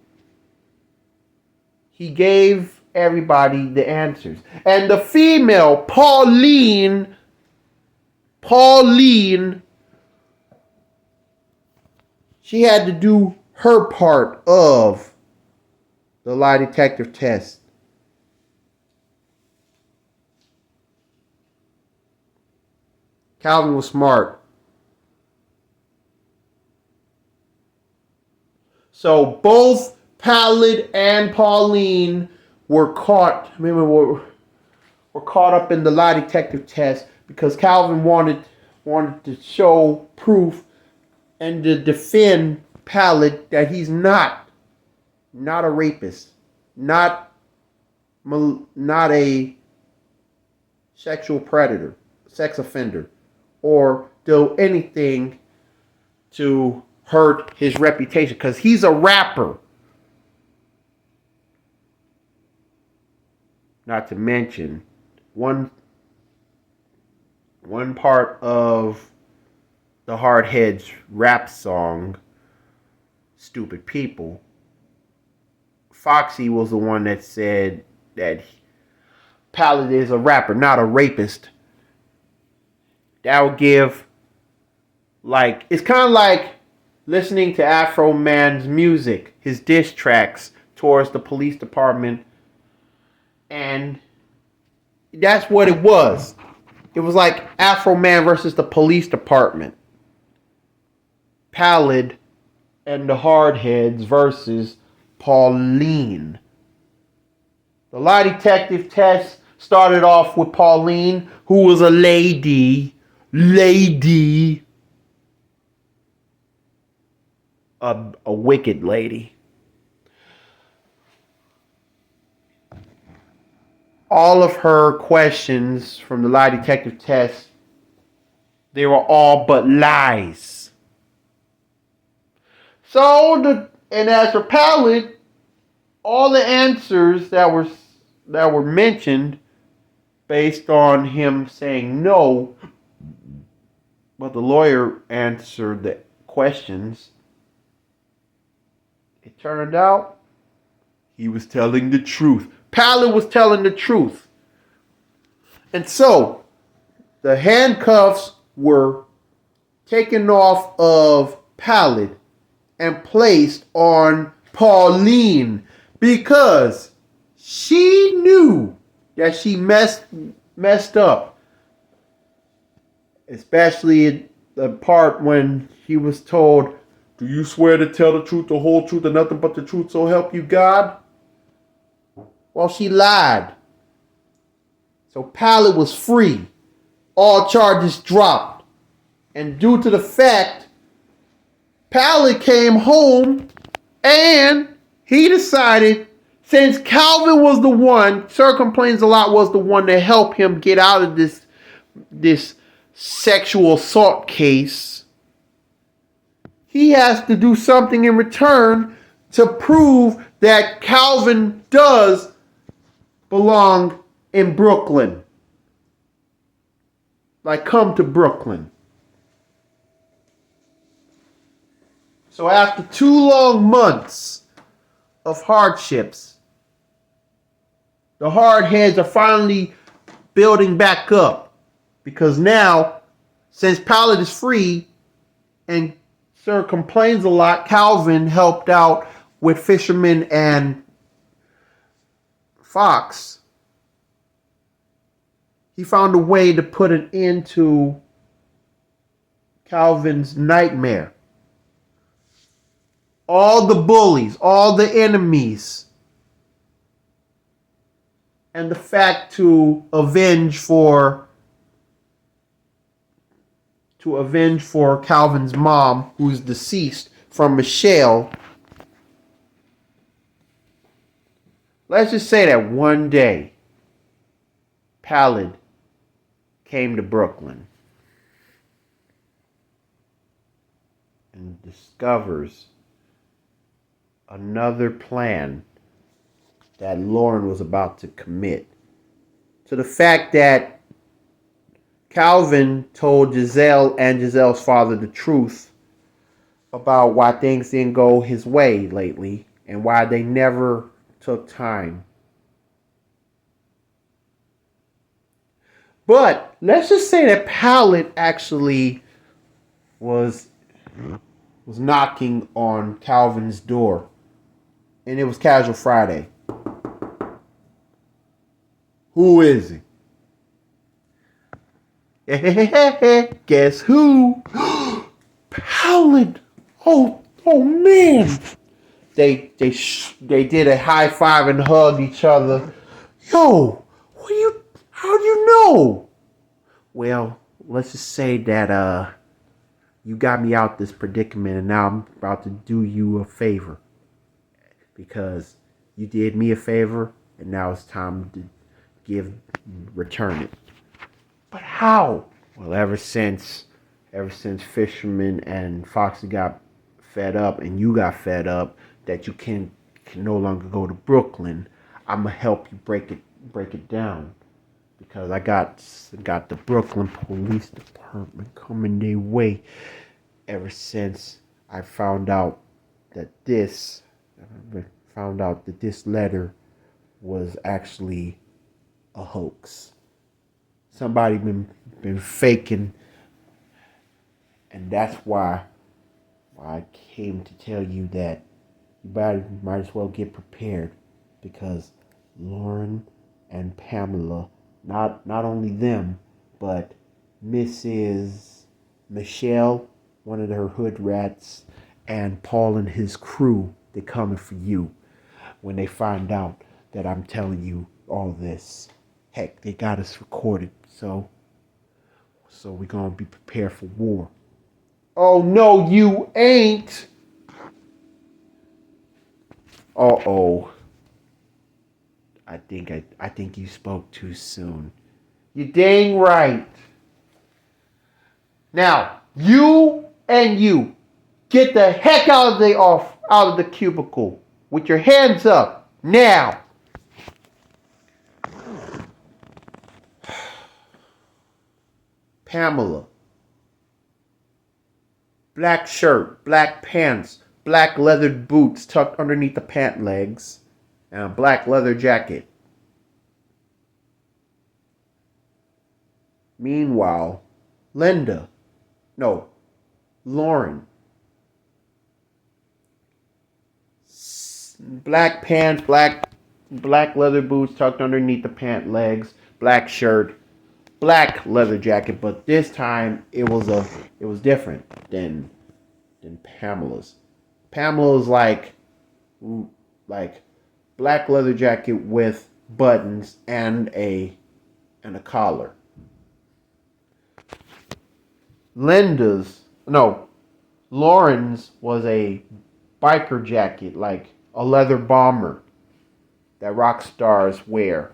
he gave everybody the answers. And the female, Pauline, she had to do her part of the lie detector test. Calvin was smart. So both Pallid and Pauline were caught. Were caught up in the lie detector test because Calvin wanted to show proof and to defend Pallid that he's not a rapist, not a sexual predator, sex offender, or do anything to hurt his reputation, because he's a rapper. Not to mention one part of the Hardheads rap song, Stupid People, Foxy was the one that said that Pallid is a rapper, not a rapist. That would give, it's kind of like listening to Afro Man's music, his diss tracks towards the police department. And that's what it was. It was like Afro Man versus the police department. Pallid and the Hardheads versus Pauline. The lie detective test started off with Pauline, who was a lady, a wicked lady. All of her questions from the lie detective test, they were all but lies. And as for Pallid, all the answers that were mentioned based on him saying no, but the lawyer answered the questions. It turned out he was telling the truth. Pallid was telling the truth. And so, the handcuffs were taken off of Pallid and placed on Pauline because she knew that she messed up. Especially the part when he was told, "Do you swear to tell the truth, the whole truth, and nothing but the truth, so help you God?" Well, she lied. So Pallid was free. All charges dropped. And due to the fact Pallid came home and he decided, since Calvin was the one, Sir Complains a Lot was the one to help him get out of this sexual assault case, he has to do something in return to prove that Calvin does belong in Brooklyn. Like, come to Brooklyn. So after 2 long months of hardships, the Hardheads are finally building back up. Because now, since Pallid is free and Sir complains a lot, Calvin helped out with Fisherman and Fox. He found a way to put an end to Calvin's nightmare. All the bullies, all the enemies, and the fact to avenge for Calvin's mom, who's deceased from Michelle. Let's just say that one day, Pallid came to Brooklyn and discovers another plan that Lauren was about to commit. To the fact that Calvin told Giselle and Giselle's father the truth about why things didn't go his way lately and why they never took time. But let's just say that Pallid actually was knocking on Calvin's door. And it was Casual Friday. Who is he? Guess who? Pallid. Oh man. They did a high five and hugged each other. Yo, how do you know? Well, let's just say that you got me out this predicament and now I'm about to do you a favor. Because you did me a favor and now it's time to return it. But how? Well, ever since Fisherman and Foxy got fed up and you got fed up that you can no longer go to Brooklyn, I'm gonna help you break it down. Because I got the Brooklyn Police Department coming their way. Ever since I found out that this letter was actually a hoax. Somebody been faking, and that's why I came to tell you that you might as well get prepared, because Lauren and Pamela, not only them, but Mrs. Michelle, one of her hood rats, and Paul and his crew, they're coming for you when they find out that I'm telling you all this. Heck, they got us recorded, so we're gonna be prepared for war. Oh no, you ain't. Uh-oh. I think you spoke too soon. You dang right. Now, you get the heck out of the cubicle with your hands up now. Pamela. Black shirt, black pants, black leathered boots tucked underneath the pant legs, and a black leather jacket. Meanwhile, Lauren. Black pants, black leather boots tucked underneath the pant legs, black shirt, black leather jacket, but this time it was different than Pamela's. Pamela's like black leather jacket with buttons and a collar. Lauren's was a biker jacket, like a leather bomber that rock stars wear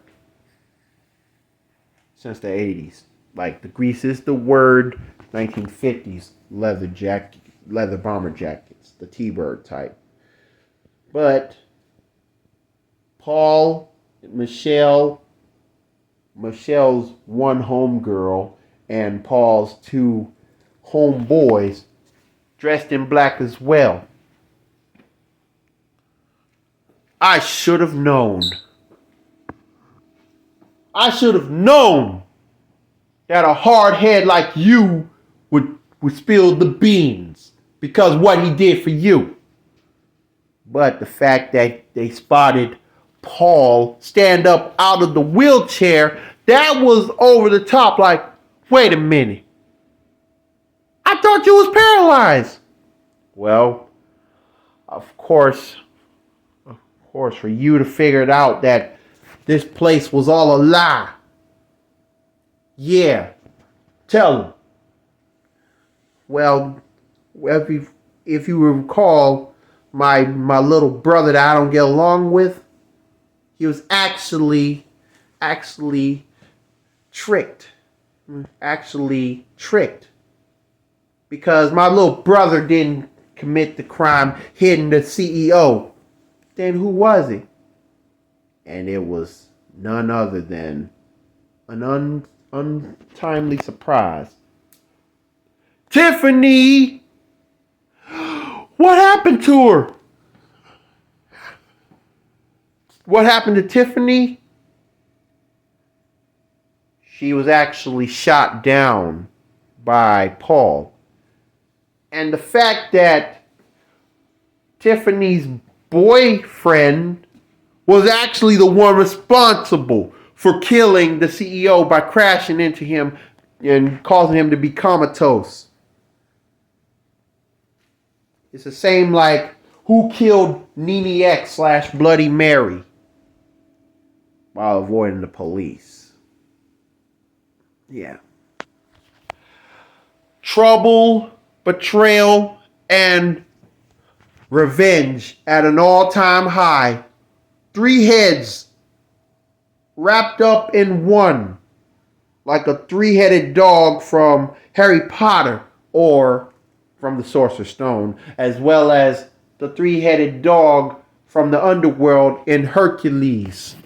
since the 80s. Like, the grease is the word, 1950s leather bomber jackets, the T-Bird type. But Paul, Michelle's one homegirl, and Paul's two homeboys dressed in black as well. I should have known. I should have known that a hard head like you would spill the beans because what he did for you. But the fact that they spotted Paul stand up out of the wheelchair, that was over the top. Like, wait a minute. I thought you was paralyzed. Well, of course, for you to figure it out that this place was all a lie. Yeah, tell him. Well, if you recall, my little brother that I don't get along with, he was actually tricked. Because my little brother didn't commit the crime hitting the CEO. Then who was it? And it was none other than an untimely surprise. Tiffany! What happened to her? What happened to Tiffany? She was actually shot down by Paul. And the fact that Tiffany's boyfriend was actually the one responsible for killing the CEO by crashing into him and causing him to be comatose. It's the same like who killed Nene X / Bloody Mary while avoiding the police. Yeah. Trouble, betrayal, and revenge at an all-time high. 3 heads wrapped up in one, like a 3-headed dog from Harry Potter or from the Sorcerer's Stone, as well as the 3-headed dog from the underworld in Hercules.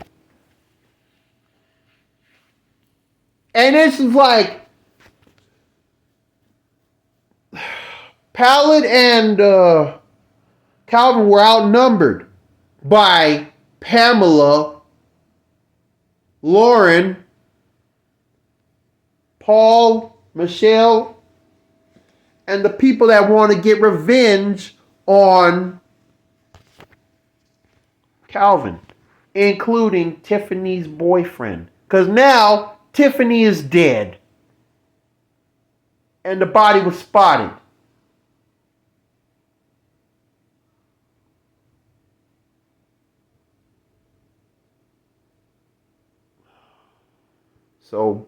And this is like Pallid and Calvin were outnumbered by Pamela, Lauren, Paul, Michelle, and the people that want to get revenge on Calvin, including Tiffany's boyfriend. Because now Tiffany is dead. And the body was spotted. So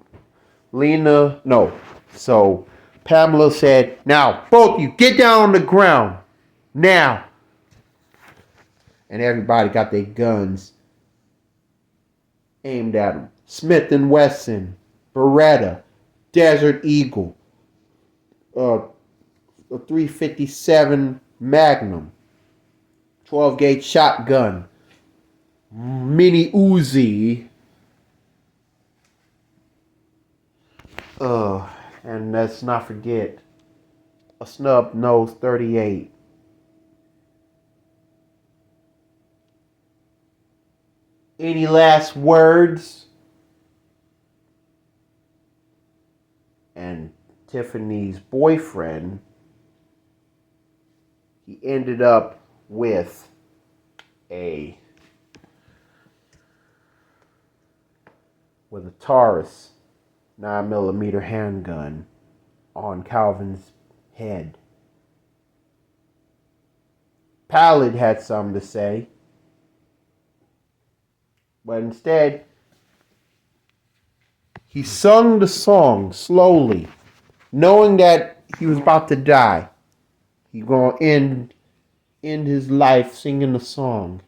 Pamela said, now, both of you, get down on the ground. Now. And everybody got their guns aimed at them. Smith & Wesson, Beretta, Desert Eagle, a 357 Magnum, 12-gauge shotgun, mini Uzi, and let's not forget a snub nose 38. Any last words? And Tiffany's boyfriend, he ended up with a Taurus 9mm handgun on Calvin's head. Pallid had something to say, but instead he sung the song slowly, knowing that he was about to die. He gonna end his life singing the song.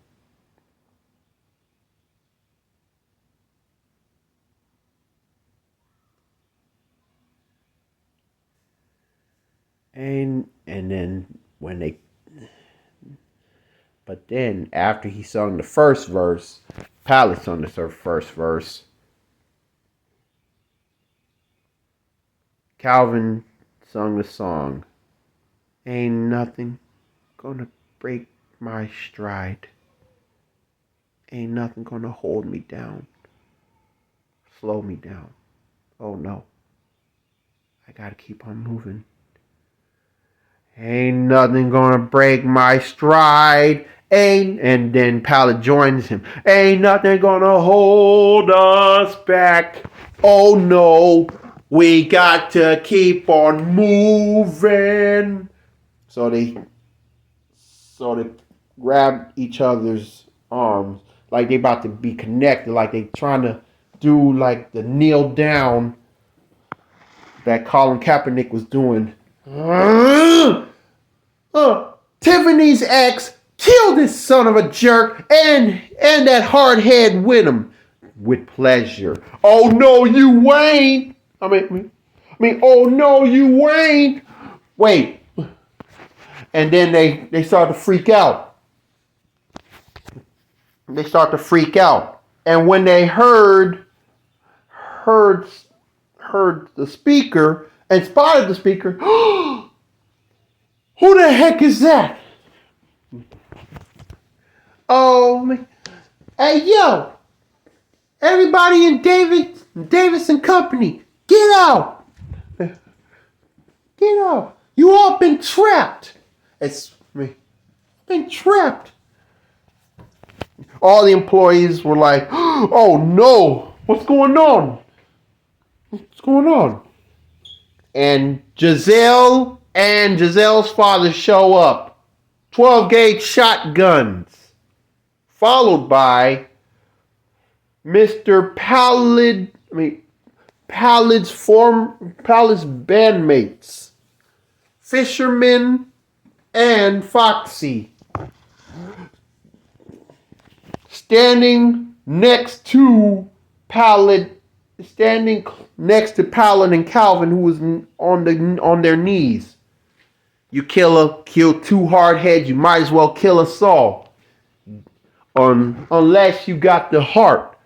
And then after he sung the first verse, Pallid sung the first verse. Calvin sung the song. Ain't nothing gonna break my stride. Ain't nothing gonna hold me down. Slow me down. Oh no. I gotta keep on moving. Ain't nothing gonna break my stride. And then Pallid joins him. Ain't nothing gonna hold us back. Oh no. We got to keep on moving. So they grab each other's arms like they about to be connected, like they trying to do like the kneel down that Colin Kaepernick was doing. Tiffany's ex killed this son of a jerk and that hardhead with him with pleasure. Oh no, you ain't. I mean, oh no, you ain't. Wait. And then they start to freak out. They start to freak out. And when they heard the speaker and spotted the speaker, who the heck is that? Oh, hey yo, everybody in Davis and Company, get out! Get out! You all been trapped. It's me. Been trapped. All the employees were like, oh no, what's going on? What's going on? And Giselle and Giselle's father show up. 12-gauge shotguns. Followed by Mr. Pallid, Pallid's bandmates. Fisherman and Foxy. Standing next to Pallid and Calvin, who was on their knees. You kill 2 hardheads, you might as well kill us all. Unless you got the heart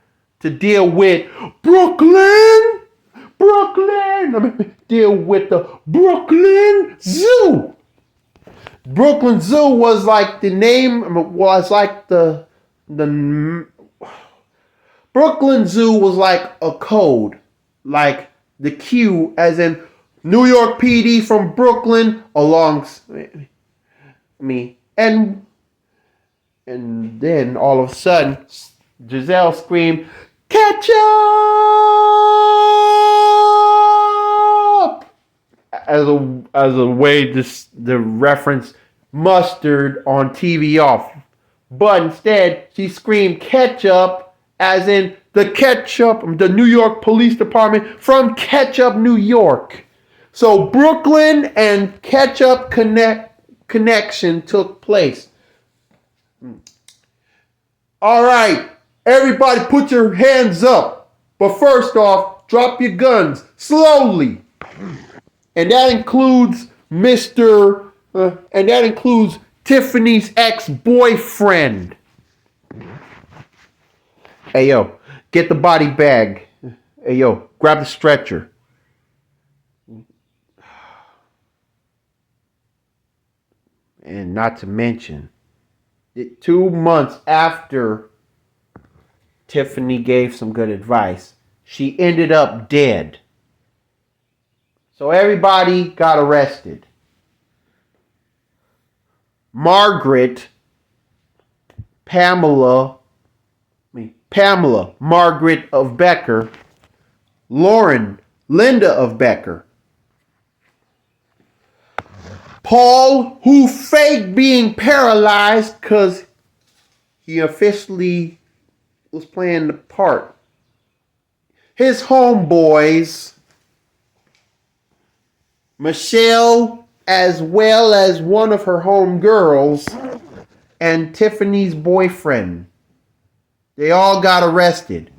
to deal with Brooklyn. Deal with the Brooklyn Zoo. Brooklyn Zoo was like the name, was like the Brooklyn Zoo was like a code, like the Q, as in New York PD from Brooklyn along me. And then all of a sudden, Giselle screamed, "Ketchup!" As a way the reference mustard on TV off. But instead, she screamed ketchup, as in the New York Police Department from Ketchup, New York. So Brooklyn and Ketchup connection took place. All right, everybody put your hands up. But first off, drop your guns slowly. And that includes Tiffany's ex-boyfriend. Hey, yo, get the body bag. Hey, yo, grab the stretcher. And not to mention, 2 months after Tiffany gave some good advice, she ended up dead. So everybody got arrested. Pamela, Margaret of Becker, Lauren, Linda of Becker, Paul, who faked being paralyzed because he officially was playing the part, his homeboys, Michelle, as well as one of her homegirls, and Tiffany's boyfriend. They all got arrested.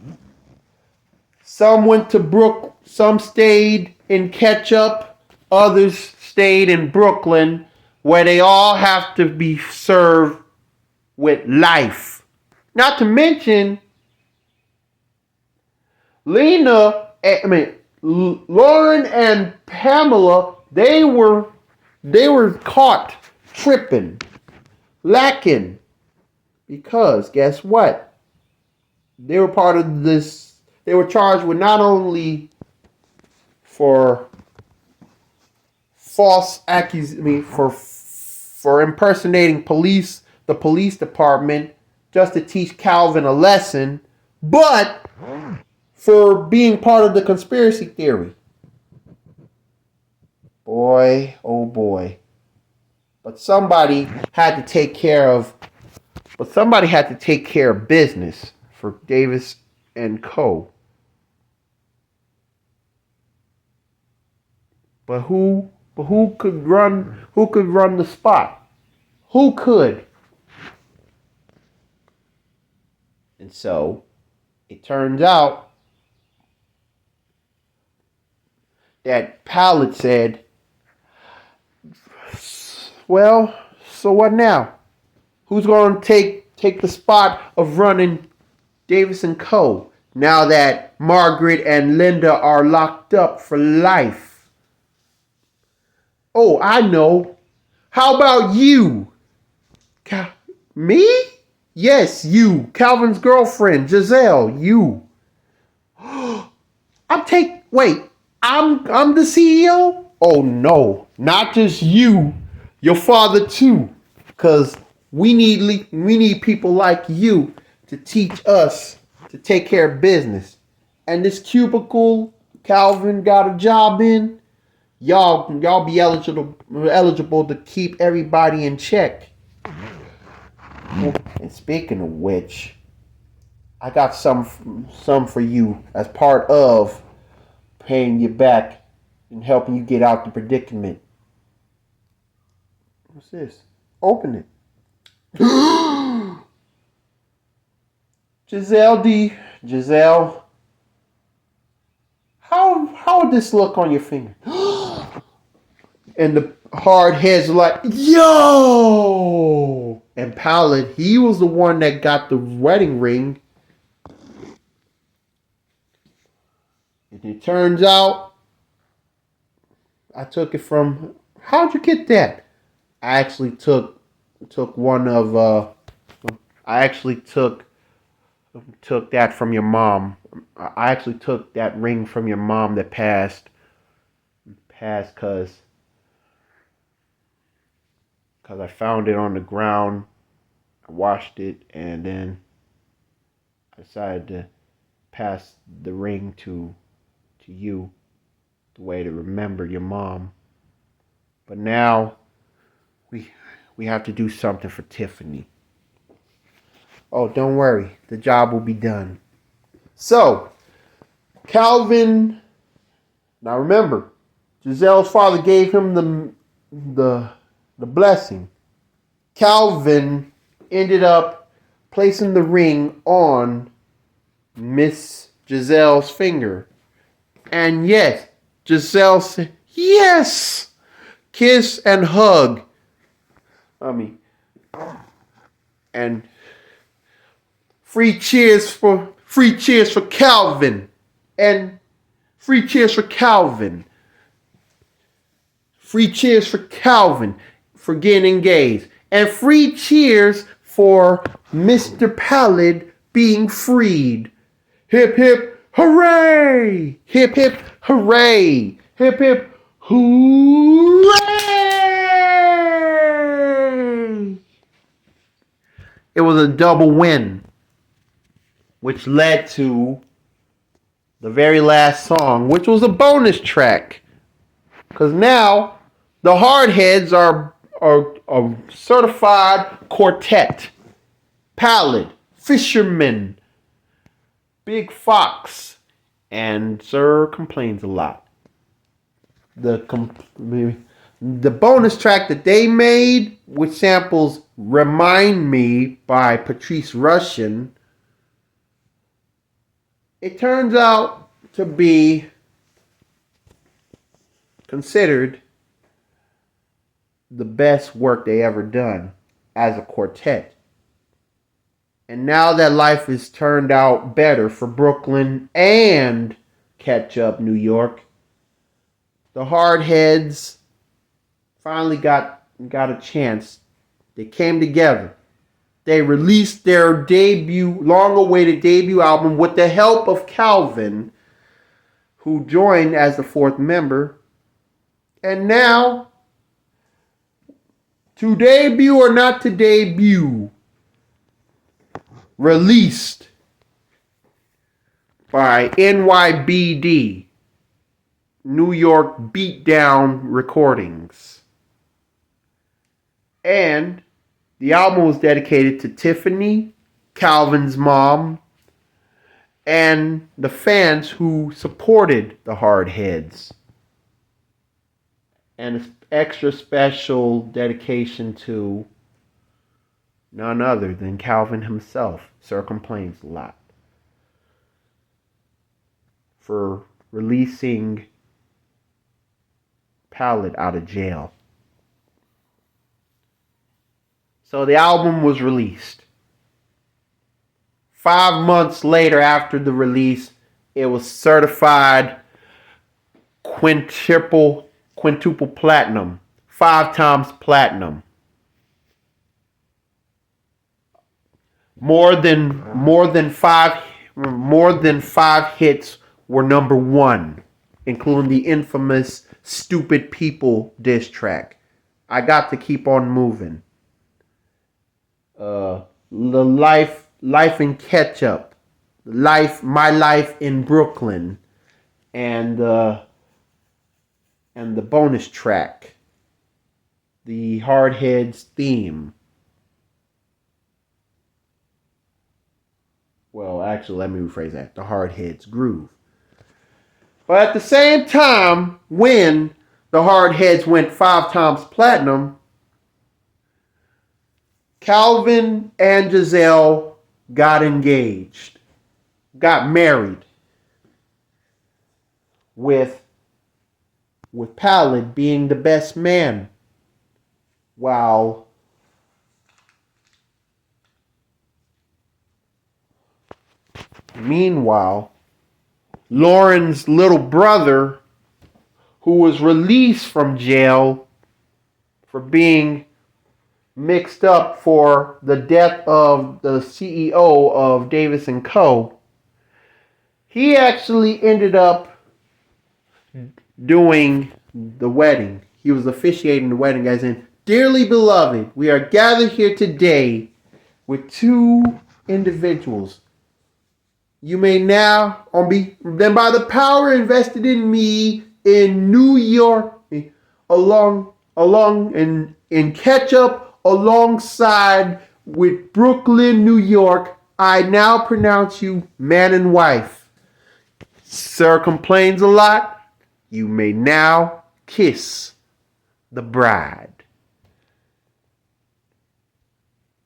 Some went to some stayed in Ketchup, others stayed in Brooklyn, where they all have to be served with life. Not to mention, Lauren and Pamela, they were caught tripping, lacking, because guess what? They were part of this. They were charged with not only for for impersonating the police department, just to teach Calvin a lesson, but for being part of the conspiracy theory. Boy, oh boy. But somebody had to take care of business for Davis and Co. But who could run the spot? Who could? And so it turns out that Pallid said, well, so what now? Who's going to take the spot of running Davis and Co. now that Margaret and Linda are locked up for life? Oh, I know. How about you? Me? Yes, you. Calvin's girlfriend, Giselle, you. I'm the CEO? Oh no, not just you. Your father too. Cause we need people like you to teach us to take care of business. And this cubicle Calvin got a job in, y'all be eligible to keep everybody in check. And speaking of which, I got some for you as part of paying you back and helping you get out the predicament. What's this? Open it. Giselle, how would this look on your finger? And the Hardheads are like, yo! And Pallid, he was the one that got the wedding ring. And it turns out, I took it from, how'd you get that? I actually took one of, took that from your mom. I actually took that ring from your mom that passed cause I found it on the ground. I washed it and then I decided to pass the ring to you, the way to remember your mom. But now we have to do something for Tiffany. Oh, don't worry. The job will be done. So, Calvin, now remember, Giselle's father gave him the blessing. Calvin ended up placing the ring on Miss Giselle's finger. And yes, Giselle said, yes! Kiss and hug. And free cheers for Calvin. And free cheers for Calvin. Free cheers for Calvin for getting engaged. And free cheers for Mr. Pallid being freed. Hip hip hooray! Hip hip hooray! Hip hip hooray! It was a double win, which led to the very last song, which was a bonus track. Because now the Hardheads are a certified quartet. Pallid, Fisherman, Big Fox, and Sir complains a lot. The bonus track that they made, which samples Remind Me by Patrice Rushen, it turns out to be considered the best work they ever done as a quartet. And now that life has turned out better for Brooklyn and Ketchup, New York, the Hardheads finally got a chance. They came together. they released their debut, long-awaited debut album with the help of Calvin, who joined as the fourth member. And now, to debut or not to debut, released by NYBD, New York Beatdown Recordings. And the album was dedicated to Tiffany, Calvin's mom, and the fans who supported the Hardheads. And an extra special dedication to none other than Calvin himself. Sir complains a lot for releasing Pallid out of jail. So the album was released. 5 months later after the release, it was certified quintuple platinum. 5 times platinum. More than five hits were number one, including the infamous "Stupid People" diss track. I Got to Keep on Moving. The life in Ketchup, My Life in Brooklyn, and the bonus track, the Hardheads theme. Well, actually, let me rephrase that. The Hardheads groove. But at the same time, when the Hardheads went 5 times platinum, Calvin and Giselle got engaged, got married, with Pallid being the best man, while meanwhile, Lauren's little brother, who was released from jail for being mixed up for the death of the CEO of Davis & Co., he actually ended up doing the wedding. He was officiating the wedding, as in, "Dearly beloved, we are gathered here today with 2 individuals. You may now, then by the power invested in me in New York, along in Ketchup, alongside with Brooklyn, New York, I now pronounce you man and wife. Sir complains a lot. You may now kiss the bride."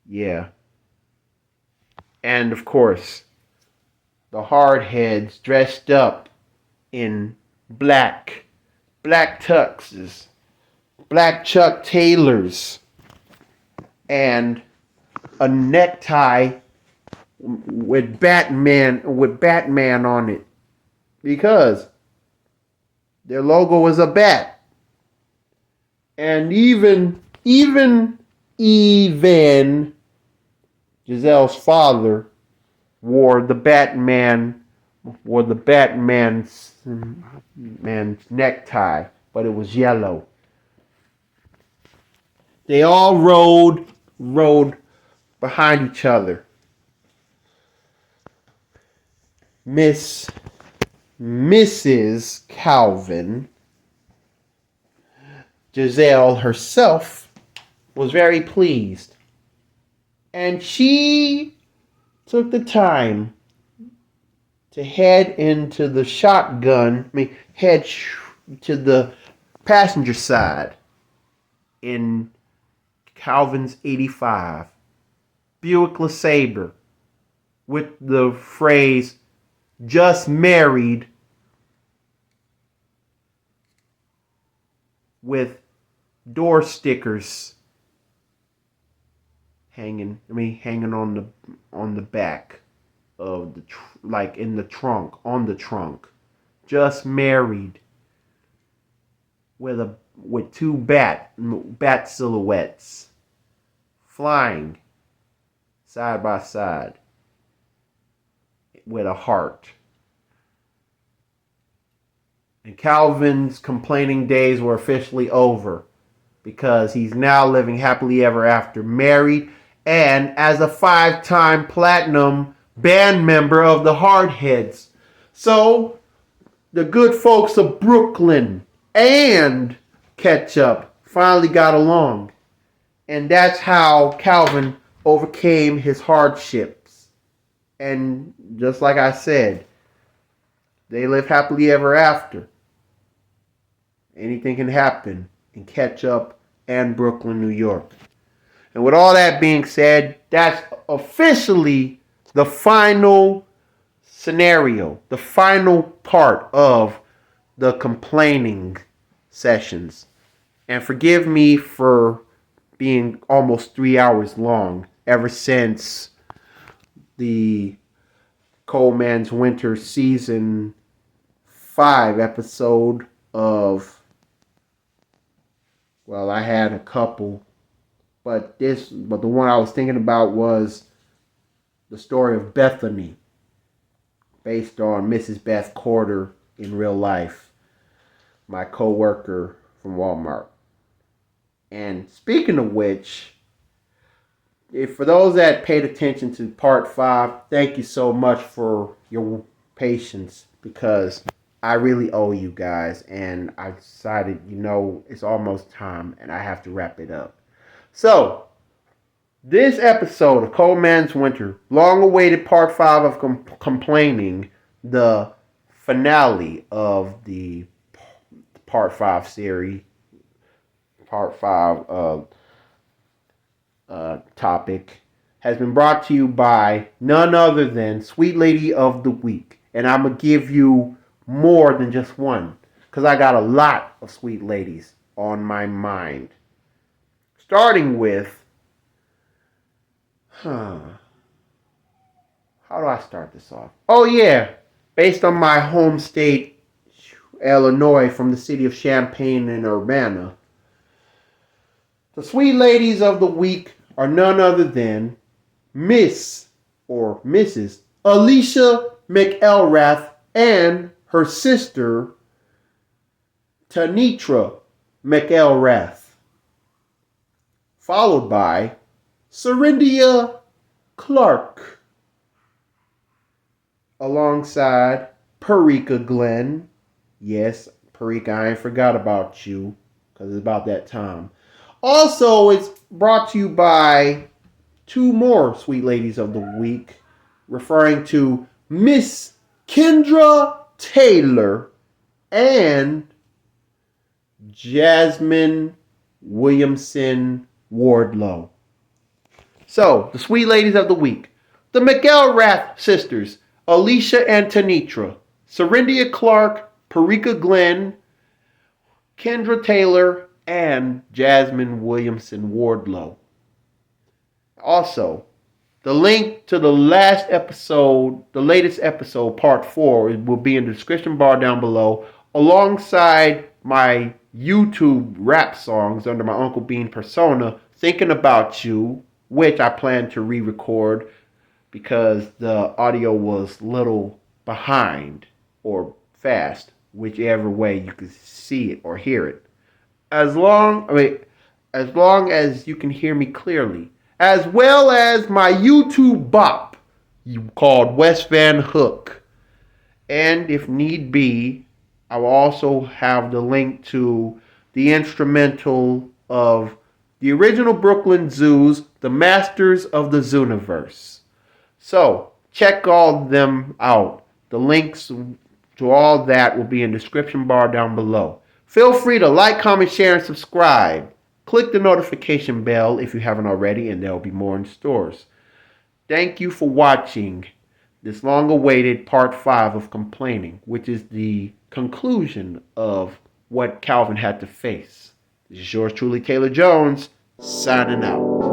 Yeah. And of course, the Hardheads dressed up in black tuxes, black Chuck Taylors, and a necktie with Batman on it, because their logo was a bat. And even Giselle's father wore the Batman's necktie, but it was yellow. They all rode behind each other. Mrs. Calvin, Giselle herself, was very pleased, and she took the time to head into the head to the passenger side in Calvin's 85 Buick LeSabre with the phrase "just married" with door stickers hanging on the back of the in the trunk, on the trunk. Just married, with 2 bat silhouettes flying side by side with a heart. And Calvin's complaining days were officially over because he's now living happily ever after, married, and as a 5-time platinum band member of the Hardheads. So, the good folks of Brooklyn and Ketchup finally got along. And that's how Calvin overcame his hardships. And just like I said, they live happily ever after. Anything can happen in Ketchup and Brooklyn, New York. And with all that being said, that's officially the final scenario, the final part of the complaining sessions. And forgive me for being almost 3 hours long ever since the Cold Man's Winter season 5 episode of, well, I had a couple, but the one I was thinking about was the story of Bethany, based on Mrs. Beth Corder in real life, my coworker from Walmart. And speaking of which, for those that paid attention to part 5, thank you so much for your patience, because I really owe you guys, and I decided, it's almost time and I have to wrap it up. So, this episode of Cold Man's Winter, long-awaited part 5 of complaining, the finale of the part 5 series, part 5 topic, has been brought to you by none other than Sweet Lady of the Week. And I'm going to give you more than just one, because I got a lot of sweet ladies on my mind. Starting with, how do I start this off? Oh yeah, based on my home state, Illinois, from the city of Champaign and Urbana, the sweet ladies of the week are none other than Miss or Mrs. Alicia McElrath and her sister Tanitra McElrath, followed by Serindia Clark, alongside Parika Glenn. Yes, Parika, I ain't forgot about you, because it's about that time. Also, it's brought to you by 2 more sweet ladies of the week, referring to Miss Kendra Taylor and Jasmine Williamson Wardlow. So, the sweet ladies of the week: the McElrath sisters, Alicia and Tanitra, Serindia Clark, Parika Glenn, Kendra Taylor, and Jasmine Williamson Wardlow. Also, the link to the latest episode, part 4, will be in the description bar down below, alongside my YouTube rap songs under my Uncle Bean persona, Thinking About You, which I plan to re-record because the audio was little behind or fast, whichever way you can see it or hear it. As long as you can hear me clearly, as well as my YouTube bop called West Van Hook. And if need be, I will also have the link to the instrumental of the original Brooklyn Zoos, the Masters of the Zooniverse. So, check all of them out. The links to all that will be in the description bar down below. Feel free to like, comment, share, and subscribe. Click the notification bell if you haven't already, and there will be more in stores. Thank you for watching this long-awaited part 5 of complaining, which is the conclusion of what Calvin had to face. This is yours truly, Taylor Jones, signing out.